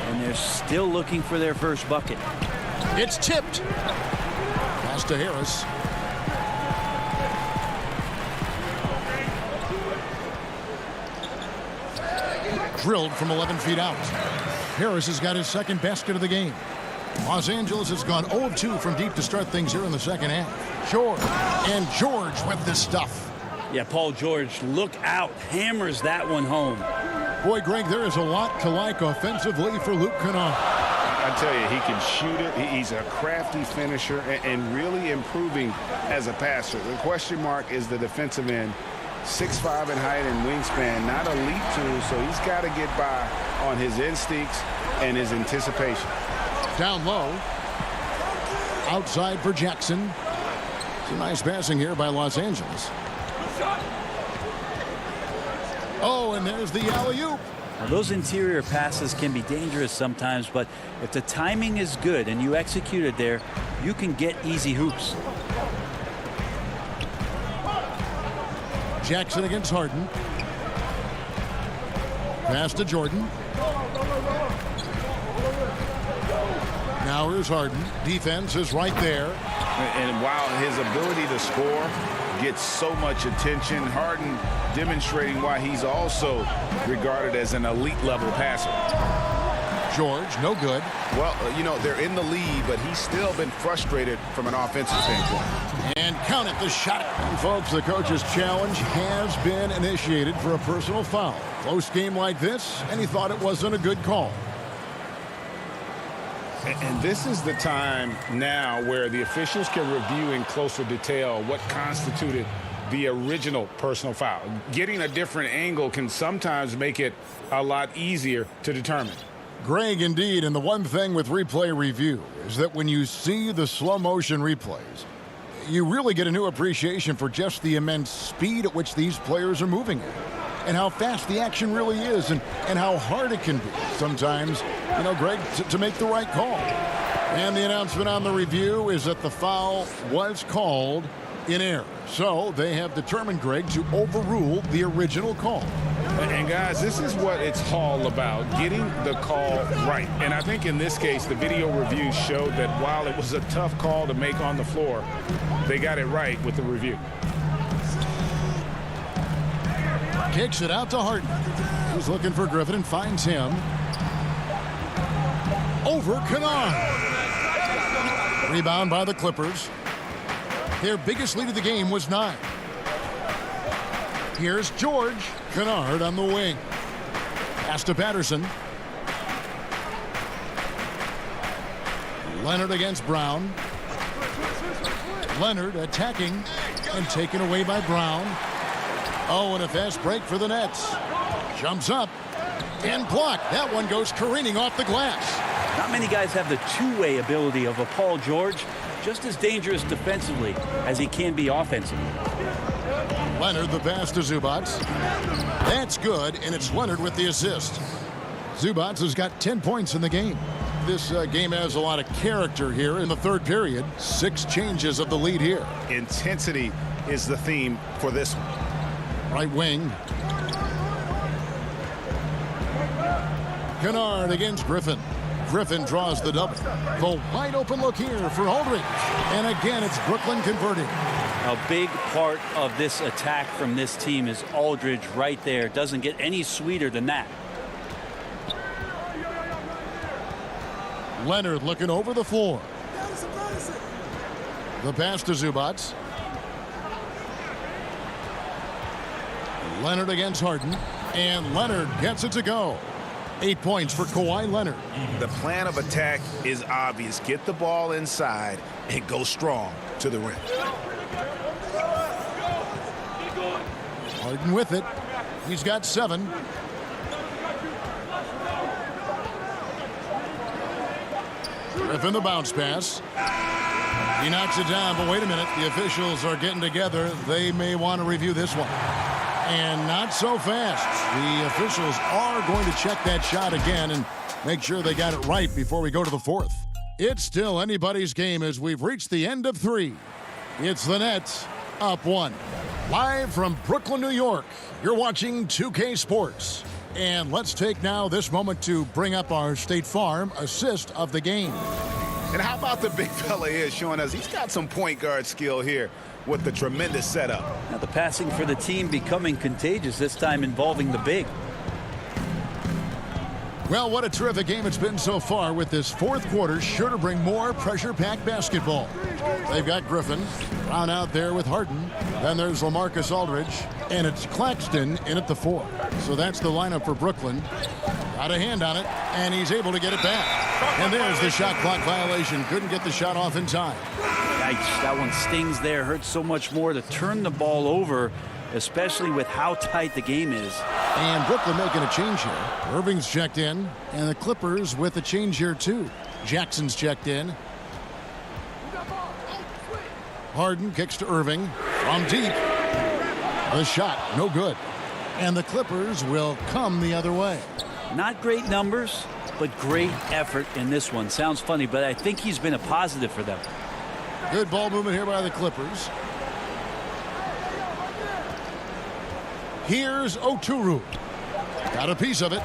and they're still looking for their first bucket. It's tipped. Pass to Harris. Drilled from 11 feet out. Harris has got his second basket of the game. Los Angeles has gone 0 of 2 from deep to start things here in the second half. George, and George with the stuff. Yeah, Paul George, look out. Hammers that one home. Boy, Greg, there is a lot to like offensively for Luke Kennard. I tell you, he can shoot it. He's a crafty finisher and really improving as a passer. The question mark is the defensive end. 6'5" in height and wingspan, not elite too, so he's got to get by on his instincts and his anticipation. Down low. Outside for Jackson. Some nice passing here by Los Angeles. Oh, and there's the alley-oop. Now, those interior passes can be dangerous sometimes, but if the timing is good and you execute it there, you can get easy hoops. Jackson against Harden. Pass to Jordan. Now here's Harden. Defense is right there. And while his ability to score gets so much attention, Harden demonstrating why he's also regarded as an elite level passer. George, no good. Well, you know, they're in the lead, but he's still been frustrated from an offensive standpoint. And count it, the shot. And folks, the coach's challenge has been initiated for a personal foul. Close game like this, and he thought it wasn't a good call. And this is the time now where the officials can review in closer detail what constituted the original personal foul. Getting a different angle can sometimes make it a lot easier to determine. Greg, indeed, and the one thing with replay review is that when you see the slow motion replays, you really get a new appreciation for just the immense speed at which these players are moving at, and how fast the action really is, and how hard it can be sometimes, you know, Greg, to make the right call. And the announcement on the review is that the foul was called in error. So they have determined, Greg, to overrule the original call. And guys, this is what it's all about, getting the call right. And I think in this case, the video review showed that while it was a tough call to make on the floor, they got it right with the review. Kicks it out to Harden. He's looking for Griffin and finds him. Over Kennard. Rebound by the Clippers. Their biggest lead of the game was 9. Here's George. Kennard on the wing. Pass to Patterson. Leonard against Brown. Leonard attacking and taken away by Brown. Oh, and a fast break for the Nets. Jumps up and blocked. That one goes careening off the glass. Not many guys have the two-way ability of a Paul George. Just as dangerous defensively as he can be offensively. Leonard, the pass to Zubac. That's good, and it's Leonard with the assist. Zubac has got 10 points in the game. This game has a lot of character here in the third period. 6 changes of the lead here. Intensity is the theme for this one. Right wing. Kennard against Griffin. Griffin draws the double. The wide open look here for Aldridge. And again, it's Brooklyn converting. A big part of this attack from this team is Aldridge right there. Doesn't get any sweeter than that. Leonard looking over the floor. The pass to Zubac. Leonard against Harden. And Leonard gets it to go. 8 points for Kawhi Leonard. The plan of attack is obvious. Get the ball inside and go strong to the rim. Harden with it. He's got 7. Griffin the bounce pass. He knocks it down, but wait a minute. The officials are getting together. They may want to review this one. And not so fast. The officials are going to check that shot again and make sure they got it right before we go to the fourth. It's still anybody's game as we've reached the end of 3. It's the Nets up 1. Live from Brooklyn, New York, you're watching 2K Sports. And let's take now this moment to bring up our State Farm assist of the game. And how about the big fella here showing us he's got some point guard skill here with the tremendous setup. Now the passing for the team becoming contagious, this time involving the big. Well, what a terrific game it's been so far, with this fourth quarter sure to bring more pressure-packed basketball. They've got Griffin, Brown out there with Harden. Then there's LaMarcus Aldridge, and it's Claxton in at the 4. So that's the lineup for Brooklyn. Got a hand on it, and he's able to get it back. And there's the shot clock violation. Couldn't get the shot off in time. Yikes, that one stings there. Hurts so much more to turn the ball over, especially with how tight the game is. And Brooklyn making a change here. Irving's checked in, and the Clippers with a change here too. Jackson's checked in. Harden kicks to Irving from deep. The shot, no good. And the Clippers will come the other way. Not great numbers, but great effort in this one. Sounds funny, but I think he's been a positive for them. Good ball movement here by the Clippers. Here's Oturu. Got a piece of it.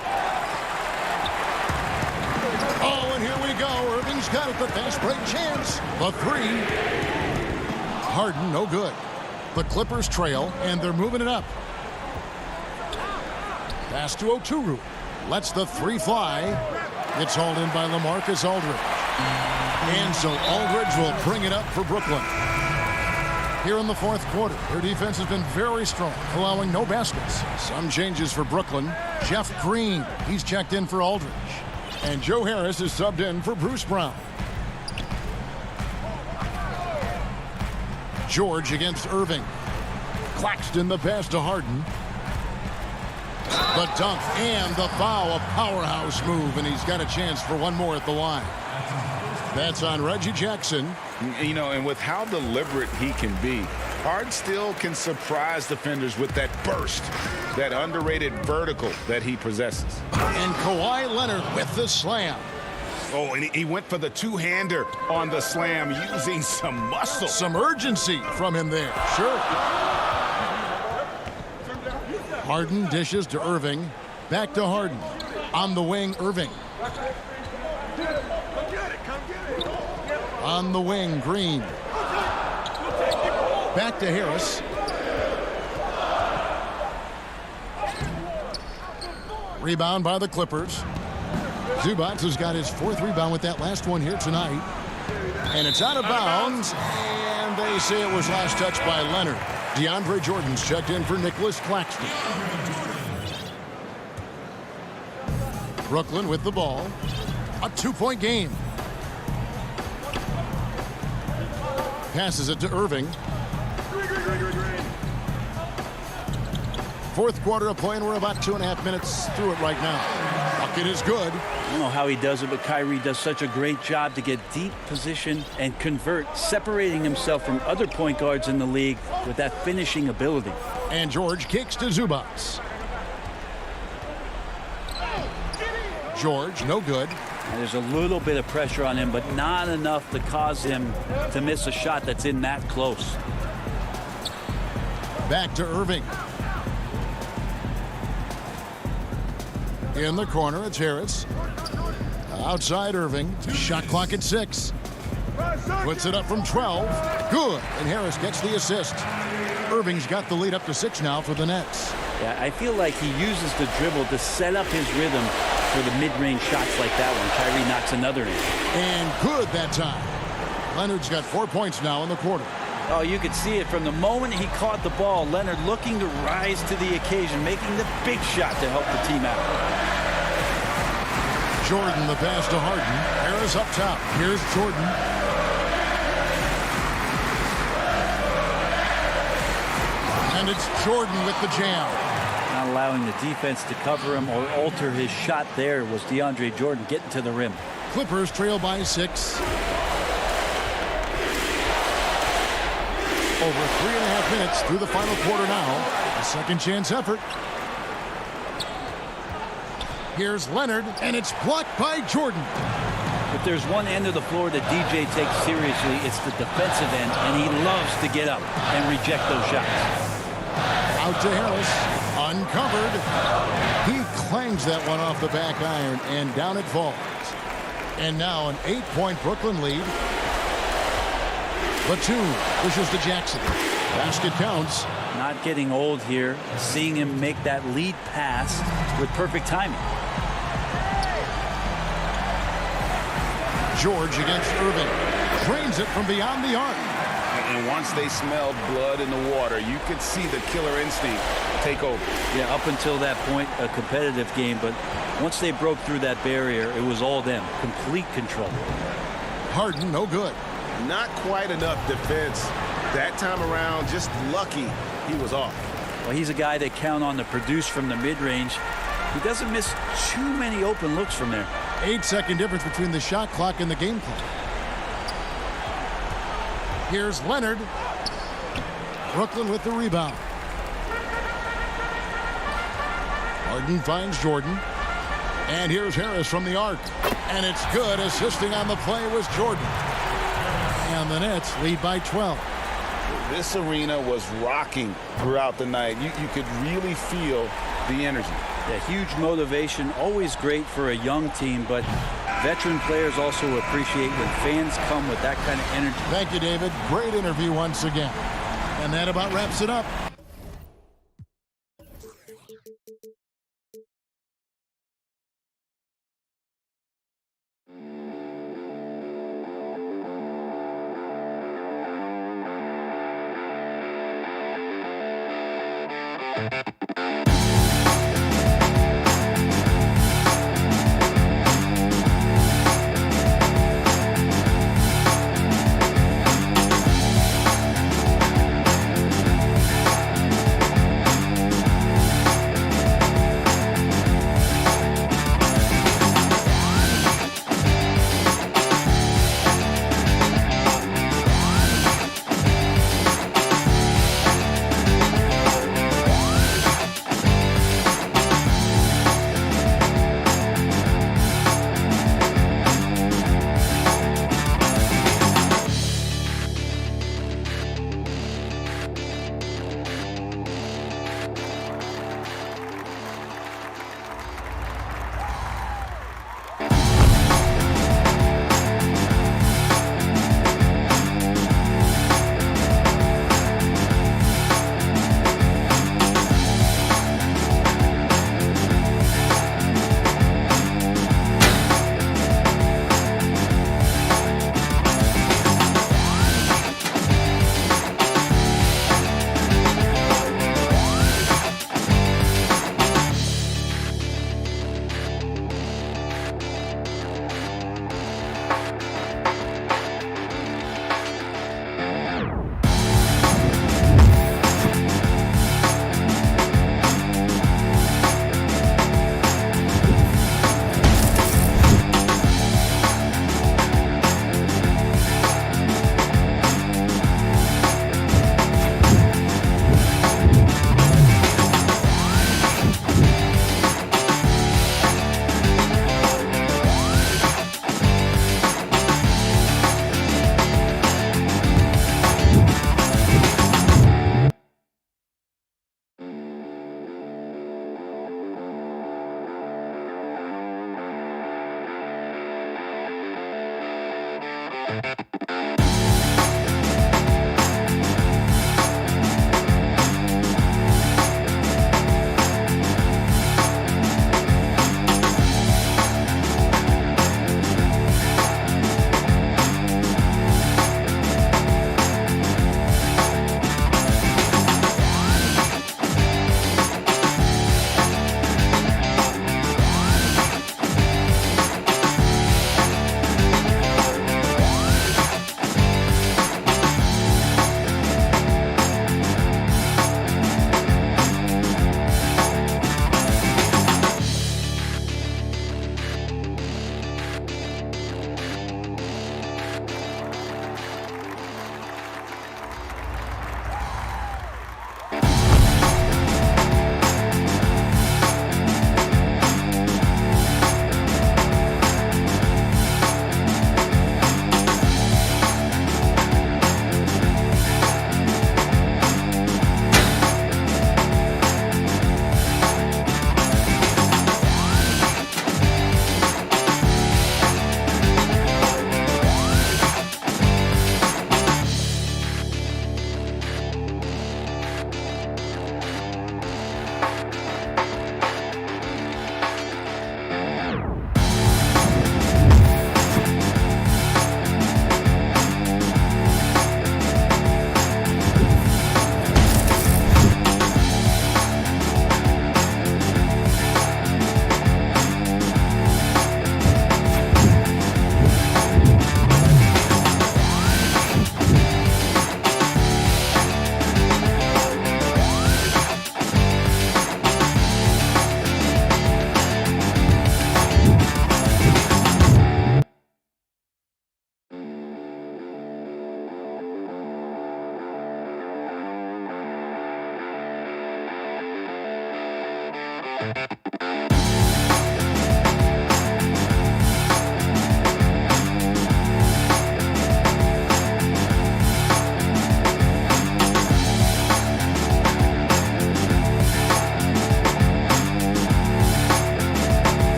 Oh, and here we go. Irving's got it. The fast break chance. The 3. Harden, no good. The Clippers trail, and they're moving it up. Pass to Oturu. Lets the 3 fly. It's hauled in by LaMarcus Aldridge. And so Aldridge will bring it up for Brooklyn. Here in the fourth quarter, their defense has been very strong, allowing no baskets. Some changes for Brooklyn. Jeff Green, he's checked in for Aldridge. And Joe Harris is subbed in for Bruce Brown. George against Irving. Claxton the pass to Harden. The dunk and the foul, a powerhouse move, and he's got a chance for one more at the line. That's on Reggie Jackson. You know, and with how deliberate he can be, Harden still can surprise defenders with that burst, that underrated vertical that he possesses. And Kawhi Leonard with the slam. Oh, and he went for the two-hander on the slam, using some muscle. Some urgency from him there. Sure. Harden dishes to Irving. Back to Harden. On the wing, Irving. On the wing, Green. Back to Harris. Rebound by the Clippers. Zubac has got his 4th rebound with that last one here tonight. And it's out of bounds. And they say it was last touched by Leonard. DeAndre Jordan's checked in for Nicholas Claxton. Brooklyn with the ball. A 2-point game. Passes it to Irving. Fourth quarter of play, and we're about 2.5 minutes through it right now. Bucket is good. I don't know how he does it, but Kyrie does such a great job to get deep position and convert, separating himself from other point guards in the league with that finishing ability. And George kicks to Zubac. George, no good. And there's a little bit of pressure on him, but not enough to cause him to miss a shot that's in that close. Back to Irving. In the corner, it's Harris. Outside Irving. Shot clock at 6. Puts it up from 12. Good. And Harris gets the assist. Irving's got the lead up to 6 now for the Nets. Yeah, I feel like he uses the dribble to set up his rhythm for the mid-range shots like that one. Kyrie knocks another in. And good that time. Leonard's got 4 points now in the quarter. Oh, you could see it from the moment he caught the ball. Leonard looking to rise to the occasion, making the big shot to help the team out. Jordan, the pass to Harden. Harris up top. Here's Jordan. And it's Jordan with the jam. Not allowing the defense to cover him or alter his shot there was DeAndre Jordan getting to the rim. Clippers trail by 6. Over 3.5 minutes through the final quarter now. A second chance effort. Here's Leonard, and it's blocked by Jordan. If there's one end of the floor that DJ takes seriously, it's the defensive end, and he loves to get up and reject those shots. Out to Harris. Uncovered. He clangs that one off the back iron, and down it falls. And now an 8-point Brooklyn lead. Batum pushes to Jackson. Basket counts. Not getting old here. Seeing him make that lead pass with perfect timing. George against Irving. Drains it from beyond the arc. And once they smelled blood in the water, you could see the killer instinct take over. Yeah, up until that point, a competitive game, but once they broke through that barrier, it was all them. Complete control. Harden, no good. Not quite enough defense that time around. Just lucky he was off. Well, he's a guy they count on to produce from the mid-range. He doesn't miss too many open looks from there. 8-second difference between the shot clock and the game clock. Here's Leonard. Brooklyn with the rebound. Harden finds Jordan. And here's Harris from the arc. And it's good. Assisting on the play was Jordan. And the Nets lead by 12. This arena was rocking throughout the night. You could really feel the energy. Yeah, huge motivation. Always great for a young team, but veteran players also appreciate when fans come with that kind of energy. Thank you, David. Great interview once again. And that about wraps it up.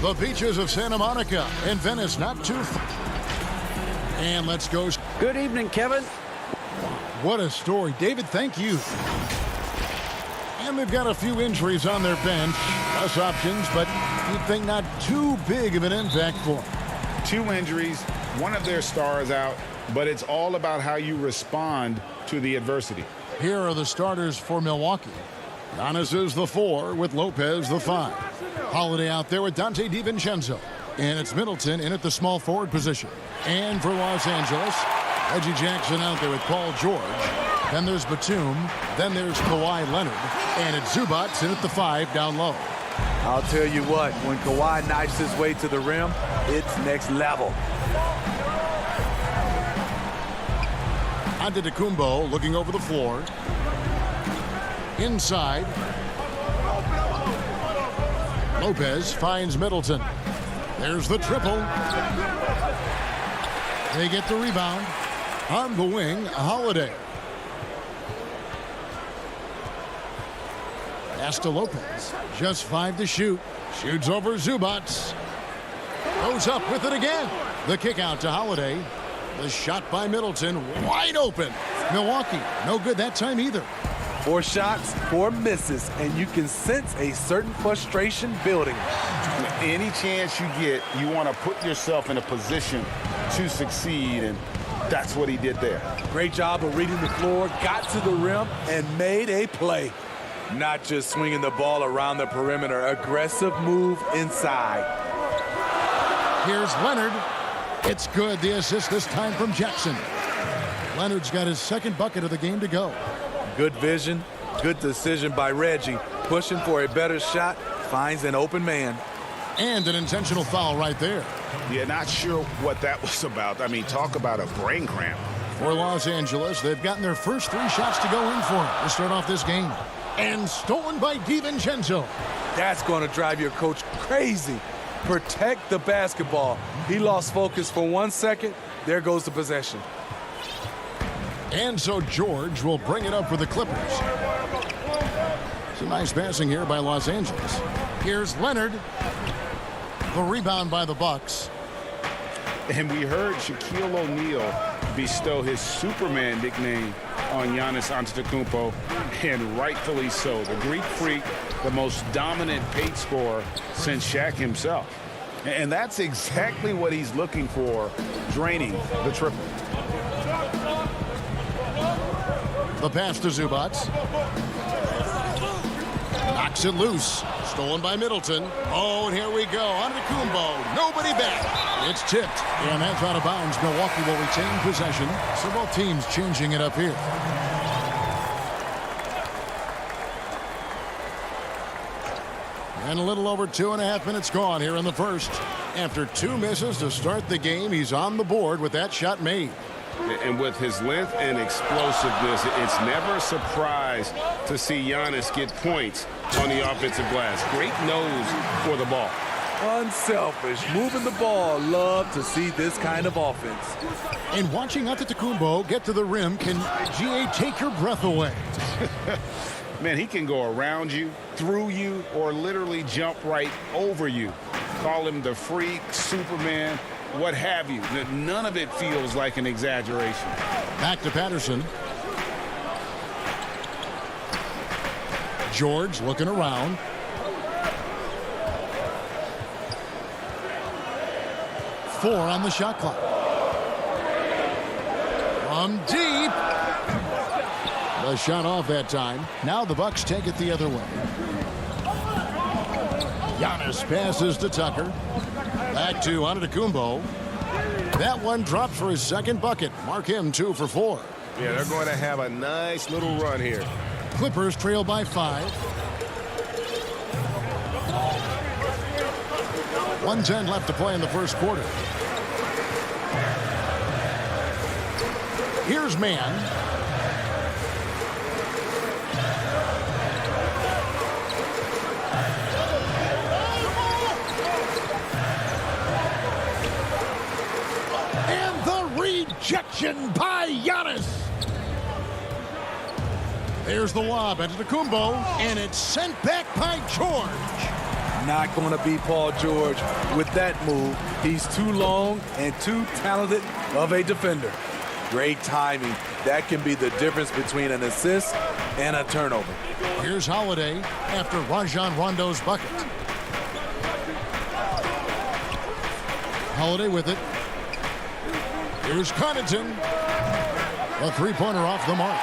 The beaches of Santa Monica and Venice, not too far. And let's go. Good evening, Kevin. What a story. David, thank you. And they've got a few injuries on their bench. Less options, but you'd think not too big of an impact for them. 2 injuries, one of their stars out, but it's all about how you respond to the adversity. Here are the starters for Milwaukee. Giannis is the 4 with Lopez the 5. Holiday out there with Dante DiVincenzo. And it's Middleton in at the small forward position. And for Los Angeles, Reggie Jackson out there with Paul George. Then there's Batum. Then there's Kawhi Leonard. And it's Zubac in at the 5 down low. I'll tell you what, when Kawhi knifes his way to the rim, it's next level. Antetokounmpo looking over the floor. Inside. Lopez finds Middleton. There's the triple. They get the rebound. On the wing, Holiday. Pass to Lopez. Just 5 to shoot. Shoots over Zubac. Goes up with it again. The kick out to Holiday. The shot by Middleton. Wide open. Milwaukee, no good that time either. 4 shots, 4 misses, and you can sense a certain frustration building. Any chance you get, you want to put yourself in a position to succeed, and that's what he did there. Great job of reading the floor, got to the rim, and made a play. Not just swinging the ball around the perimeter, aggressive move inside. Here's Leonard. It's good. The assist this time from Jackson. Leonard's got his 2nd bucket of the game to go. Good vision, good decision by Reggie. Pushing for a better shot, finds an open man. And an intentional foul right there. Yeah, not sure what that was about. I mean, talk about a brain cramp. For Los Angeles, they've gotten their first 3 shots to go in for him to start off this game. And stolen by DiVincenzo. That's going to drive your coach crazy. Protect the basketball. He lost focus for 1 second. There goes the possession. And so George will bring it up for the Clippers. Some nice passing here by Los Angeles. Here's Leonard. The rebound by the Bucks. And we heard Shaquille O'Neal bestow his Superman nickname on Giannis Antetokounmpo, and rightfully so. The Greek Freak, the most dominant paint scorer since Shaq himself. And that's exactly what he's looking for, draining the triple. The pass to Zubac. Knocks it loose. Stolen by Middleton. Oh, and here we go. Antetokounmpo. Nobody back. It's tipped. And that's out of bounds. Milwaukee will retain possession. So both teams changing it up here. And a little over 2.5 minutes gone here in the first. After 2 misses to start the game, he's on the board with that shot made. And with his length and explosiveness, it's never a surprise to see Giannis get points on the offensive glass. Great nose for the ball. Unselfish, moving the ball. Love to see this kind of offense. And watching Antetokounmpo get to the rim can, GA, take your breath away. Man, he can go around you, through you, or literally jump right over you. Call him the freak, Superman, what have you. None of it feels like an exaggeration. Back to Patterson. George looking around. Four on the shot clock. From deep. The shot off that time. Now the Bucks take it the other way. Giannis passes to Tucker. Back to Antetokounmpo. That one drops for his 2nd bucket. Mark him 2 for 4. Yeah, they're going to have a nice little run here. Clippers trail by 5. 1:10 left to play in the first quarter. Here's Mann. And the rejection by Giannis. There's the lob at Antetokounmpo, and it's sent back by George. Not going to be Paul George with that move. He's too long and too talented of a defender. Great timing. That can be the difference between an assist and a turnover. Here's Holiday after Rajon Rondo's bucket. Holiday with it. Here's Connaughton. A three-pointer off the mark.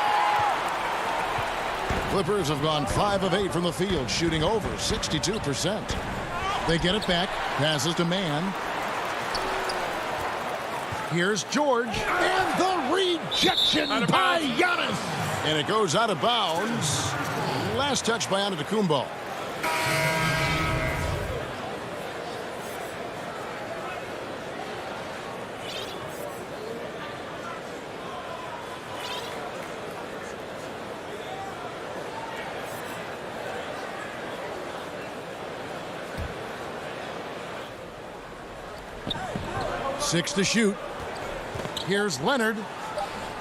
Clippers have gone 5 of 8 from the field, shooting over 62%. They get it back. Passes to Mann. Here's George. And the rejection by Giannis. And it goes out of bounds. Last touch by Antetokounmpo. Six to shoot. Here's Leonard,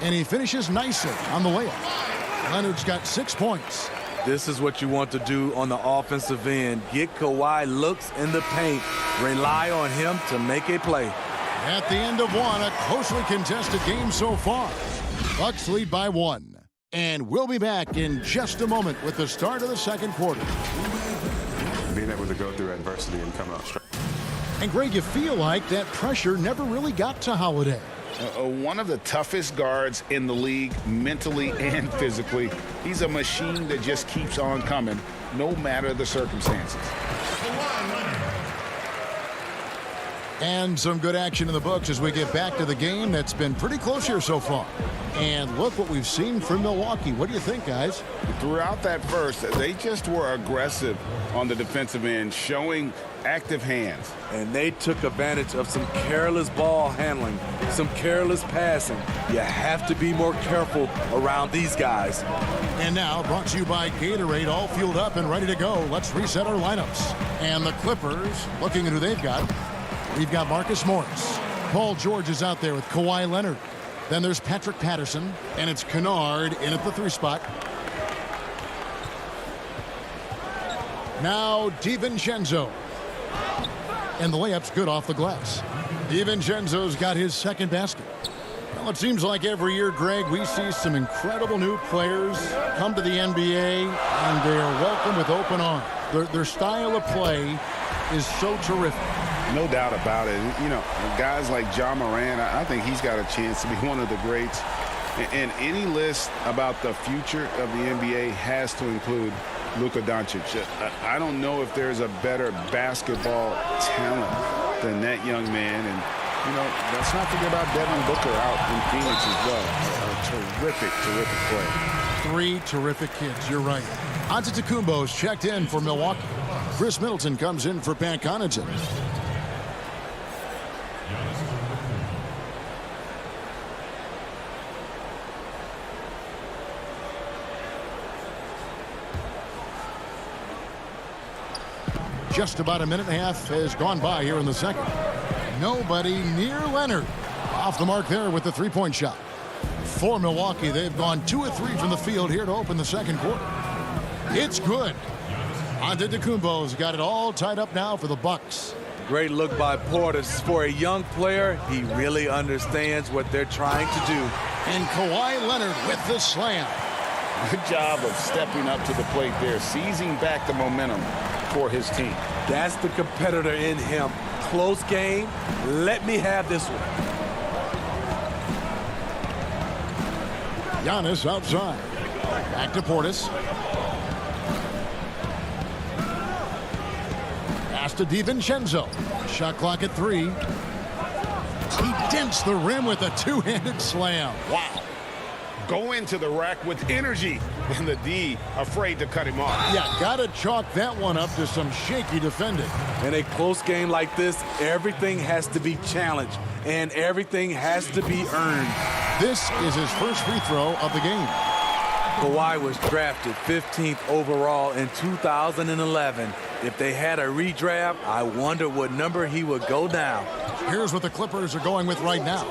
and he finishes nicely on the layup. Leonard's got 6 points. This is what you want to do on the offensive end. Get Kawhi looks in the paint. Rely on him to make a play. At the end of one, a closely contested game so far. Bucks lead by 1. And we'll be back in just a moment with the start of the second quarter. Being able to go through adversity and come out strong. And Greg, you feel like that pressure never really got to Holiday. One of the toughest guards in the league, mentally and physically. He's a machine that just keeps on coming, no matter the circumstances. And some good action in the books as we get back to the game that's been pretty close here so far. And look what we've seen from Milwaukee. What do you think, guys? Throughout that first, they just were aggressive on the defensive end, showing active hands. And they took advantage of some careless ball handling, some careless passing. You have to be more careful around these guys. And now, brought to you by Gatorade, all fueled up and ready to go. Let's reset our lineups. And the Clippers, looking at who they've got. We've got Marcus Morris. Paul George is out there with Kawhi Leonard. Then there's Patrick Patterson, and it's Kennard in at the 3 spot. Now DiVincenzo. And the layup's good off the glass. DiVincenzo's got his second basket. Well, it seems like every year, Greg, we see some incredible new players come to the NBA, and they are welcome with open arms. Their style of play is so terrific. No doubt about it. You know, guys like Ja Morant, I think he's got a chance to be one of the greats. And any list about the future of the NBA has to include Luka Doncic. I don't know if there's a better basketball talent than that young man. And, you know, let's not forget about Devin Booker out in Phoenix as well. A terrific, terrific player. 3 terrific kids, you're right. Antetokounmpo's checked in for Milwaukee. Chris Middleton comes in for Pat Connaughton. Just about a minute and a half has gone by here in the second. Nobody near Leonard. Off the mark there with the three-point shot. For Milwaukee, they've gone 2 of 3 from the field here to open the second quarter. It's good. Antetokounmpo's got it all tied up now for the Bucks. Great look by Portis. For a young player, he really understands what they're trying to do. And Kawhi Leonard with the slam. Good job of stepping up to the plate there, seizing back the momentum for his team. That's the competitor in him. Close game. Let me have this one. Giannis outside. Back to Portis. Pass to DiVincenzo. Shot clock at 3. He dents the rim with a two-handed slam. Wow. Go into the rack with energy, and the D afraid to cut him off. Yeah, gotta chalk that one up to some shaky defending. In a close game like this, everything has to be challenged, and everything has to be earned. This is his first free throw of the game. Kawhi was drafted 15th overall in 2011. If they had a redraft, I wonder what number he would go down. Here's what the Clippers are going with right now.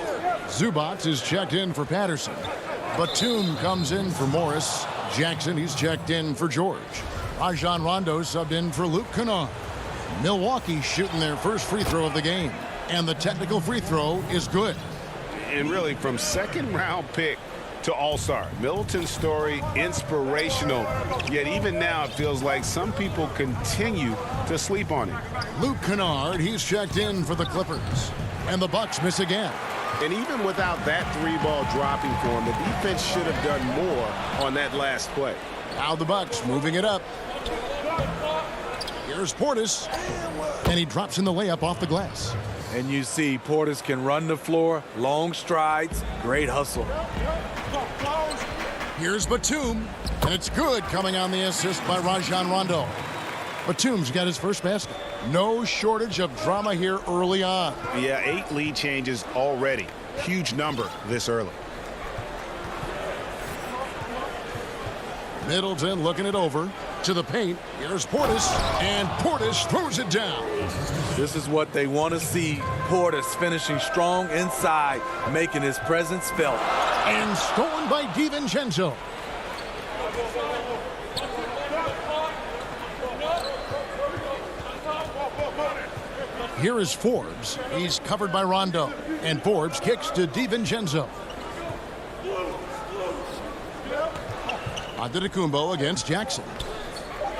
Zubac is checked in for Patterson. Batum comes in for Morris. Jackson, he's checked in for George. Rajon Rondo subbed in for Luke Kennard. Milwaukee shooting their first free throw of the game. And the technical free throw is good. And really, from second-round pick to All-Star, Middleton's story inspirational. Yet even now, it feels like some people continue to sleep on him. Luke Kennard, he's checked in for the Clippers. And the Bucks miss again. And even without that three-ball dropping for him, the defense should have done more on that last play. Now the Bucks moving it up. Here's Portis. And he drops in the layup off the glass. And you see Portis can run the floor, long strides, great hustle. Here's Batum, and it's good coming on the assist by Rajon Rondo. Batum's got his first basket. No shortage of drama here early on. Yeah, 8 lead changes already. Huge number this early. Middleton looking it over to the paint. Here's Portis, and Portis throws it down. This is what they want to see. Portis finishing strong inside, making his presence felt. And stolen by DiVincenzo. Here is Forbes. He's covered by Rondo. And Forbes kicks to DiVincenzo. Antetokounmpo against Jackson.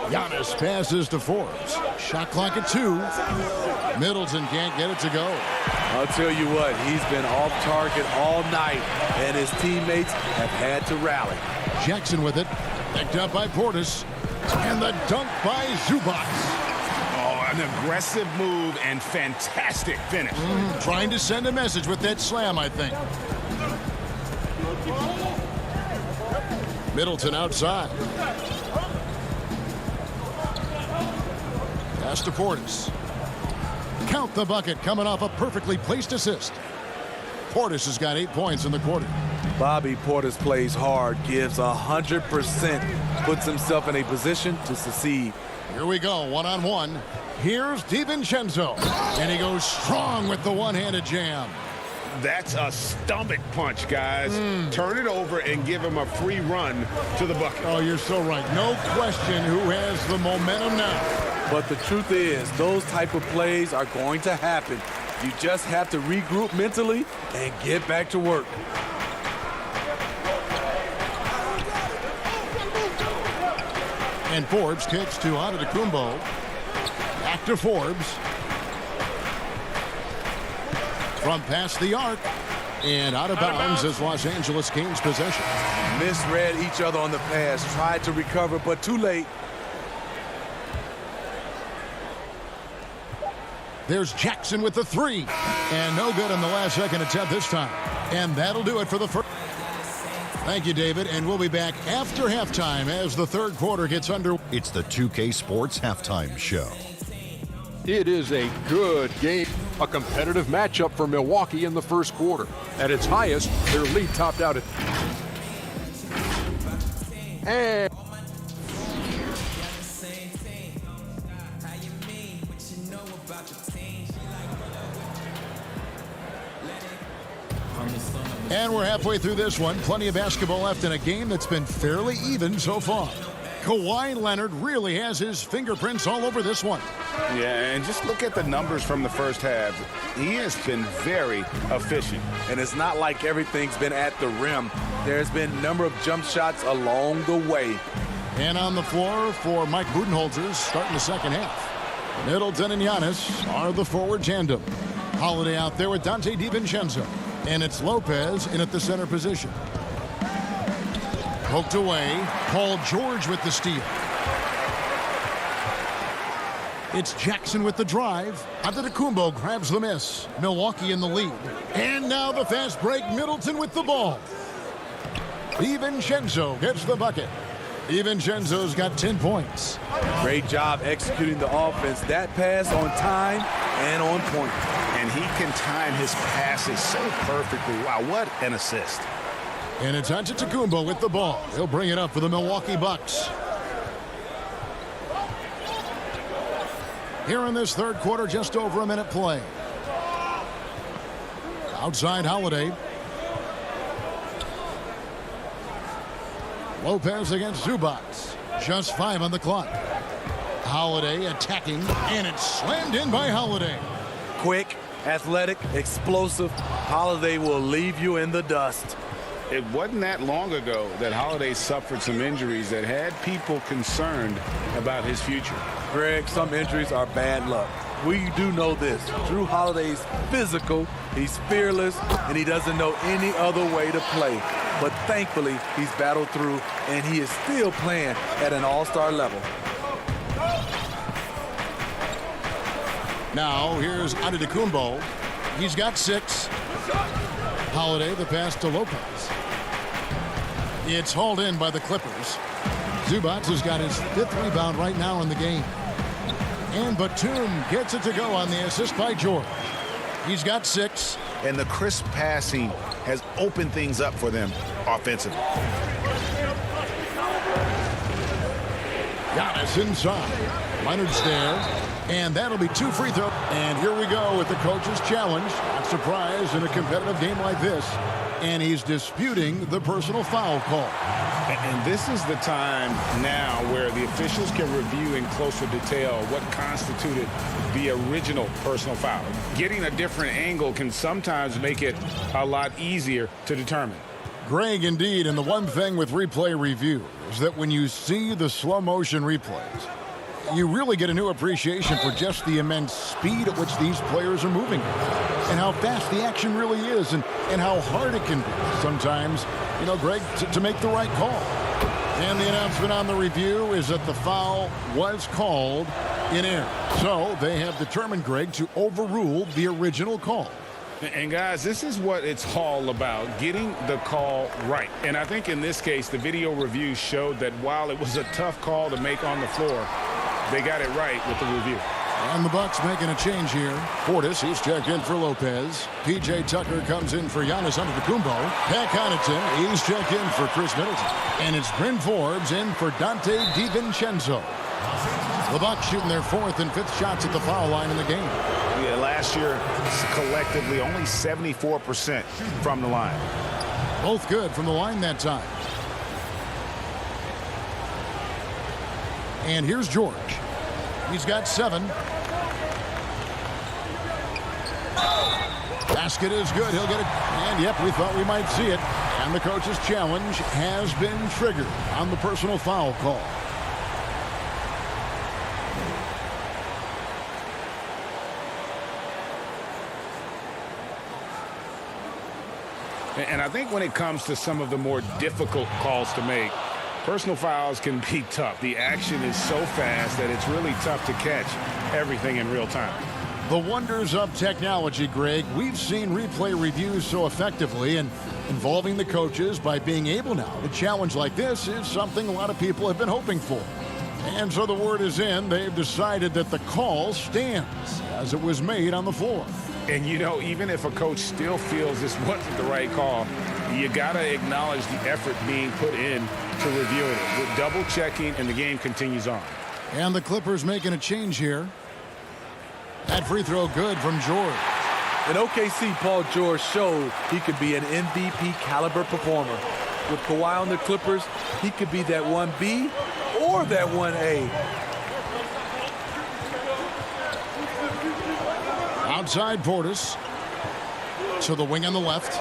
Giannis passes to Forbes. Shot clock at 2. Middleton can't get it to go. I'll tell you what, he's been off target all night, and his teammates have had to rally. Jackson with it. Picked up by Portis. And the dunk by Zubac. Oh, an aggressive move and fantastic finish. Trying to send a message with that slam, I think. Middleton outside. Pass to Portis. Count the bucket coming off a perfectly placed assist. Portis has got 8 points in the quarter. Bobby Portis plays hard, gives 100%, puts himself in a position to succeed. Here we go, one-on-one. Here's DiVincenzo, and he goes strong with the one-handed jam. That's a stomach punch, guys. Turn it over and give him a free run to the bucket. Oh, you're so right. No question who has the momentum now. But the truth is, those type of plays are going to happen. You just have to regroup mentally and get back to work. And Forbes kicks to Antetokounmpo. Back to Forbes. From past the arc. And out of bounds as Los Angeles gains possession. Misread each other on the pass. Tried to recover, but too late. There's Jackson with the 3. And no good on the last second attempt this time. And that'll do it for the first. Thank you, David. And we'll be back after halftime as the third quarter gets under. It's the 2K Sports Halftime Show. It is a good game, a competitive matchup for Milwaukee in the first quarter. At its highest, their lead topped out at... And... And we're halfway through this one. Plenty of basketball left in a game that's been fairly even so far. Kawhi Leonard really has his fingerprints all over this one. Yeah, and just look at the numbers from the first half. He has been very efficient. And it's not like everything's been at the rim. There's been a number of jump shots along the way. And on the floor for Mike Budenholzer starting the second half. Middleton and Giannis are the forward tandem. Holiday out there with Dante DiVincenzo. And it's Lopez in at the center position. Poked away. Paul George with the steal. It's Jackson with the drive. Antetokounmpo grabs the miss. Milwaukee in the lead. And now the fast break. Middleton with the ball. DiVincenzo gets the bucket. DiVincenzo's got 10 points. Great job executing the offense. That pass on time and on point. And he can time his passes so perfectly. Wow, what an assist. And it's Antetokounmpo with the ball. He'll bring it up for the Milwaukee Bucks. Here in this third quarter, just over a minute play. Outside Holiday. Lopez against Zubac. Just 5 on the clock. Holiday attacking, and it's slammed in by Holiday. Quick, athletic, explosive. Holiday will leave you in the dust. It wasn't that long ago that Holiday suffered some injuries that had people concerned about his future. Greg, some injuries are bad luck. We do know this. Drew Holiday's physical, he's fearless, and he doesn't know any other way to play. But thankfully, he's battled through, and he is still playing at an all-star level. Now, here's Antetokounmpo. He's got 6. Holiday, the pass to Lopez. It's hauled in by the Clippers. Zubac has got his 5th rebound right now in the game. And Batum gets it to go on the assist by George. He's got 6. And the crisp passing has opened things up for them offensively. Giannis inside. Leonard's there. And that'll be 2 free throws. And here we go with the coach's challenge. Not surprised in a competitive game like this. And he's disputing the personal foul call. And this is the time now where the officials can review in closer detail what constituted the original personal foul. Getting a different angle can sometimes make it a lot easier to determine. Greg, indeed, and the one thing with replay review is that when you see the slow motion replays, you really get a new appreciation for just the immense speed at which these players are moving and how fast the action really is and how hard it can be sometimes, you know, Greg, to make the right call. And the announcement on the review is that the foul was called in error. So they have determined, Greg, to overrule the original call. And guys, this is what it's all about, getting the call right. And I think in this case, the video review showed that while it was a tough call to make on the floor, they got it right with the review. And the Bucks making a change here. Portis, he's checked in for Lopez. P.J. Tucker comes in for Giannis Antetokounmpo. Pat Connaughton, he's checked in for Chris Middleton. And it's Bryn Forbes in for Dante DiVincenzo. The Bucks shooting their 4th and 5th shots at the foul line in the game. Yeah, last year, collectively, only 74% from the line. Both good from the line that time. And here's George. He's got 7. Basket is good. He'll get it. And, yep, we thought we might see it. And the coach's challenge has been triggered on the personal foul call. And I think when it comes to some of the more difficult calls to make, personal fouls can be tough. The action is so fast that it's really tough to catch everything in real time. The wonders of technology, Greg. We've seen replay reviews so effectively, and involving the coaches by being able now to challenge like this is something a lot of people have been hoping for. And so the word is in. They've decided that the call stands as it was made on the floor. And, you know, even if a coach still feels this wasn't the right call, you got to acknowledge the effort being put in to reviewing it. With double checking, and the game continues on. And the Clippers making a change here. That free throw good from George. In OKC, Paul George showed he could be an MVP caliber performer. With Kawhi on the Clippers, he could be that 1B or that 1A. Outside Portis to the wing on the left.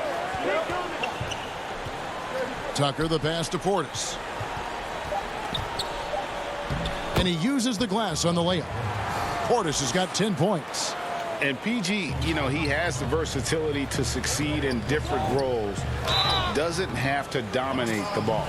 Tucker the pass to Portis. And he uses the glass on the layup. Portis has got 10 points. And PG, you know, he has the versatility to succeed in different roles. Doesn't have to dominate the ball.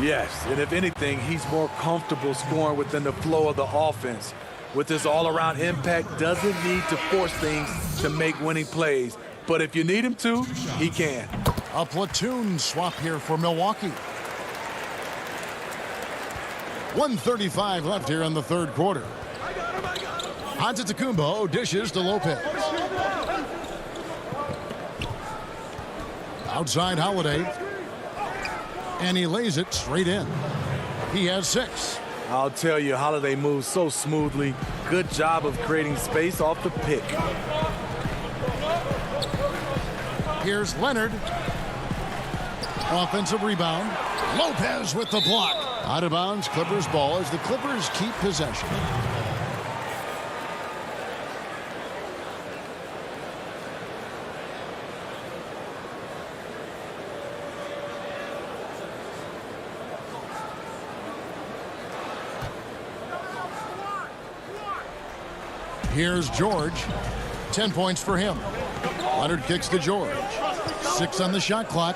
Yes, and if anything, he's more comfortable scoring within the flow of the offense. With his all-around impact, doesn't need to force things to make winning plays. But if you need him to, he can. A platoon swap here for Milwaukee. 1:35 left here in the third quarter. Antetokounmpo dishes to Lopez. Outside Holiday. And he lays it straight in. He has 6. I'll tell you, Holiday moves so smoothly. Good job of creating space off the pick. Here's Leonard. Offensive rebound. Lopez with the block. Out of bounds, Clippers ball as the Clippers keep possession. Here's George. 10 points for him. Leonard kicks to George. 6 on the shot clock.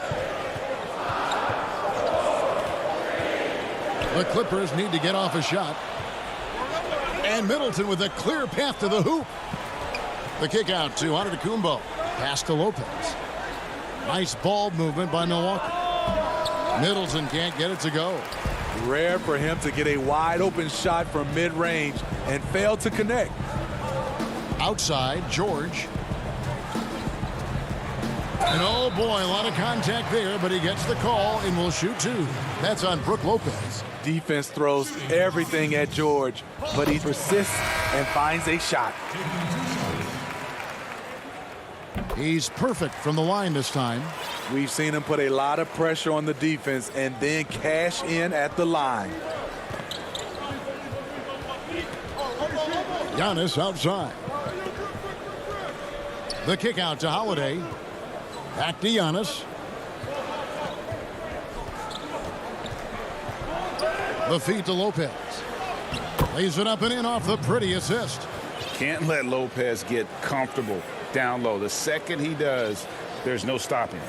The Clippers need to get off a shot. And Middleton with a clear path to the hoop. The kick out to Antetokounmpo. Pass to Lopez. Nice ball movement by Milwaukee. Middleton can't get it to go. Rare for him to get a wide open shot from mid-range and fail to connect. Outside, George. And oh boy, a lot of contact there, but he gets the call and will shoot 2. That's on Brook Lopez. Defense throws everything at George, but he persists and finds a shot. He's perfect from the line this time. We've seen him put a lot of pressure on the defense and then cash in at the line. Giannis outside. The kick out to Holiday. Back to Giannis. The feed to Lopez. Lays it up and in off the pretty assist. Can't let Lopez get comfortable down low. The second he does, there's no stopping.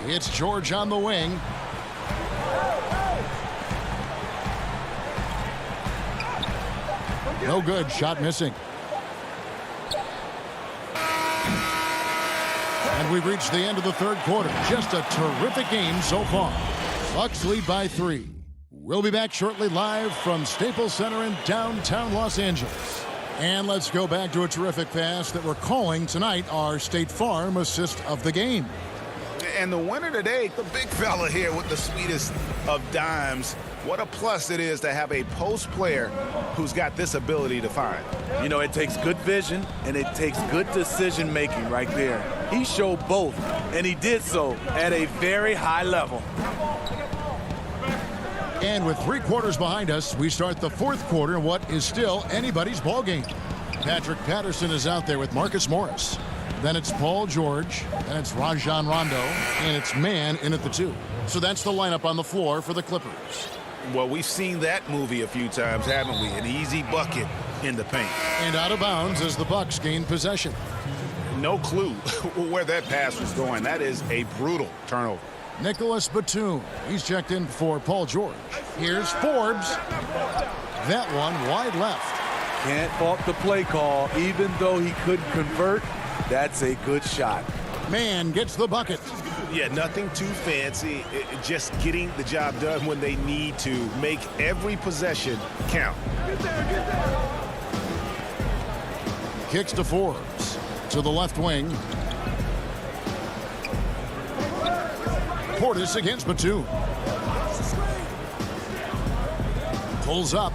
It's George on the wing. No good. Shot missing. And we've reached the end of the third quarter. Just a terrific game so far. Bucks lead by 3. We'll be back shortly live from Staples Center in downtown Los Angeles. And let's go back to a terrific pass that we're calling tonight our State Farm assist of the game. And the winner today, the big fella here with the sweetest of dimes. What a plus it is to have a post player who's got this ability to find. You know, it takes good vision and it takes good decision making right there. He showed both, and he did so at a very high level. And with 3 quarters behind us, we start the fourth quarter in what is still anybody's ball game. Patrick Patterson is out there with Marcus Morris. Then it's Paul George, then it's Rajon Rondo, and it's Mann in at the 2. So that's the lineup on the floor for the Clippers. Well, we've seen that movie a few times, haven't we? An easy bucket in the paint. And out of bounds as the Bucks gain possession. No clue where that pass was going. That is a brutal turnover. Nicholas Batum. He's checked in for Paul George. Here's Forbes. That one wide left. Can't fault the play call. Even though he couldn't convert, that's a good shot. Mann gets the bucket. Yeah, nothing too fancy. Just getting the job done when they need to. Make every possession count. Kicks to Forbes. To the left wing. Portis against Batum. Pulls up.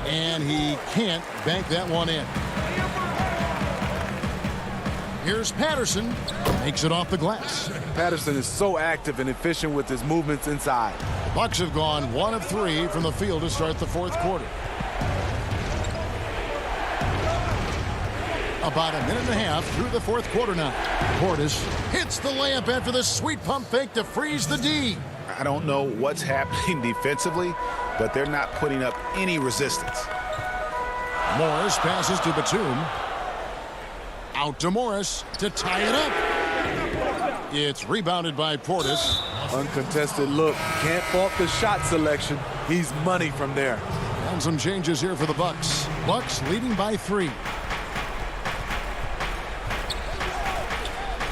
And he can't bank that one in. Here's Patterson. Makes it off the glass. Patterson is so active and efficient with his movements inside. The Bucks have gone 1 of 3 from the field to start the fourth quarter. About a minute and a half through the fourth quarter now. Portis hits the layup after the sweet pump fake to freeze the D. I don't know what's happening defensively, but they're not putting up any resistance. Morris passes to Batum. Out to Morris to tie it up. It's rebounded by Portis. Uncontested look. Can't fault the shot selection. He's money from there. And some changes here for the Bucks. Bucks leading by 3.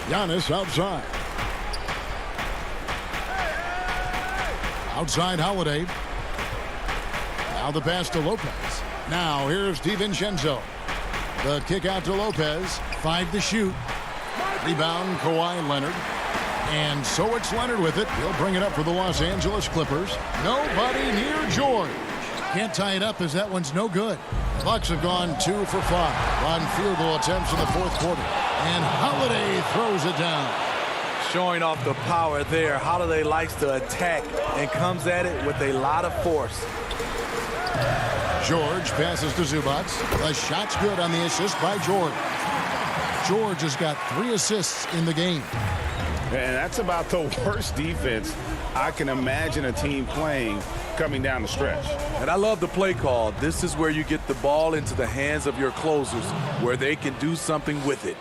Giannis outside. Outside Holiday. Now the pass to Lopez. Now here's DiVincenzo. The kick out to Lopez. 5 to shoot. Rebound Kawhi Leonard. And so it's Leonard with it. He'll bring it up for the Los Angeles Clippers. Nobody near George. Can't tie it up as that one's no good. Bucks have gone 2 for 5 on field goal attempts in the fourth quarter. And Holiday throws it down. Showing off the power there. Holiday likes to attack and comes at it with a lot of force. George passes to Zubac. The shot's good on the assist by George. George has got 3 assists in the game. And that's about the worst defense I can imagine a team playing coming down the stretch. And I love the play call. This is where you get the ball into the hands of your closers, where they can do something with it.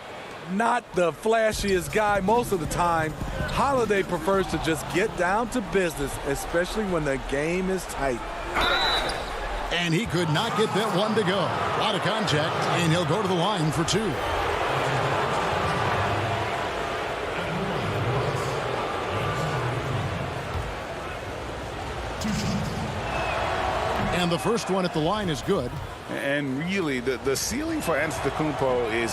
Not the flashiest guy most of the time, Holiday prefers to just get down to business, especially when the game is tight. And he could not get that one to go. A lot of contact, and he'll go to the line for 2. And the first one at the line is good. And really, the ceiling for Antetokounmpo is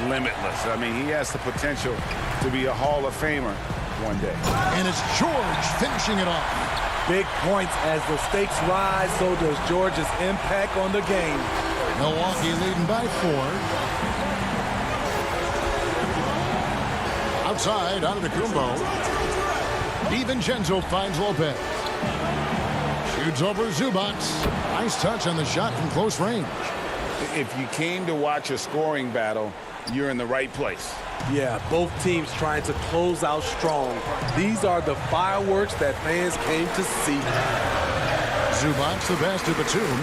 limitless. I mean, he has the potential to be a Hall of Famer one day. And it's George finishing it off. Big points as the stakes rise, so does George's impact on the game. Milwaukee leading by 4. Outside, Antetokounmpo. DiVincenzo finds Lopez. Shoots over Zubac. Nice touch on the shot from close range. If you came to watch a scoring battle, you're in the right place. Yeah, both teams trying to close out strong. These are the fireworks that fans came to see. Zubac the pass to Batum.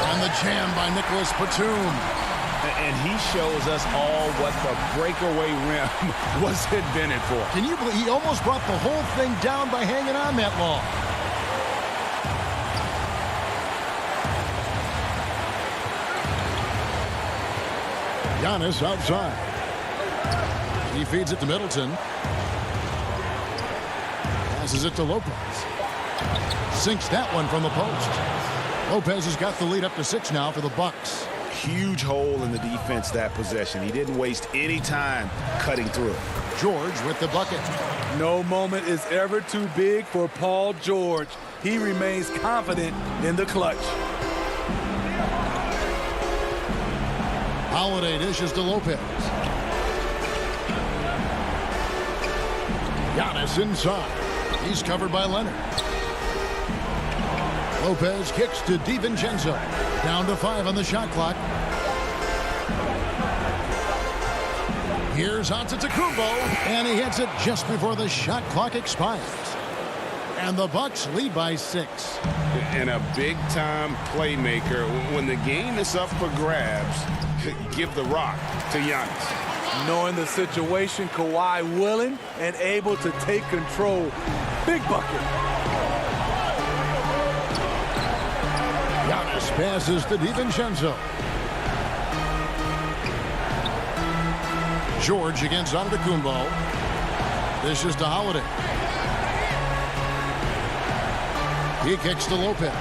And the jam by Nicholas Batum. And he shows us all what the breakaway rim was invented for. Can you believe he almost brought the whole thing down by hanging on that long? Giannis outside. He feeds it to Middleton. Passes it to Lopez. Sinks that one from the post. Lopez has got the lead up to 6 now for the Bucks. Huge hole in the defense that possession. He didn't waste any time cutting through. George with the bucket. No moment is ever too big for Paul George. He remains confident in the clutch. Holiday dishes to Lopez. Giannis inside. He's covered by Leonard. Lopez kicks to DiVincenzo. Down to 5 on the shot clock. Here's Antetokounmpo, and he hits it just before the shot clock expires. And the Bucks lead by 6. And a big-time playmaker. When the game is up for grabs, give the rock to Giannis. Knowing the situation, Kawhi willing and able to take control. Big bucket. Giannis passes to DiVincenzo. George against Antetokounmpo. This is to Holiday. He kicks to Lopez.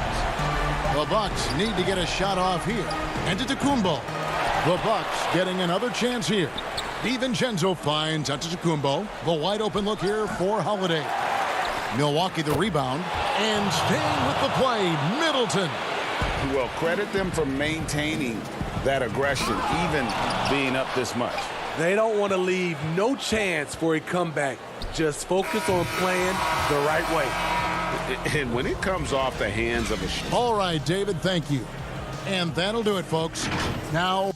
The Bucks need to get a shot off here. Antetokounmpo. The Bucks getting another chance here. DiVincenzo finds Antetokounmpo. The wide open look here for Holiday. Milwaukee the rebound. And staying with the play, Middleton. Well, credit them for maintaining that aggression, even being up this much. They don't want to leave no chance for a comeback. Just focus on playing the right way. And when it comes off the hands of a... All right, David, thank you. And that'll do it, folks. Now...